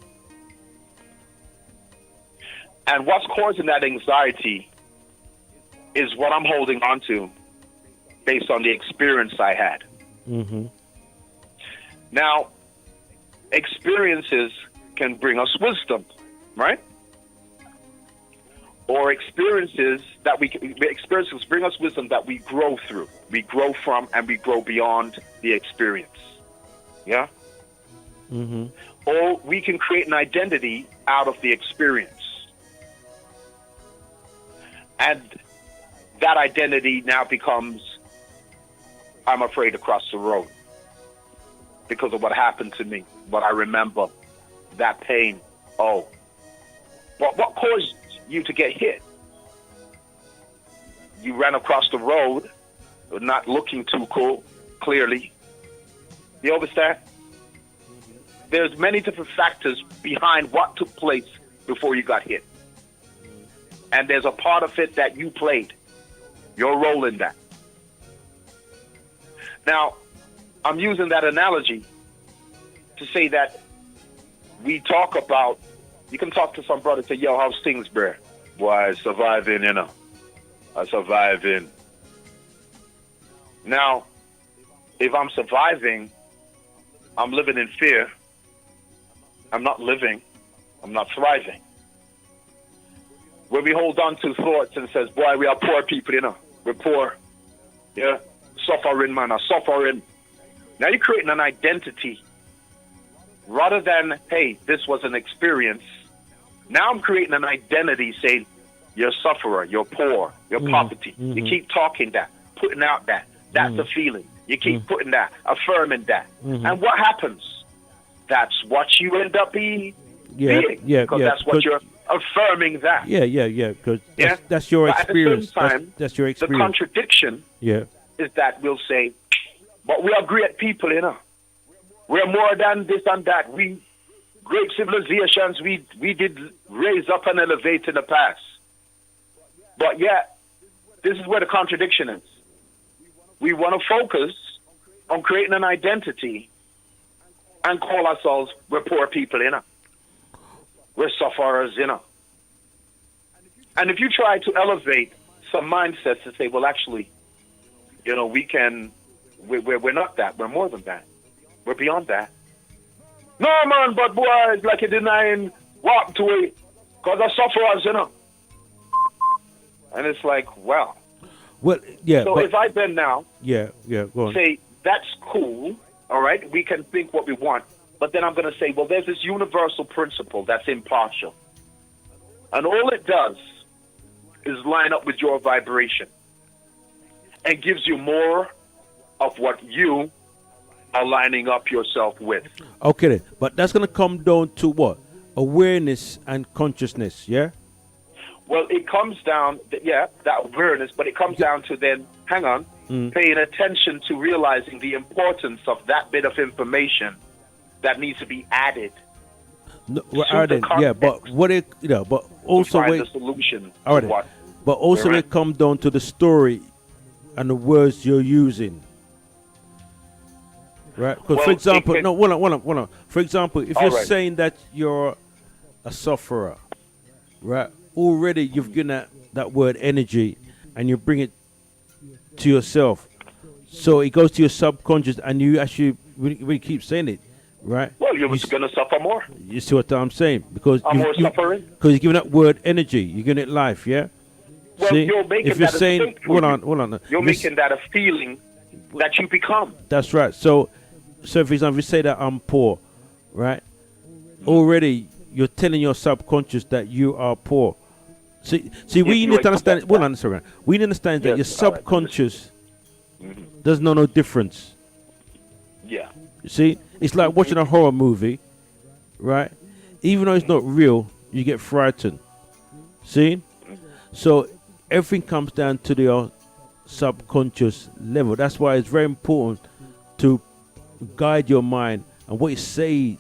And what's causing that anxiety is what I'm holding on to based on the experience I had. Mm-hmm. Now, experiences can bring us wisdom, right? Or experiences bring us wisdom that we grow through. We grow from and we grow beyond the experience. Yeah? Mm-hmm. Or we can create an identity out of the experience. And that identity now becomes, I'm afraid to cross the road because of what happened to me, what I remember, that pain. Oh, but what caused you to get hit? You ran across the road, not looking too cool, clearly. You understand? There's many different factors behind what took place before you got hit. And there's a part of it that you played. Your role in that. Now, I'm using that analogy to say that we talk about, you can talk to some brother and say, yo, how's things, bro? Boy, surviving, you know. I'm surviving. Now, if I'm surviving, I'm living in fear. I'm not living. I'm not thriving. When we hold on to thoughts and says, boy, we are poor people, you know. We're poor. Yeah. Suffering, man. Suffering. Now you're creating an identity. Rather than, hey, this was an experience. Now I'm creating an identity saying, you're a sufferer, you're poor, you're poverty. Mm-hmm. You keep talking that, putting out that. That's a feeling. You keep putting that, affirming that. And what happens? That's what you end up being. Because that's what you're affirming that. Because that's your experience. At the same time, that's your experience. The contradiction is that we'll say, but we are great people, you know. We're more than this and that. We great civilizations we did raise up and elevate in the past. But yet, this is where the contradiction is. We want to focus on creating an identity and call ourselves, we're poor people, you know. We're sufferers, you know. And if you try to elevate some mindsets to say, well, actually, you know, we're not that. We're more than that. We're beyond that. No, man, but boy, it's like you're denying walk to it because I sufferers, you know. And it's like, well, yeah. So if I bend now, go on. Say, that's cool, all right, we can think what we want. But then I'm going to say, well, there's this universal principle that's impartial. And all it does is line up with your vibration and gives you more of what you are lining up yourself with. Okay, then. But that's going to come down to what? Awareness and consciousness, yeah? Well, it comes down, that awareness, but it comes down to then, paying attention to realizing the importance of that bit of information that needs to be added. No, but what it, but also find the solution. All right, but also it comes down to the story and the words you're using. Right? Because, for example, hold on. For example, if you're saying that you're a sufferer, right? Already you've given that word energy and you bring it to yourself. So it goes to your subconscious and you actually we keep saying it, right? Well, you're going to suffer more. You see what I'm saying? Because I'm more suffering. Because you're giving that word energy. You're giving it life, yeah? Well, see? You're making if you're that saying, a hold on. You're making that a feeling that you become. That's right. So for example, if you say that I'm poor, right? Already you're telling your subconscious that you are poor. See, we need to understand. We need to understand that your subconscious does not know difference. Yeah. You see, it's like watching a horror movie, right? Even though it's not real, you get frightened. See? So everything comes down to your subconscious level. That's why it's very important to guide your mind and what you say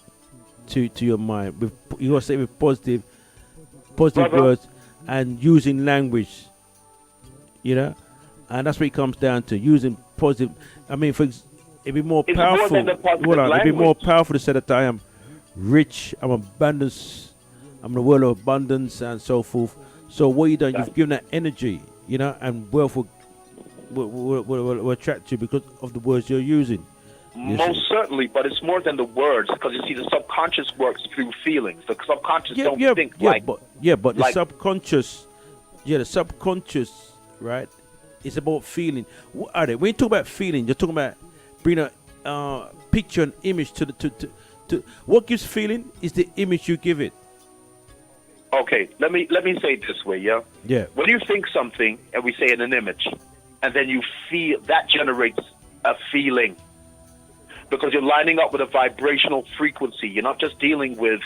to your mind. You got to say with positive positive Brother. words and using language, you know, and that's what it comes down to, using positive. I mean, it'd be more It's more powerful. than the positive Hold on, it'd be more language. powerful to say that I am rich, I'm abundance, I'm the world of abundance, and so forth. So what you done? You've given that energy, you know, and wealth will attract you because of the words you're using. Most certainly, but it's more than the words, because you see, the subconscious works through feelings. The subconscious don't think like. but the like- subconscious, the subconscious, right? It's about feeling. What are they? When you talk about feeling, you're talking about bringing a picture and image to what gives feeling is the image you give it. Okay, let me say it this way, yeah. Yeah. When you think something, and we say in an image, and then you feel, that generates a feeling, because you're lining up with a vibrational frequency. You're not just dealing with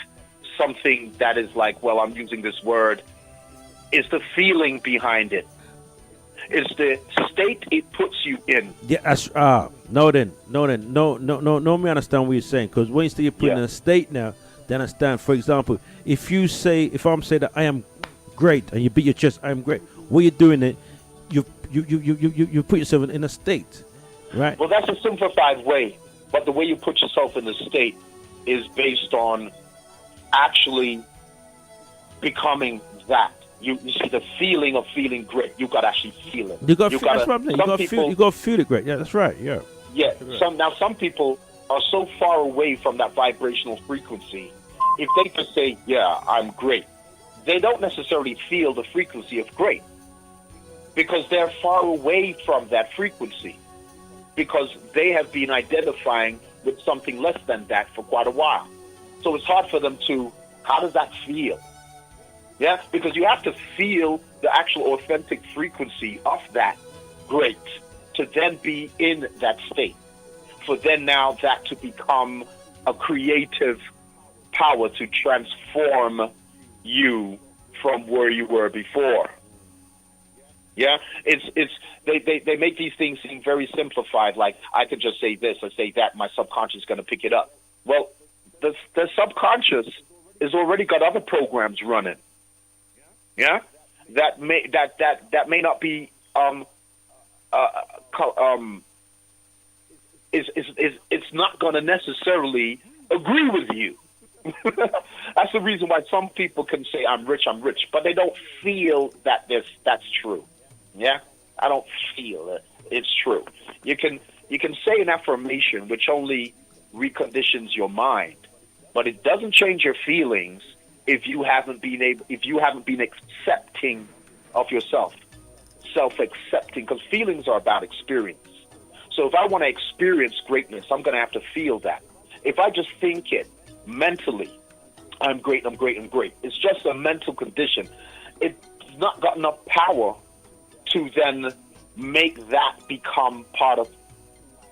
something that is like, well, I'm using this word. It's the feeling behind it. It's the state it puts you in. Yeah, that's no. Me understand what you're saying, because when you say you're putting in a state now, then understand. For example, if I'm saying that I am great, and you beat your chest, I am great. What you're doing it, you put yourself in a state, right? Well, that's a simplified way, but the way you put yourself in a state is based on actually becoming that. You see the feeling of feeling great. You got to actually feel it. That's what I'm saying. You got to feel it great. Yeah, that's right. Yeah. Yeah. Some people are so far away from that vibrational frequency. If they just say, "Yeah, I'm great," they don't necessarily feel the frequency of great, because they're far away from that frequency, because they have been identifying with something less than that for quite a while. So it's hard for them to. How does that feel? Yeah, because you have to feel the actual authentic frequency of that great to then be in that state. For then now that to become a creative power to transform you from where you were before. Yeah, they make these things seem very simplified. Like, I could just say this or say that, my subconscious is going to pick it up. Well, the subconscious has already got other programs running. Yeah, that may not be it's not going to necessarily agree with you. That's the reason why some people can say I'm rich, but they don't feel that that's true. Yeah, I don't feel it. It's true. You can say an affirmation which only reconditions your mind, but it doesn't change your feelings. If you haven't been accepting of yourself, self-accepting, because feelings are about experience. So if I want to experience greatness, I'm going to have to feel that. If I just think it mentally, I'm great, I'm great, I'm great. It's just a mental condition. It's not got enough power to then make that become part of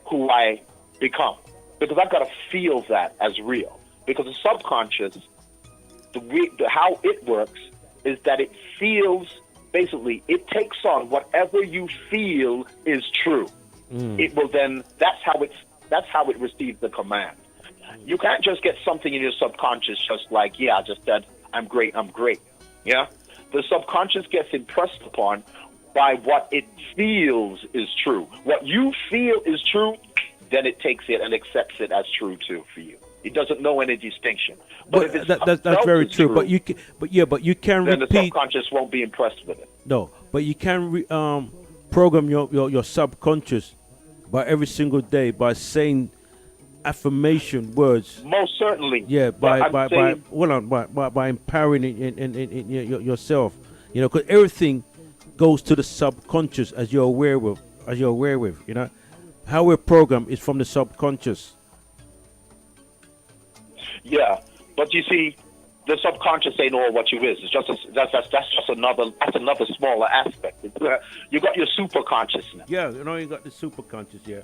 who I become, because I've got to feel that as real. Because the subconscious, how it works is that it feels, basically, it takes on whatever you feel is true. It will then, that's how it receives the command. You can't just get something in your subconscious just like, yeah, I just said, I'm great. Yeah? The subconscious gets impressed upon by what it feels is true. What you feel is true, then it takes it and accepts it as true too for you. It doesn't know any distinction. But if that's very true. But you can then repeat. The subconscious won't be impressed with it. No, but you can program your subconscious by every single day by saying affirmation words. Most certainly. Yeah, by empowering in yourself. You know, because everything goes to the subconscious, as you're aware with. You know, how we're programmed is from the subconscious. Yeah, but you see, the subconscious ain't all what you is. It's just that's just another smaller aspect. You got your super consciousness. Yeah, you got the super conscious. Yeah.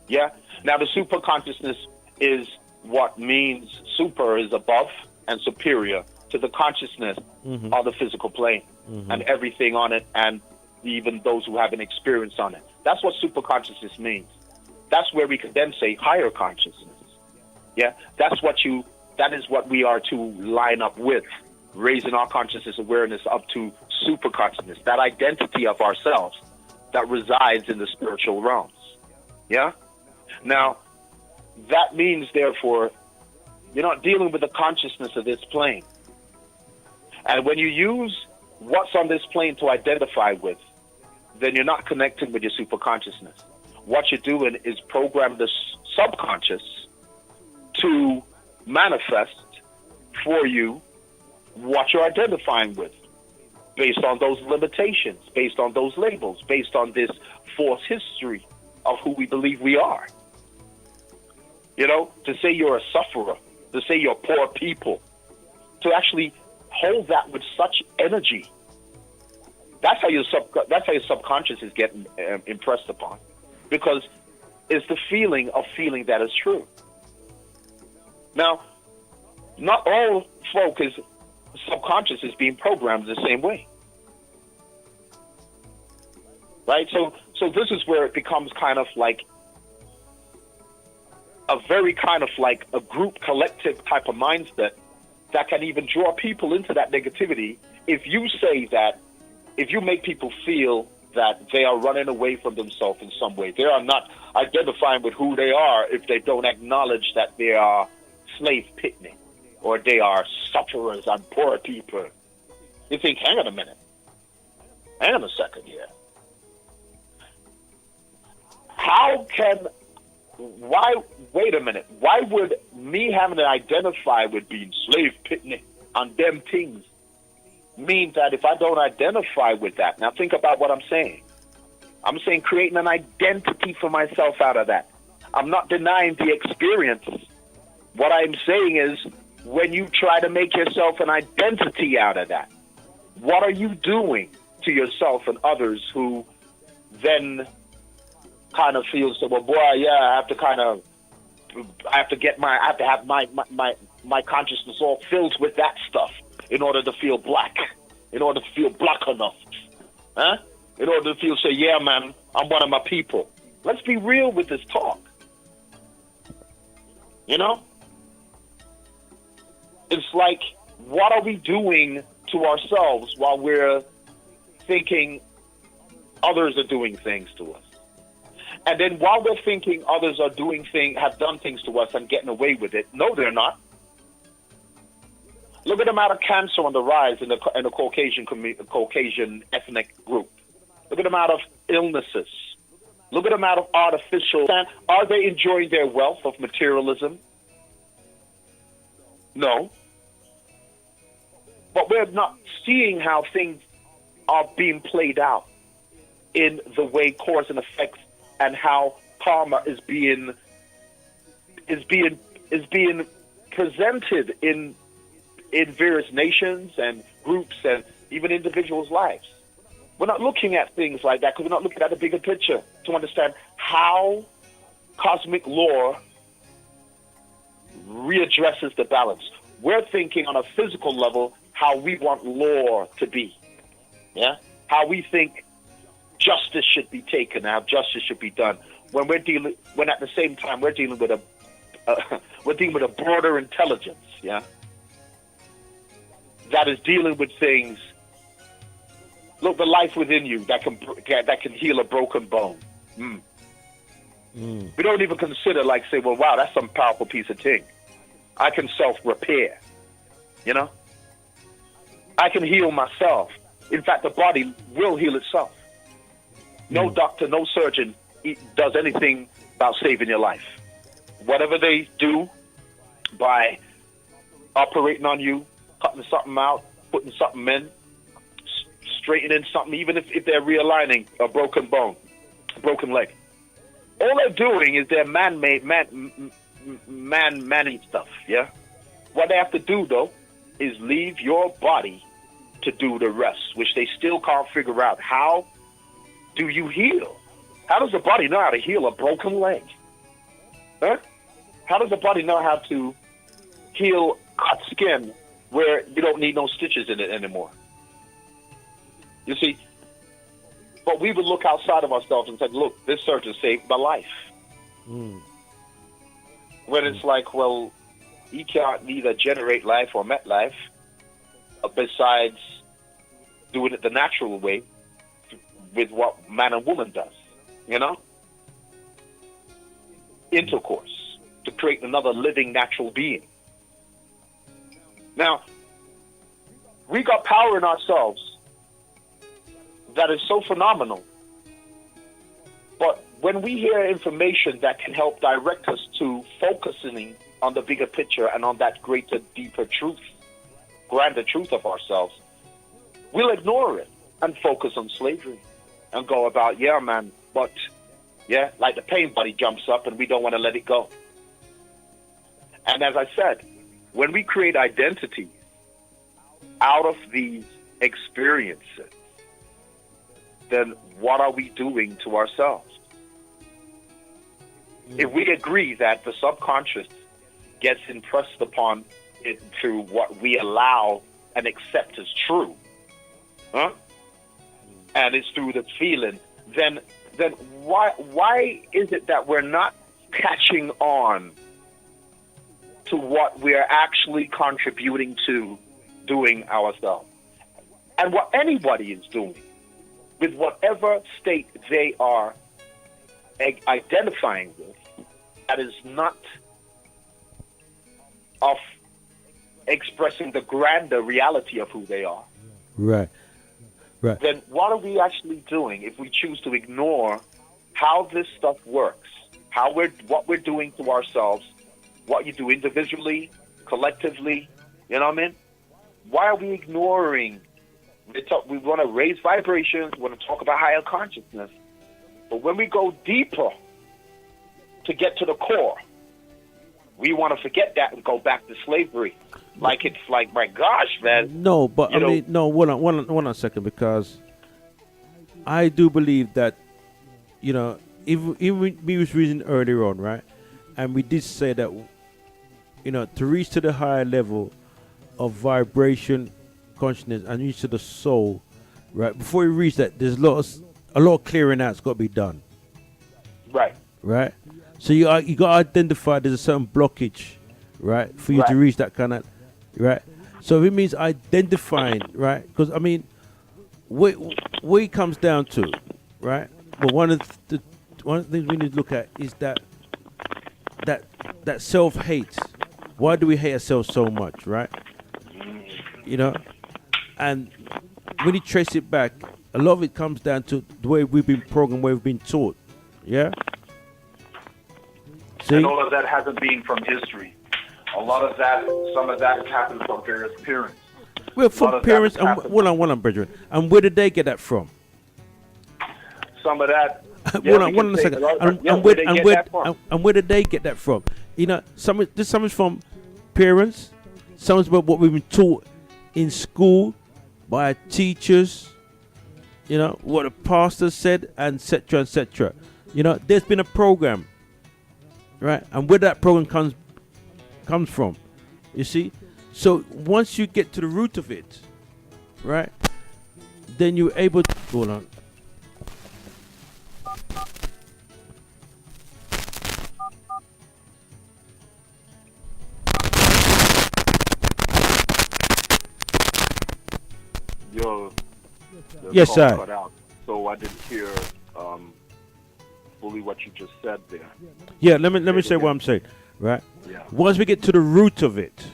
Yeah. Now the super consciousness is what means super is above and superior to the consciousness of the physical plane and everything on it, and even those who have an experience on it. That's what super consciousness means. That's where we could then say higher consciousness. Yeah, that is what we are to line up with. raising our consciousness awareness up to super consciousness, that identity of ourselves that resides in the spiritual realms. Yeah? Now, that means, therefore, you're not dealing with the consciousness of this plane. And when you use what's on this plane to identify with, then you're not connecting with your super consciousness. What you're doing is program the subconscious to manifest for you what you're identifying with, based on those limitations, based on those labels, based on this false history of who we believe we are. You know, to say you're a sufferer, to say you're poor people, to actually hold that with such energy. That's how your subconscious is getting impressed upon, because it's the feeling of feeling that is true. Now, not all folk is subconscious is being programmed the same way, right? So this is where it becomes kind of like a very kind of like a group collective type of mindset that can even draw people into that negativity. If you say that, if you make people feel that they are running away from themselves in some way, they are not identifying with who they are if they don't acknowledge that they are slave picnic, or they are sufferers and poor people. You think, hang on a minute. Hang on a second here. Wait a minute. Why would me having to identify with being slave picnic on them things mean that if I don't identify with that? Now think about what I'm saying. I'm saying creating an identity for myself out of that. I'm not denying the experience. What I'm saying is, when you try to make yourself an identity out of that, what are you doing to yourself and others who then kind of feel, so, well, boy, yeah, I have to have my consciousness all filled with that stuff in order to feel black, in order to feel black enough, huh? In order to feel, say, yeah, man, I'm one of my people. Let's be real with this talk. You know? It's like, what are we doing to ourselves while we're thinking others are doing things to us? And then while we're thinking others are have done things to us and getting away with it, no, they're not. Look at the amount of cancer on the rise in the Caucasian ethnic group. Look at the amount of illnesses. Look at the amount of artificial. Are they enjoying their wealth of materialism? No. But we're not seeing how things are being played out in the way cause and effect, and how karma is being presented in various nations and groups and even individuals' lives. We're not looking at things like that because we're not looking at the bigger picture to understand how cosmic law readdresses the balance. We're thinking on a physical level how we want law to be, yeah, how we think justice should be taken, how justice should be done. When at the same time we're dealing with a broader intelligence, yeah, that is dealing with things. Look, the life within you that can heal a broken bone. We don't even consider, like, say, well, wow, that's some powerful piece of thing. I can self-repair, you know? I can heal myself. In fact, the body will heal itself. No doctor, no surgeon does anything about saving your life. Whatever they do by operating on you, cutting something out, putting something in, straightening something, even if they're realigning a broken bone, a broken leg. All they're doing is they're man-made stuff, yeah? What they have to do, though, is leave your body to do the rest, which they still can't figure out. How do you heal? How does the body know how to heal a broken leg? Huh? How does the body know how to heal cut skin where you don't need no stitches in it anymore? You see, but we would look outside of ourselves and say, look, this surgeon saved my life. When it's like, well, he can't neither generate life or met life. besides doing it the natural way with what man and woman does, you know? Intercourse, to create another living natural being. Now, we got power in ourselves that is so phenomenal. But when we hear information that can help direct us to focusing on the bigger picture and on that greater, deeper truth, grander truth of ourselves, we'll ignore it and focus on slavery and go about, yeah, man, but, yeah, like the pain buddy jumps up and we don't want to let it go. And as I said, when we create identity out of these experiences, then what are we doing to ourselves? If we agree that the subconscious gets impressed upon it through what we allow and accept as true, and it's through the feeling, then why is it that we're not catching on to what we're actually contributing to doing ourselves? And what anybody is doing, with whatever state they are identifying with, that is not of expressing the grander reality of who they are. Right. Right. Then what are we actually doing if we choose to ignore how this stuff works, what we're doing to ourselves, what you do individually, collectively, you know what I mean? Why are we ignoring? We want to raise vibrations, we want to talk about higher consciousness, but when we go deeper to get to the core, we want to forget that and go back to slavery. Like it's like, my gosh, man. No, but I mean, no. Hold on a second, because I do believe that, you know, even we was reading earlier on, right, and we did say that, you know, to reach to the higher level of vibration, consciousness, and reach to the soul, right. Before you reach that, there's a lot of clearing out's got to be done. Right. Right. So you got to identify there's a certain blockage, right, for you to reach that kind of, right. So it means identifying, right, because I mean, where it comes down to, right. But one of the things we need to look at is that self-hate. Why do we hate ourselves so much, right? You know, and when you trace it back, a lot of it comes down to the way we've been programmed, where we've been taught. Yeah. See? And all of that hasn't been from history. A lot of that, some of that has happened from various parents. Well, from parents, and hold on, Brethren. And where did they get that from? Some of that. Hold on a second. And where did they get that from? You know, some is from parents. Some is about what we've been taught in school by our teachers. You know, what the pastor said, and etc., etc. You know, there's been a program, right? And where that program comes from, you see. So once you get to the root of it, right, then you're able to hold on. Yes, sir. Cut out, so I didn't hear fully what you just said there. Yeah, let me say what I'm saying, right? Yeah. Once we get to the root of it,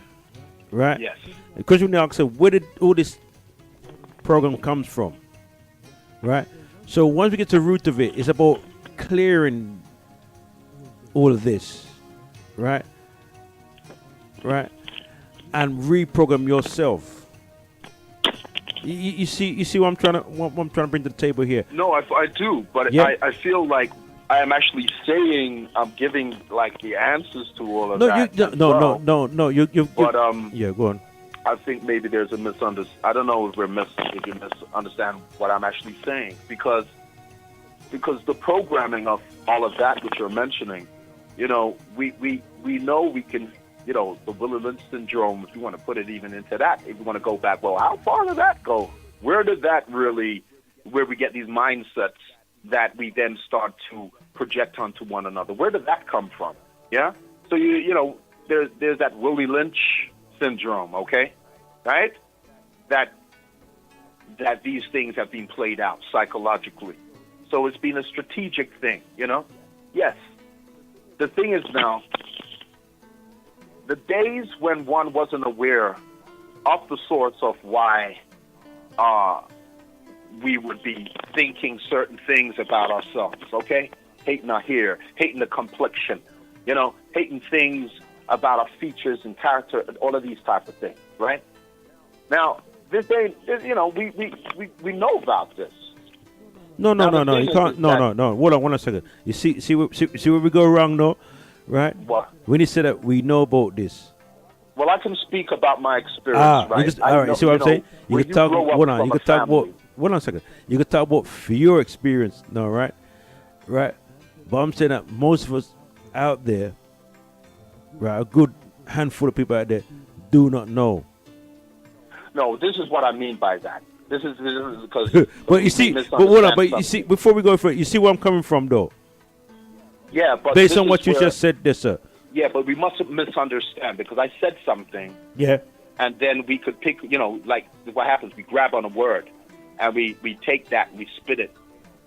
right? Yes. Because you now say, where did all this program comes from, right? So once we get to the root of it, it's about clearing all of this, right? Right, and reprogram yourself. You see what I'm trying to bring to the table here. No, I do, but yeah. I feel like I am actually saying I'm giving like the answers to all of that. No. You. But yeah, go on. I think maybe there's a misunderstanding. I don't know if you misunderstand what I'm actually saying, because the programming of all of that which you're mentioning, you know, we know we can. You know, the Willie Lynch syndrome, if you want to put it even into that, if you want to go back, well, how far did that go? Where did that really, where we get these mindsets that we then start to project onto one another? Where did that come from? Yeah? So, you know, there's that Willie Lynch syndrome, okay? Right? that these things have been played out psychologically. So it's been a strategic thing, you know? Yes. The thing is now, the days when one wasn't aware of the source of why we would be thinking certain things about ourselves, okay? Hating our hair, hating the complexion, you know, hating things about our features and character and all of these type of things, right? Now, this day, you know, we know about this. No. You can't. No. Hold on 1 second. You see where we go wrong, though, right? What? When you say that we know about this. Well, I can speak about my experience, right? All right. You see what I'm saying? You can talk. Hold on. You can talk about. Hold on a second. You can talk about for your experience, no, right? Right. But I'm saying that most of us out there, right, a good handful of people out there, do not know. No, this is what I mean by that. This is because. But you see, but hold on. But you see, before we go for it, you see where I'm coming from, though. Yeah, but based on what you just said, there, sir. Yeah, but we mustn't misunderstand because I said something. Yeah. And then we could pick, you know, like what happens, we grab on a word and we take that and we spit it,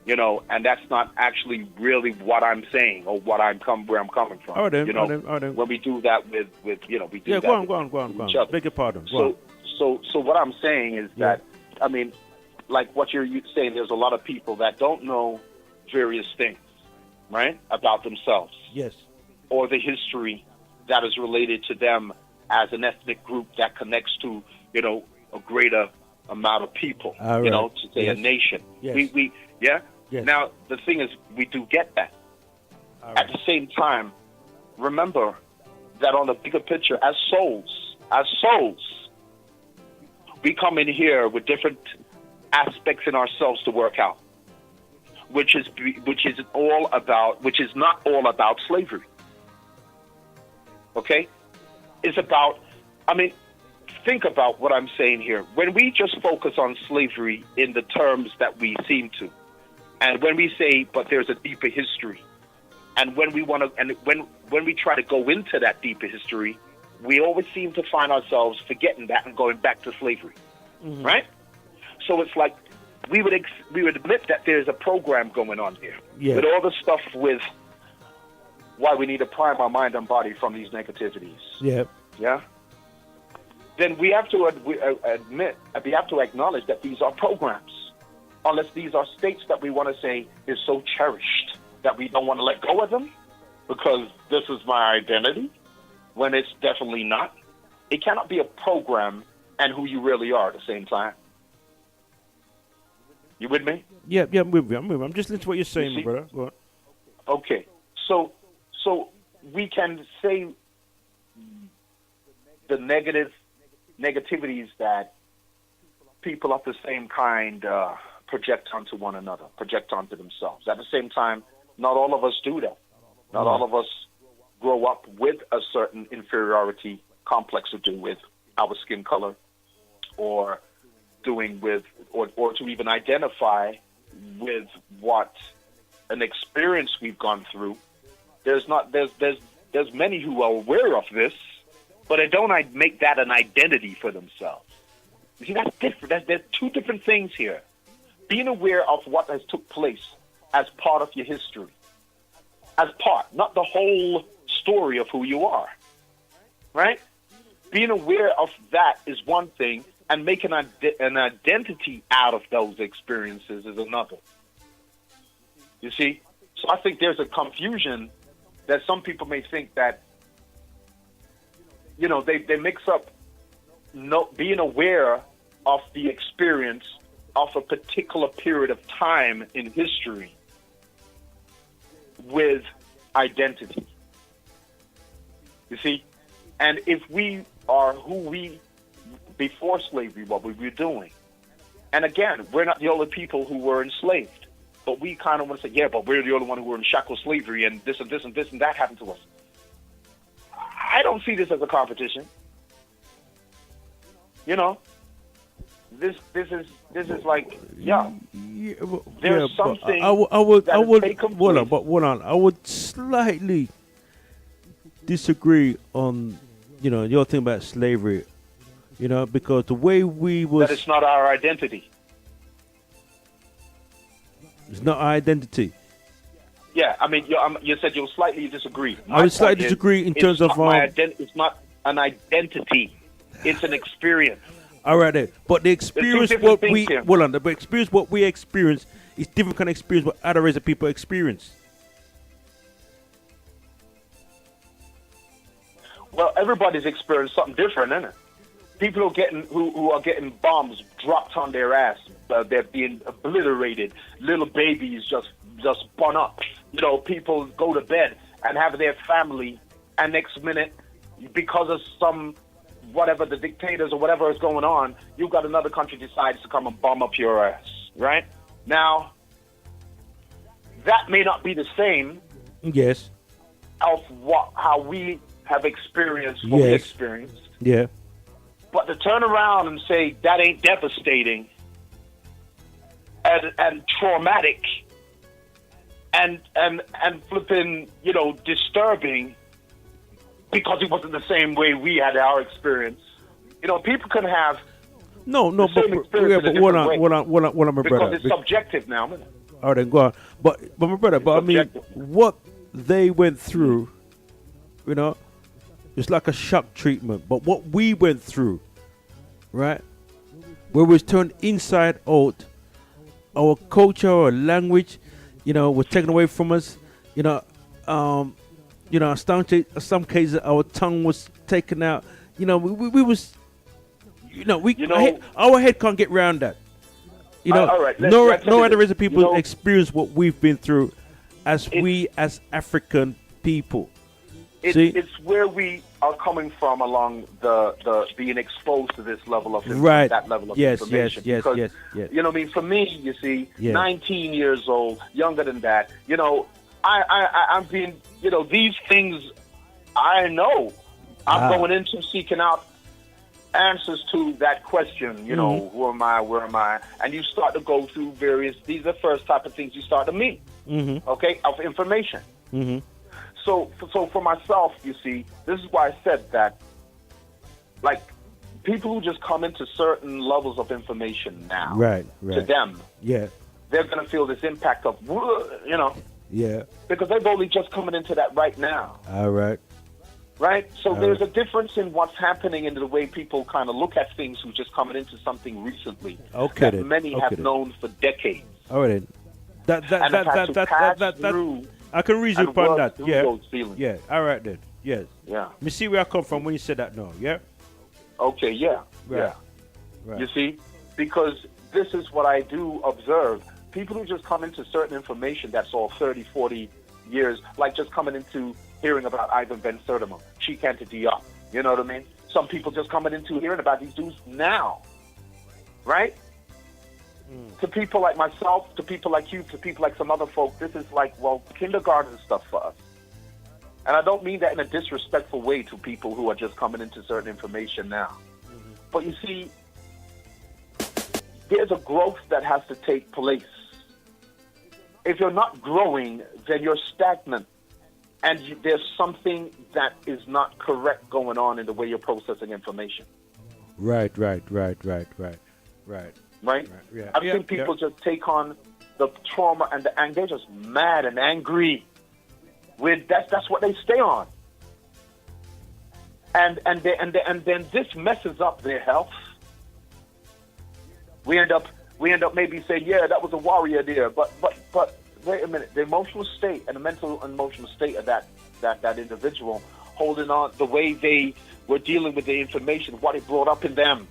you know, and that's not actually really what I'm saying or where I'm coming from. All right, you know, when we do that with you know, we do that. Yeah, go on. Beg your pardon. So what I'm saying is that, I mean, like what you're saying, there's a lot of people that don't know various things, right, about themselves. Yes. Or the history that is related to them as an ethnic group that connects to, you know, a greater amount of people, you know, to say a nation. Yes. Yes. Now, the thing is, we do get that. At the same time, remember that on the bigger picture, as souls, we come in here with different aspects in ourselves to work out, which is not all about slavery. Okay? It's about, I mean, think about what I'm saying here. When we just focus on slavery in the terms that we seem to, and when we say, but there's a deeper history, and when we want to, and when we try to go into that deeper history, we always seem to find ourselves forgetting that and going back to slavery, right? So it's like we would admit that there's a program going on here with all the stuff with why we need to prime our mind and body from these negativities. Yeah. Then we have to we have to acknowledge that these are programs, unless these are states that we want to say is so cherished that we don't want to let go of them because this is my identity, when it's definitely not. It cannot be a program and who you really are at the same time. You with me? Yeah, I'm with you. I'm just listening to what you're saying, brother. Go on. Okay. So we can say the negativities that people of the same kind project onto one another, project onto themselves. At the same time, not all of us do that. Not all of us grow up with a certain inferiority complex to do with our skin color or doing with, or to even identify with what an experience we've gone through. There's many who are aware of this, but they don't make that an identity for themselves. You see, that's different. There's two different things here. Being aware of what has took place as part of your history. As part, not the whole story of who you are. Right? Being aware of that is one thing, and making an identity out of those experiences is another. You see? So I think there's a confusion that some people may think that, you know, they mix up being aware of the experience of a particular period of time in history with identity. You see? And if we are who we, before slavery, what we were doing. And again, we're not the only people who were enslaved. But we kind of want to say, yeah, but we're the only one who were in shackle slavery and this and this and this and that happened to us. I don't see this as a competition. You know, this is like, there's something I would slightly disagree on, you know, your thing about slavery You know, because the way we was, That it's not our identity. it's not our identity. Yeah, I mean, you said you'll slightly disagree. I would slightly disagree in terms of it's not an identity; it's an experience. All right, then. But the experience different what we things here. hold on, the experience what we experience is different kind of experience what other race of people experience. Well, everybody's experienced something different, isn't it? People who are getting bombs dropped on their ass, they're being obliterated. Little babies just spun up. You know, people go to bed and have their family, and next minute, because of some whatever the dictators or whatever is going on, you've got another country decides to come and bomb up your ass. Right now, that may not be the same Yes. of how we have experienced what we Yes. experienced. Yeah. But to turn around and say that ain't devastating and traumatic and flipping, you know, disturbing because it wasn't the same way we had our experience. You know, people can have No, the same experience in a hold different way. on, my because brother. it's subjective now, isn't it? All right, then go on. But my brother, I mean, subjective. what they went through, you know, it's like a shock treatment. But what we went through, right, where we was turned inside out, our culture, our language, you know, was taken away from us. You know, some cases our tongue was taken out. You know, we was, our head can't get around that. You know, all right, no let's other race of people you know, experience what we've been through as we as African people. See? It's where we are coming from along the being exposed to this level of Right. that level of Yes, information. yes, Because, yes. you know, what I mean, for me, you see, Yeah. 19 years old, younger than that, you know, I'm being, you know, these things I know. I'm going into seeking out answers to that question, you know, who am I, where am I? And you start to go through these are the first type of things you start to meet, okay, of information. Mm-hmm. So for myself, you see, this is why I said that, like, people who just come into certain levels of information now, Right. to them, Yeah. they're going to feel this impact of, you know, Yeah. because they've only just coming into that right now, All right. right? So there's a difference in what's happening in the way people kind of look at things who just coming into something recently Okay, that then. many Okay, have then. known for decades. All right. Then. And have had to pass through I can reason and upon work that. through Yeah. those feelings. Yeah. All right then. Yes. Yeah. Me see where I come from when you said that. No. Yeah. Okay, yeah. Right. Yeah. Right. You see? Because this is what I do observe. People who just come into certain information that's all 30, 40 years, like just coming into hearing about Ivan Ben Sertima, Chikanta Diop. You know what I mean? Some people just coming into hearing about these dudes now. Right? To people like myself, to people like you, to people like some other folk, this is like, well, kindergarten stuff for us. And I don't mean that in a disrespectful way to people who are just coming into certain information now. But you see, there's a growth that has to take place. If you're not growing, then you're stagnant. And there's something that is not correct going on in the way you're processing information. Right. Right? Yeah. I've seen people just take on the trauma and the anger. They're just mad and angry. That's what they stay on. And then this messes up their health. We end up maybe saying, yeah, that was a warrior there, but wait a minute, the emotional state and the mental and emotional state of that individual holding on, the way they were dealing with the information, what it brought up in them.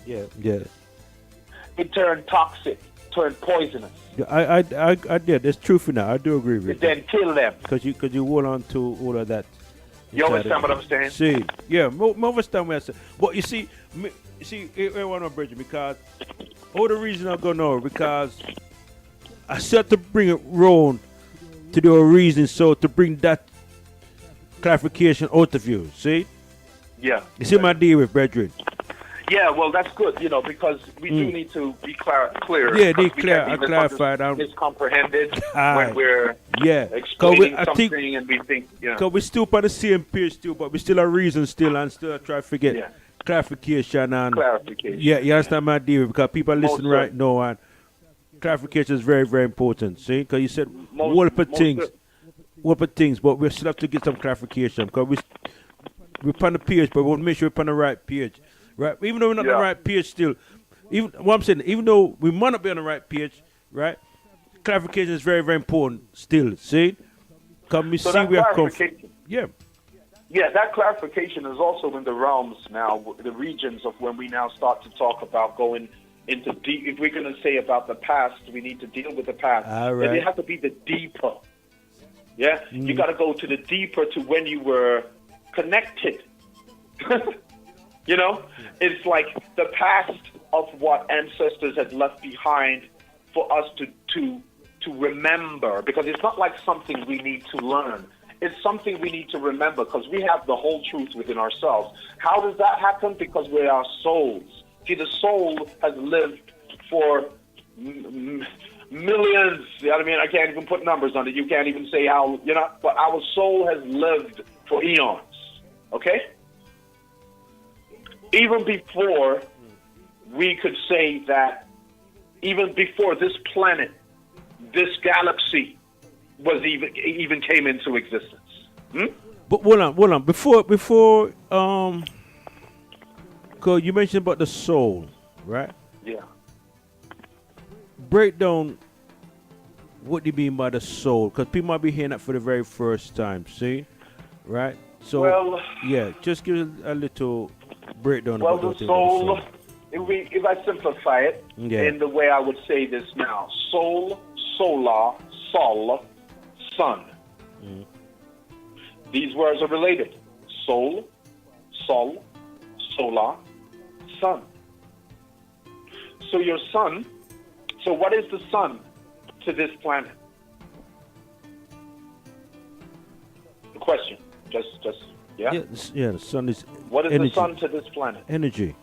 Yeah. It turned toxic, turned poisonous. I did. There's truth in that. I do agree with It you. then killed them. Because you hold on to all of that. You understand what I'm saying? See, yeah, more understand what I said. But you see, I want to bridge it because all the reason I'm going over because I said to bring it round to do a reason, so to bring that clarification out of you. See, Yeah. you see my deal with brethren. Yeah, well, that's good, you know, because we do need to be clear. Yeah, because be clear. we I can be clarified. miscomprehended Aye. when we're Yeah, explaining I something think and we think, you know. because we still on the same page still, but we still a reason still and still try to forget. Yeah. clarification and clarification. yeah, you understand my deal because people are listening right certainly. now and clarification is very, very important. See, because you said Most- whole most things, cer- whole things, but we still have to get some clarification because we're on the page, but we want to make sure we're on the right page, right? Even though we're not on the Yeah. right page, still, even what I'm saying, even though we might not be on the right page, right? Clarification is very, very important. Still, see, come we So see that where come from. clarification, Yeah. yeah, that clarification is also in the realms now, the regions of when we now start to talk about going into deep. If we're going to say about the past, we need to deal with the past. All Then right. it has to be the deeper. Yeah, you got to go to the deeper to when you were connected. You know, it's like the past of what ancestors had left behind for us to remember, because it's not like something we need to learn. It's something we need to remember because we have the whole truth within ourselves. How does that happen? Because we're our souls. See, the soul has lived for millions. You know what I mean? I can't even put numbers on it. You can't even say how, you know, but our soul has lived for eons. Okay? Even before we could say that, even before this planet, this galaxy was even came into existence. But hold on. Before, cause you mentioned about the soul, right? Yeah. Break down what do you mean by the soul, because people might be hearing that for the very first time. See, right? So Well, yeah, just give a little breakdown. well, about the what you mean by soul. If I simplify it Yeah. in the way I would say this now, soul, solar, sol, sun. These words are related. Soul, sol, solar, sun. So your sun. So what is the sun to this planet? The question. Just yeah. Yeah, the sun is What is energy. the sun to this planet? Energy,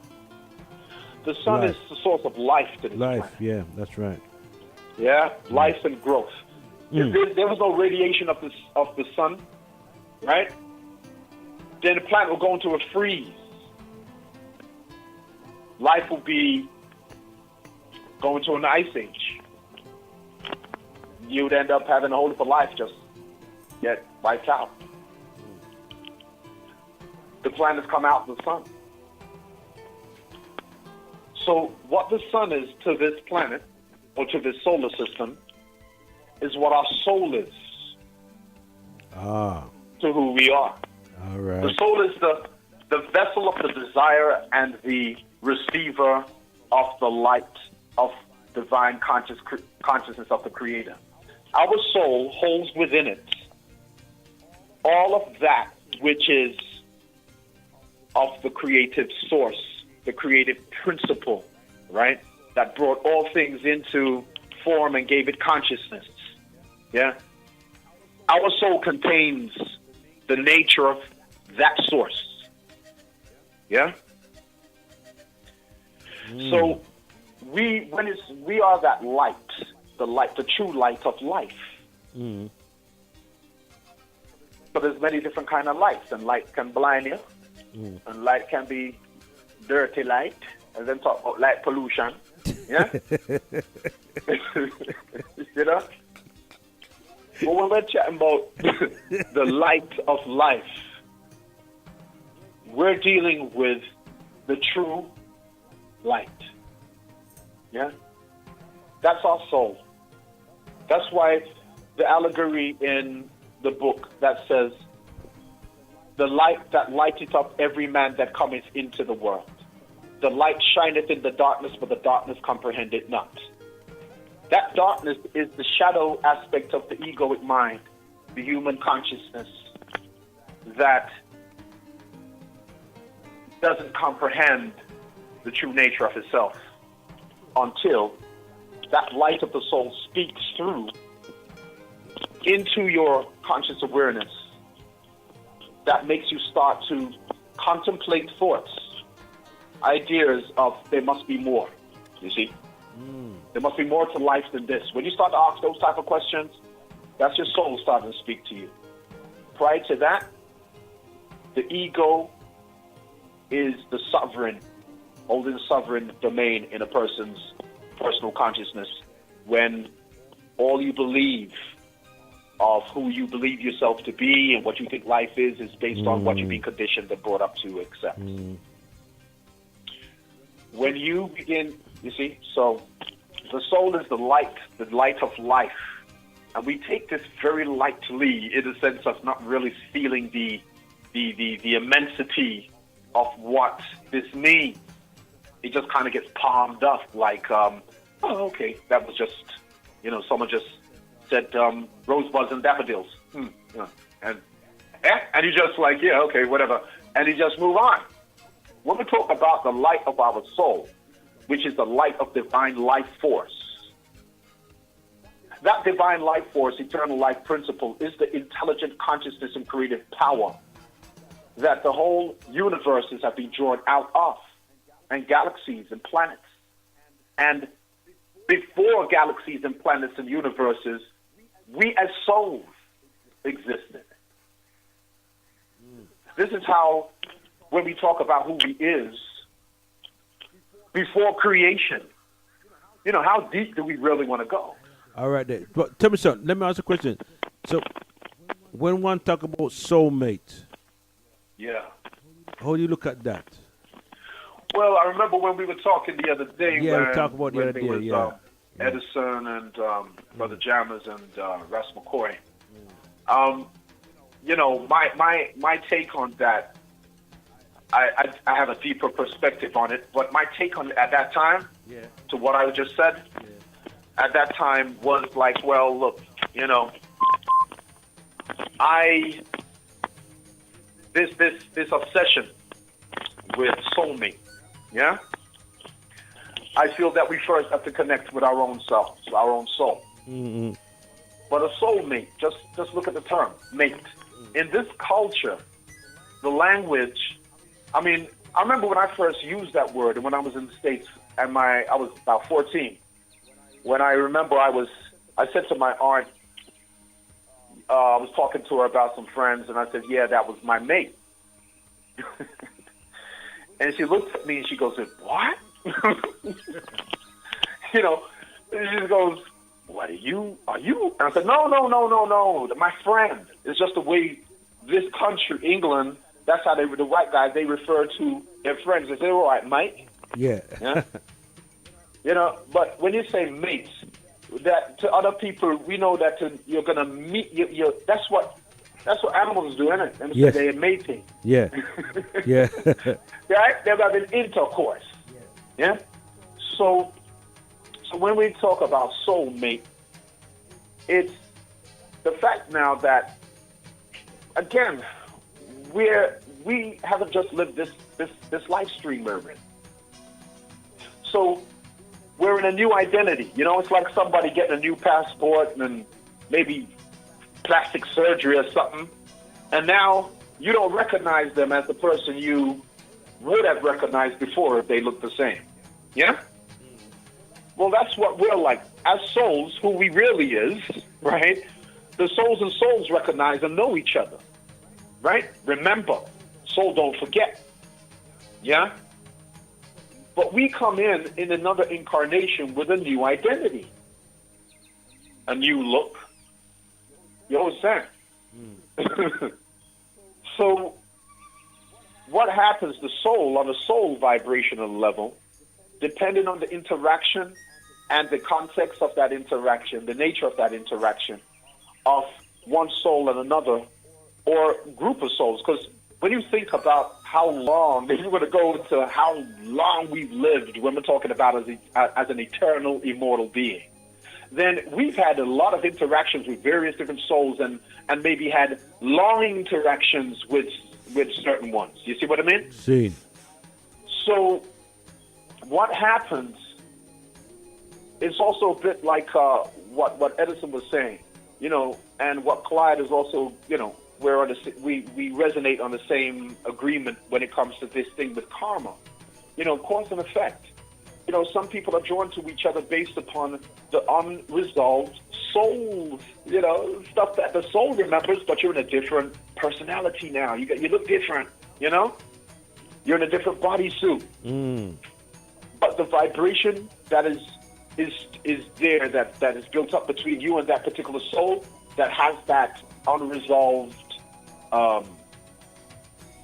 The sun Life. is the source of life to this life. planet. Yeah, that's right. Yeah, life and growth. If there was no radiation of the sun, right? Then the planet will go into a freeze. Life will be going to an ice age. You would end up having a whole heap of life just get wiped out. The planets come out of the sun. So what the sun is to this planet, or to this solar system, is what our soul is Ah, to who we are. all The right. soul is the vessel of the desire and the receiver of the light of divine consciousness of the Creator. Our soul holds within it all of that which is of the creative source, the creative principle, right? That brought all things into form and gave it consciousness. Yeah? Our soul contains the nature of that source. Yeah? So we are that light, the true light of life. So there's many different kind of lights, and light can blind you, and light can be dirty light, and then talk about light pollution. Yeah? You know? But when we're chatting about the light of life, we're dealing with the true light. Yeah? That's our soul. That's why the allegory in the book that says, the light that lighteth up every man that cometh into the world. The light shineth in the darkness, but the darkness comprehend it not. That darkness is the shadow aspect of the egoic mind, the human consciousness that doesn't comprehend the true nature of itself until that light of the soul speaks through into your conscious awareness. That makes you start to contemplate thoughts, ideas of there must be more, you see? There must be more to life than this. When you start to ask those type of questions, that's your soul starting to speak to you. Prior to that, the ego is the sovereign, holding sovereign domain in a person's personal consciousness when all you believe of who you believe yourself to be and what you think life is based on what you've been conditioned and brought up to accept. When you begin, you see, so the soul is the light of life. And we take this very lightly in the sense of not really feeling the immensity of what this means. It just kind of gets palmed up like, oh, okay, that was just, someone just said rosebuds and daffodils. And you just like, yeah, okay, whatever. And you just move on. When we talk about the light of our soul, which is the light of divine life force, that divine life force, eternal life principle, is the intelligent consciousness and creative power that the whole universes have been drawn out of, and galaxies and planets. And before galaxies and planets and universes, we as souls existed. This is how, when we talk about who we is, before creation, how deep do we really want to go? All right, then. But tell me something. Let me ask a question. So, when one talk about soulmate, yeah, how do you look at that? Well, I remember when we were talking the other day. Yeah, we talked about the other day. Yeah, Edison and Brother Jammers and Russ McCoy. My take on that. I have a deeper perspective on it, but my take on it at that time, to what I just said, at that time was like, well, look, this obsession with soulmate, yeah. I feel that we first have to connect with our own selves, our own soul. Mm-hmm. But a soulmate, just look at the term mate. In this culture, the language. I mean, I remember when I first used that word, and when I was in the States, and I was about 14. When I remember, I said to my aunt, I was talking to her about some friends, and I said, yeah, that was my mate. And she looked at me and she goes, what? She just goes, what are you? And I said, no, my friend. It's just the way this country, England, that's how the white guys, they refer to their friends. They say, all right, Mike. Yeah. But when you say mates, that to other people, we know that you're going to meet, that's what animals do, isn't it? And yes. They're mating. Yeah. Yeah. Right? They're having intercourse. Yeah? So when we talk about soulmate, it's the fact now that, again, we haven't just lived this life stream we're in. So we're in a new identity. It's like somebody getting a new passport and maybe plastic surgery or something, and now you don't recognize them as the person you would have recognized before if they looked the same. Yeah? Well, that's what we're like. As souls, who we really is, right? The souls and souls recognize and know each other. Right? Remember, soul don't forget. Yeah? But we come in another incarnation with a new identity. A new look. You know what I'm saying? So, what happens, the soul, on a soul vibrational level, depending on the interaction and the context of that interaction, the nature of that interaction, of one soul and another, or group of souls, because when you think about how long, if you were to go into how long we've lived, when we're talking about as an eternal, immortal being, then we've had a lot of interactions with various different souls and maybe had long interactions with certain ones. You see what I mean? See. So what happens, it's also a bit like what Edison was saying, and what Clyde is also, we resonate on the same agreement when it comes to this thing with karma, cause and effect. Some people are drawn to each other based upon the unresolved soul, stuff that the soul remembers, but you're in a different personality now. You look different, You're in a different bodysuit. But the vibration that is there, that is built up between you and that particular soul, that has that unresolved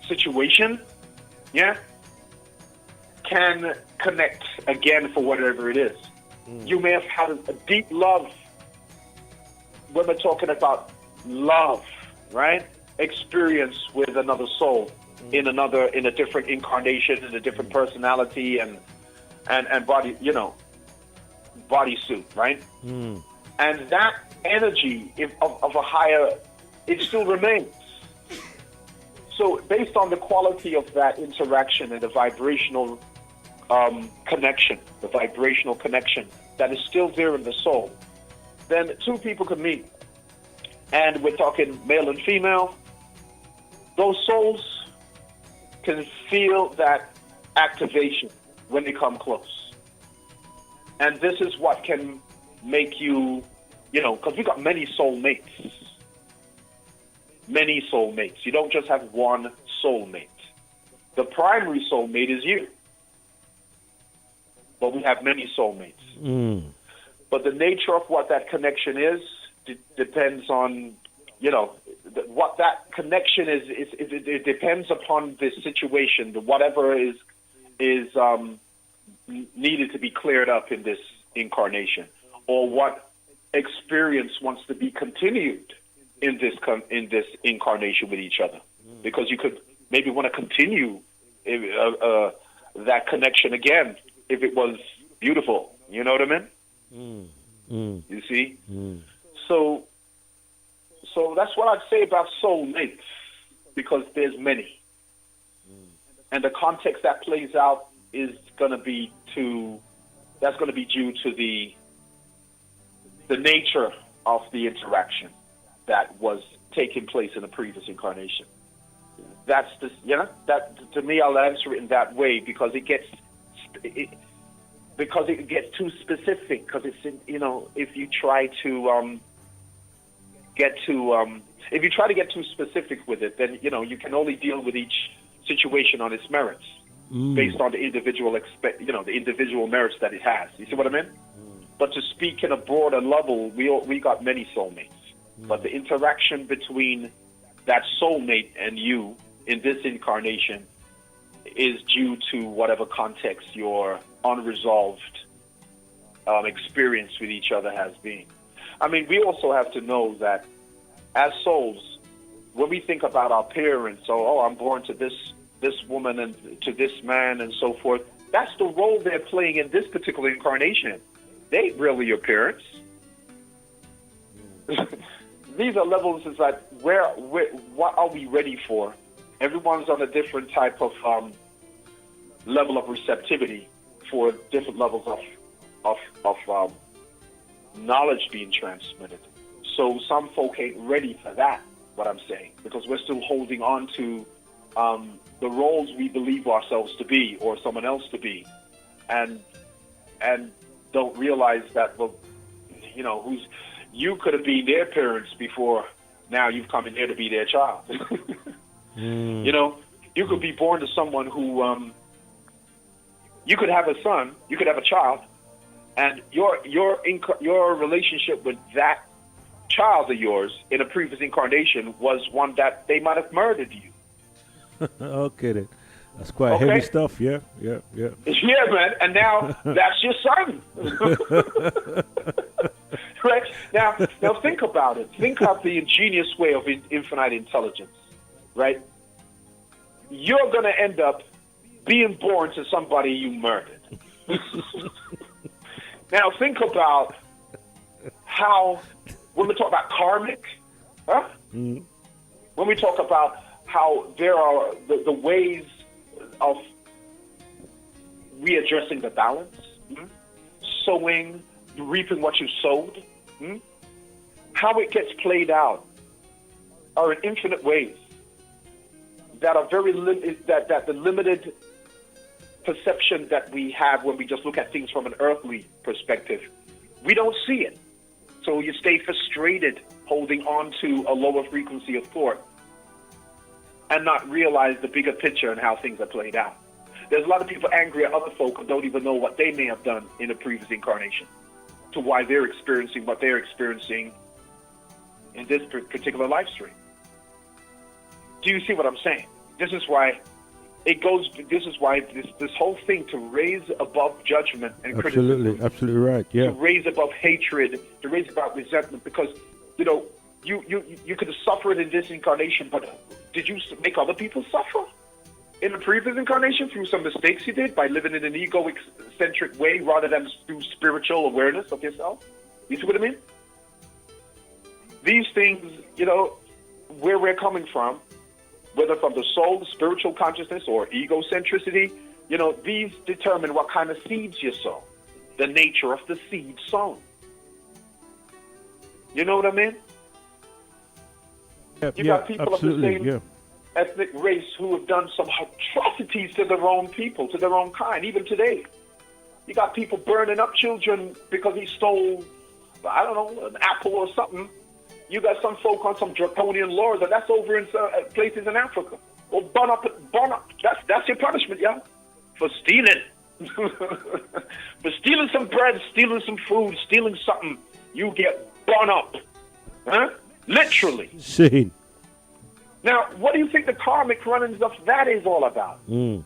situation, can connect again for whatever it is. You may have had a deep love, when we're talking about love, right? Experience with another soul in a different incarnation, in a different personality and body, bodysuit, right? And that energy of a higher, it still remains. So based on the quality of that interaction and the vibrational connection, that is still there in the soul, then two people can meet. And we're talking male and female. Those souls can feel that activation when they come close. And this is what can make you, because we got many soulmates. Many soulmates. You don't just have one soulmate. The primary soulmate is you. But we have many soulmates. But the nature of what that connection is depends on, what that connection is. It depends upon the situation, whatever is needed to be cleared up in this incarnation, or what experience wants to be continued in this incarnation with each other. Because you could maybe want to continue that connection again if it was beautiful. You know what I mean? You see? So that's what I'd say about soulmates, because there's many. And the context that plays out is going to be due to the nature of the interaction that was taking place in the previous incarnation. That's that to me, I'll answer it in that way, because it gets too specific. Because it's if you try to get too specific with it, then you can only deal with each situation on its merits, based on the individual the individual merits that it has. You see what I mean? But to speak in a broader level, we got many soulmates. But the interaction between that soulmate and you in this incarnation is due to whatever context your unresolved experience with each other has been. I mean, we also have to know that as souls, when we think about our parents, I'm born to this woman and to this man and so forth, that's the role they're playing in this particular incarnation. They ain't really your parents. These are levels is that what are we ready for? Everyone's on a different type of level of receptivity for different levels of knowledge being transmitted. So some folk ain't ready for that, what I'm saying, because we're still holding on to the roles we believe ourselves to be or someone else to be, and don't realize that, you could have been their parents before now you've come in here to be their child. You could be born to someone who, you could have a son, you could have a child, and your relationship with that child of yours in a previous incarnation was one that they might have murdered you. Okay, then. That's quite heavy stuff, yeah. Yeah, man, and now that's your son. Right? Now think about it. Think of the ingenious way of infinite intelligence, right? You're going to end up being born to somebody you murdered. Now think about how, when we talk about karmic, when we talk about how there are the ways of readjusting the balance, sowing, reaping what you sowed, how it gets played out are in infinite ways that are very that the limited perception that we have when we just look at things from an earthly perspective, we don't see it. So you stay frustrated holding on to a lower frequency of thought. and not realize the bigger picture and how things are played out. There's a lot of people angry at other folk who don't even know what they may have done in a previous incarnation to why they're experiencing what they're experiencing in this particular life stream. Do you see what I'm saying? This is why this whole thing to raise above judgment and criticism. Absolutely right. Yeah. To raise above hatred, to raise above resentment, because you could have suffered in this incarnation, but did you make other people suffer in the previous incarnation through some mistakes you did by living in an egocentric way rather than through spiritual awareness of yourself? You see what I mean? These things, where we're coming from, whether from the soul, spiritual consciousness, or egocentricity, these determine what kind of seeds you sow, the nature of the seed sown. You know what I mean? You got people of the same ethnic race who have done some atrocities to their own people, to their own kind, even today. You got people burning up children because he stole, I don't know, an apple or something. You got some folk on some draconian laws, and that's over in places in Africa. Well, burn up. That's your punishment, yeah, for stealing. For stealing some bread, stealing some food, stealing something, you get burn up. Huh? Literally. Seen. Now, what do you think the karmic runnings of that is all about? Mm.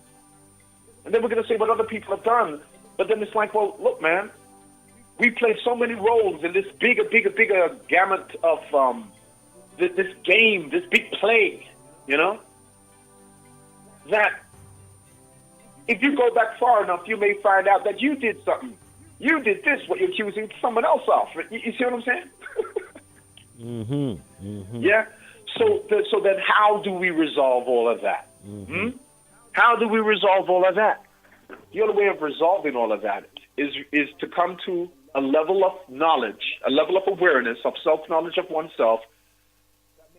And then we're going to say what other people have done. But then it's like, well, look, man, we played so many roles in this bigger gamut of this game, this big play, that if you go back far enough, you may find out that you did something. You did this, what you're accusing someone else of. You see what I'm saying? Mm-hmm. Mm-hmm. Yeah? So then how do we resolve all of that? Mm-hmm. How do we resolve all of that? The only way of resolving all of that is to come to a level of knowledge, a level of awareness, of self-knowledge of oneself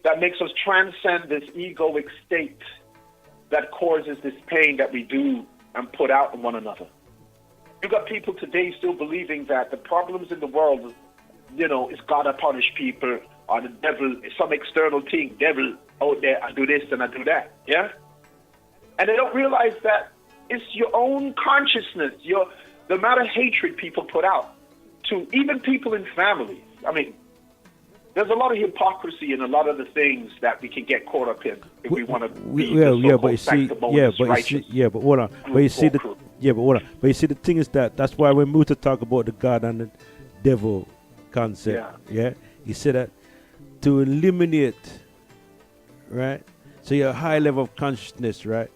that makes us transcend this egoic state that causes this pain that we do and put out on one another. You got people today still believing that the problems in the world, is God to punish people, or the devil is some external thing, devil out there, I do this and I do that, yeah? And they don't realize that it's your own consciousness, the amount of hatred people put out to even people in families. I mean, there's a lot of hypocrisy in a lot of the things that we can get caught up in if we want to be but you see, the thing is that's why when Muta talk about the God and the devil concept, he said that to eliminate, right? So your high level of consciousness, right?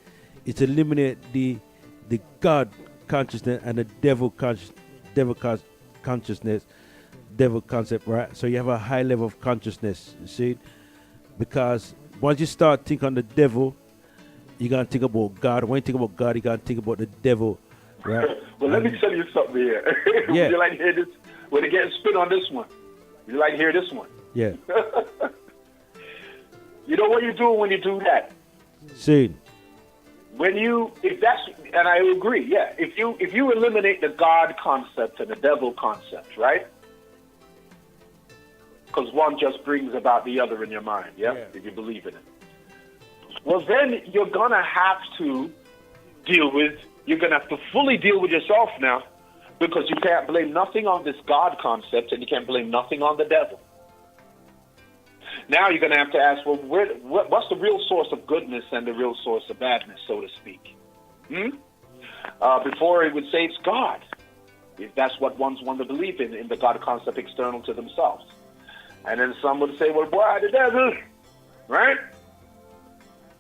It's eliminate the God consciousness and the devil consciousness, devil concept, right? So you have a high level of consciousness, you see? Because once you start thinking on the devil, you gotta think about God. When you think about God, you gotta think about the devil, right? Well, let me tell you something here. Yeah. Would you like to hear this? Would it get spit on this one? Would you like to hear this one? Yeah. You know what you're doing when you do that? See. And I agree, yeah. If you eliminate the God concept and the devil concept, right? Because one just brings about the other in your mind, yeah? If you believe in it. Well, then you're going to have to fully deal with yourself now, because you can't blame nothing on this God concept and you can't blame nothing on the devil. Now you're going to have to ask, well, what's the real source of goodness and the real source of badness, so to speak? Before it would say it's God, if that's what ones want to believe in the God concept external to themselves. And then some would say, well, boy, the devil, right?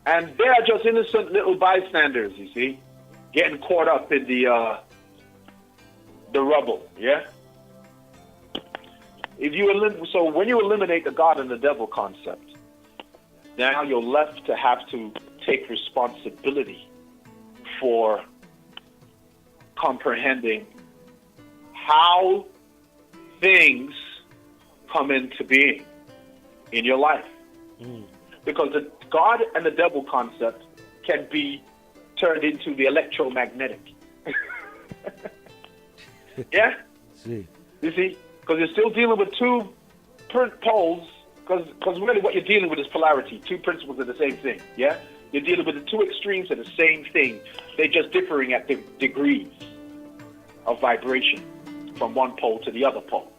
And they are just innocent little bystanders, you see, getting caught up in the rubble, yeah? So when you eliminate the God and the devil concept, now you're left to have to take responsibility for comprehending how things come into being in your life. Because the God and the devil concept can be turned into the electromagnetic. Yeah? See. You see? Because you're still dealing with two poles, because really what you're dealing with is polarity. Two principles are the same thing, yeah? You're dealing with the two extremes of the same thing. They're just differing at the degrees of vibration from one pole to the other pole.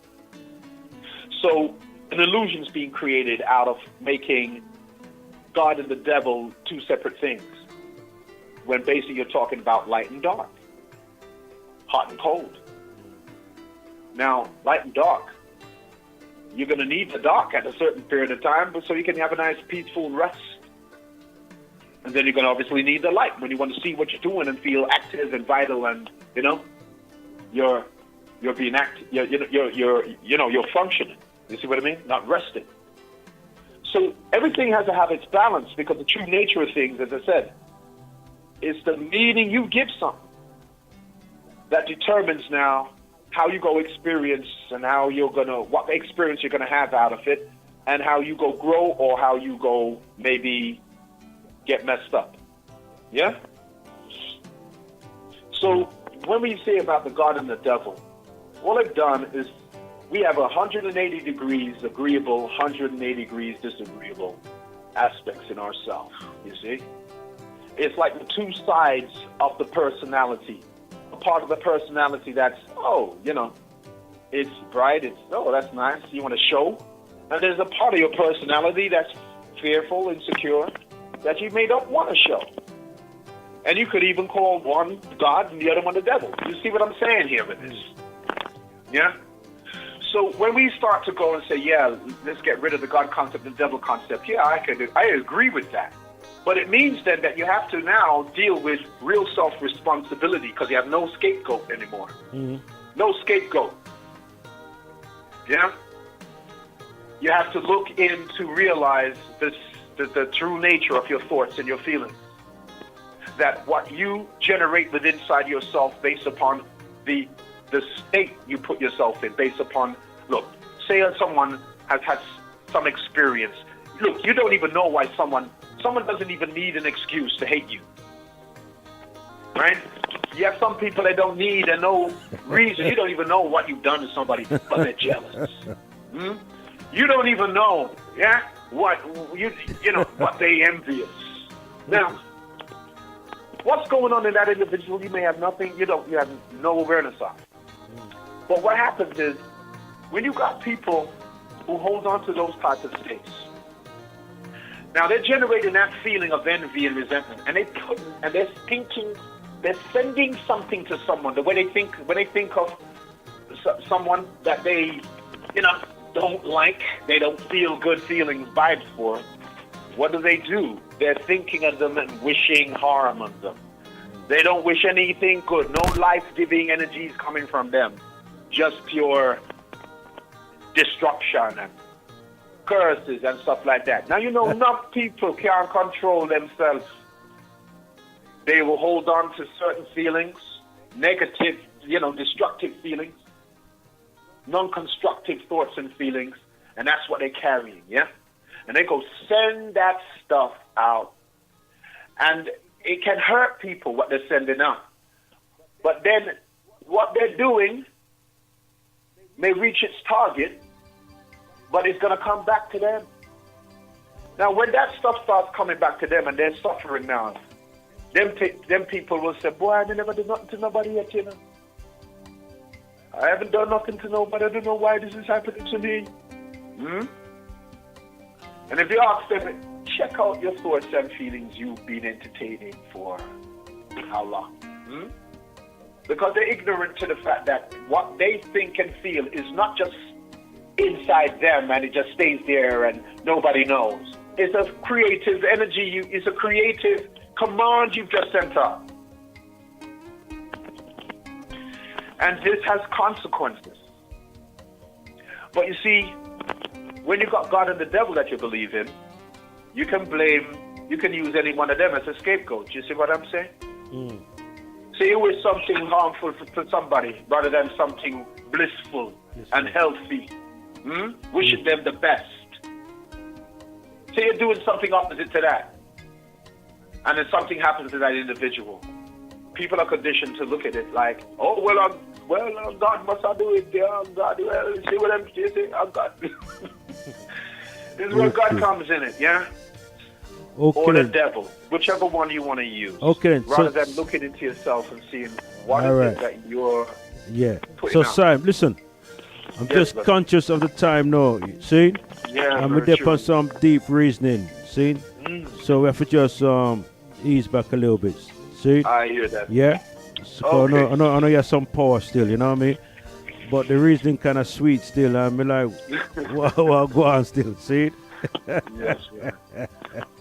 So an illusion is being created out of making God and the devil two separate things, when basically you're talking about light and dark, hot and cold. Now, light and dark, you're going to need the dark at a certain period of time, but so you can have a nice peaceful rest. And then you're going to obviously need the light when you want to see what you're doing and feel active and vital, and you're being active. You're functioning. You see what I mean? Not resting. So everything has to have its balance, because the true nature of things, as I said, is the meaning you give something that determines now how you go experience and what experience you're gonna have out of it, and how you go grow or how you go maybe get messed up. Yeah? So when we say about the God and the devil, what I've done is we have 180 degrees agreeable, 180 degrees disagreeable aspects in ourselves, you see? It's like the two sides of the personality. A part of the personality that's, it's bright, that's nice, you want to show. And there's a part of your personality that's fearful, insecure, that you may not want to show. And you could even call one God and the other one the devil. You see what I'm saying here with this? Yeah? So when we start to go and say, yeah, let's get rid of the God concept and the devil concept, yeah, I agree with that. But it means then that you have to now deal with real self-responsibility, because you have no scapegoat anymore. Mm-hmm. No scapegoat. Yeah? You have to look in to realize the true nature of your thoughts and your feelings. That what you generate within inside yourself based upon the state you put yourself in, based upon, look, say someone has had some experience. Look, you don't even know why someone doesn't even need an excuse to hate you. Right? You have some people that don't need and no reason. You don't even know what you've done to somebody, but they're jealous. You don't even know, what they envious. Now, what's going on in that individual? You may have nothing. You have no awareness of. But what happens is, when you got people who hold on to those types of states, now they're generating that feeling of envy and resentment, and they're sending something to someone. The way when they think of someone that they, don't like, they don't feel good feelings, vibes for, what do? They're thinking of them and wishing harm on them. They don't wish anything good. No life-giving energies coming from them. Just pure destruction and curses and stuff like that. Now, enough people can't control themselves. They will hold on to certain feelings, negative, destructive feelings, non-constructive thoughts and feelings, and that's what they're carrying, yeah? And they go send that stuff out. And it can hurt people, what they're sending out. But then what they're doing may reach its target, but it's going to come back to them. Now, when that stuff starts coming back to them and they're suffering now, them people will say, boy, I never did nothing to nobody yet, I haven't done nothing to nobody. I don't know why this is happening to me. And if you ask them, check out your thoughts and feelings you've been entertaining for how long? Because they're ignorant to the fact that what they think and feel is not just inside them and it just stays there and nobody knows. It's a creative energy, it's a creative command you've just sent out. And this has consequences. But you see, when you've got God and the devil that you believe in, you can use any one of them as a scapegoat. You see what I'm saying? Say it was something harmful for somebody rather than something blissful and healthy. Wishing them the best. Say you're doing something opposite to that. And then something happens to that individual. People are conditioned to look at it like, oh, God must I do it. Yeah, God, well, see what I'm saying? Oh, God. This is where God comes in it, yeah? Okay. or the then. devil, whichever one you want to use. Okay. then. Rather So, than looking into yourself and seeing what All is right. it that you're yeah. putting So, out. Sam, listen. I'm Yes, just brother. conscious of the time now. See? Yeah, I'm very there true. for some deep reasoning. See? Mm, So we have to just ease back a little bit. See? I hear that. Yeah? So Okay. I know you have some power still, you know what I mean? But the reasoning kind of sweet still. I'm like, well, go on still. See? Yes, yeah.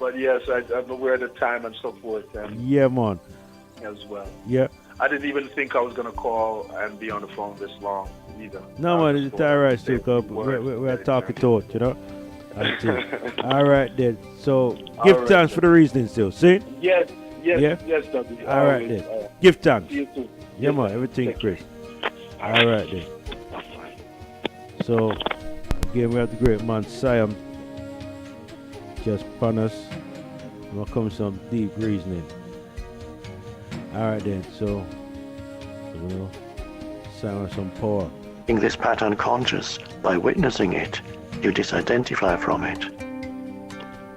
But yes, I'm aware of the time and so forth, and Yeah, man. as well. Yeah. I didn't even think I was gonna call and be on the phone this long either. No, I man, just it's all right, thought still, I'd 'cause say a word we're at a talking time. to it, you know? I think. All right, then. So, give All right, thanks then. for the reasoning still. See? Yes, yes, Yeah? yes, Dougie. All right, Always. then. Give thanks. See you soon. Yeah, Yes, man, sir. everything, Take Chris. care. All right, then. So, again, we have the great man, Siayome, just upon us. We'll come some deep reasoning. All right, then. So, Siayome some power. Being this pattern conscious, by witnessing it, you disidentify from it.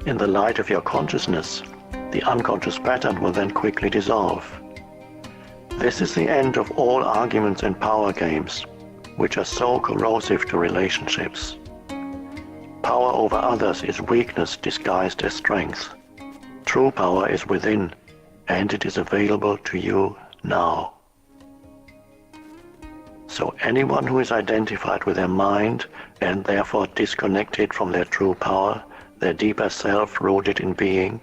In the light of your consciousness, the unconscious pattern will then quickly dissolve. This is the end of all arguments and power games, which are so corrosive to relationships. Power over others is weakness disguised as strength. True power is within, and it is available to you now. So anyone who is identified with their mind and therefore disconnected from their true power, their deeper self rooted in being,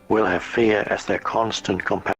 will have fear as their constant companion.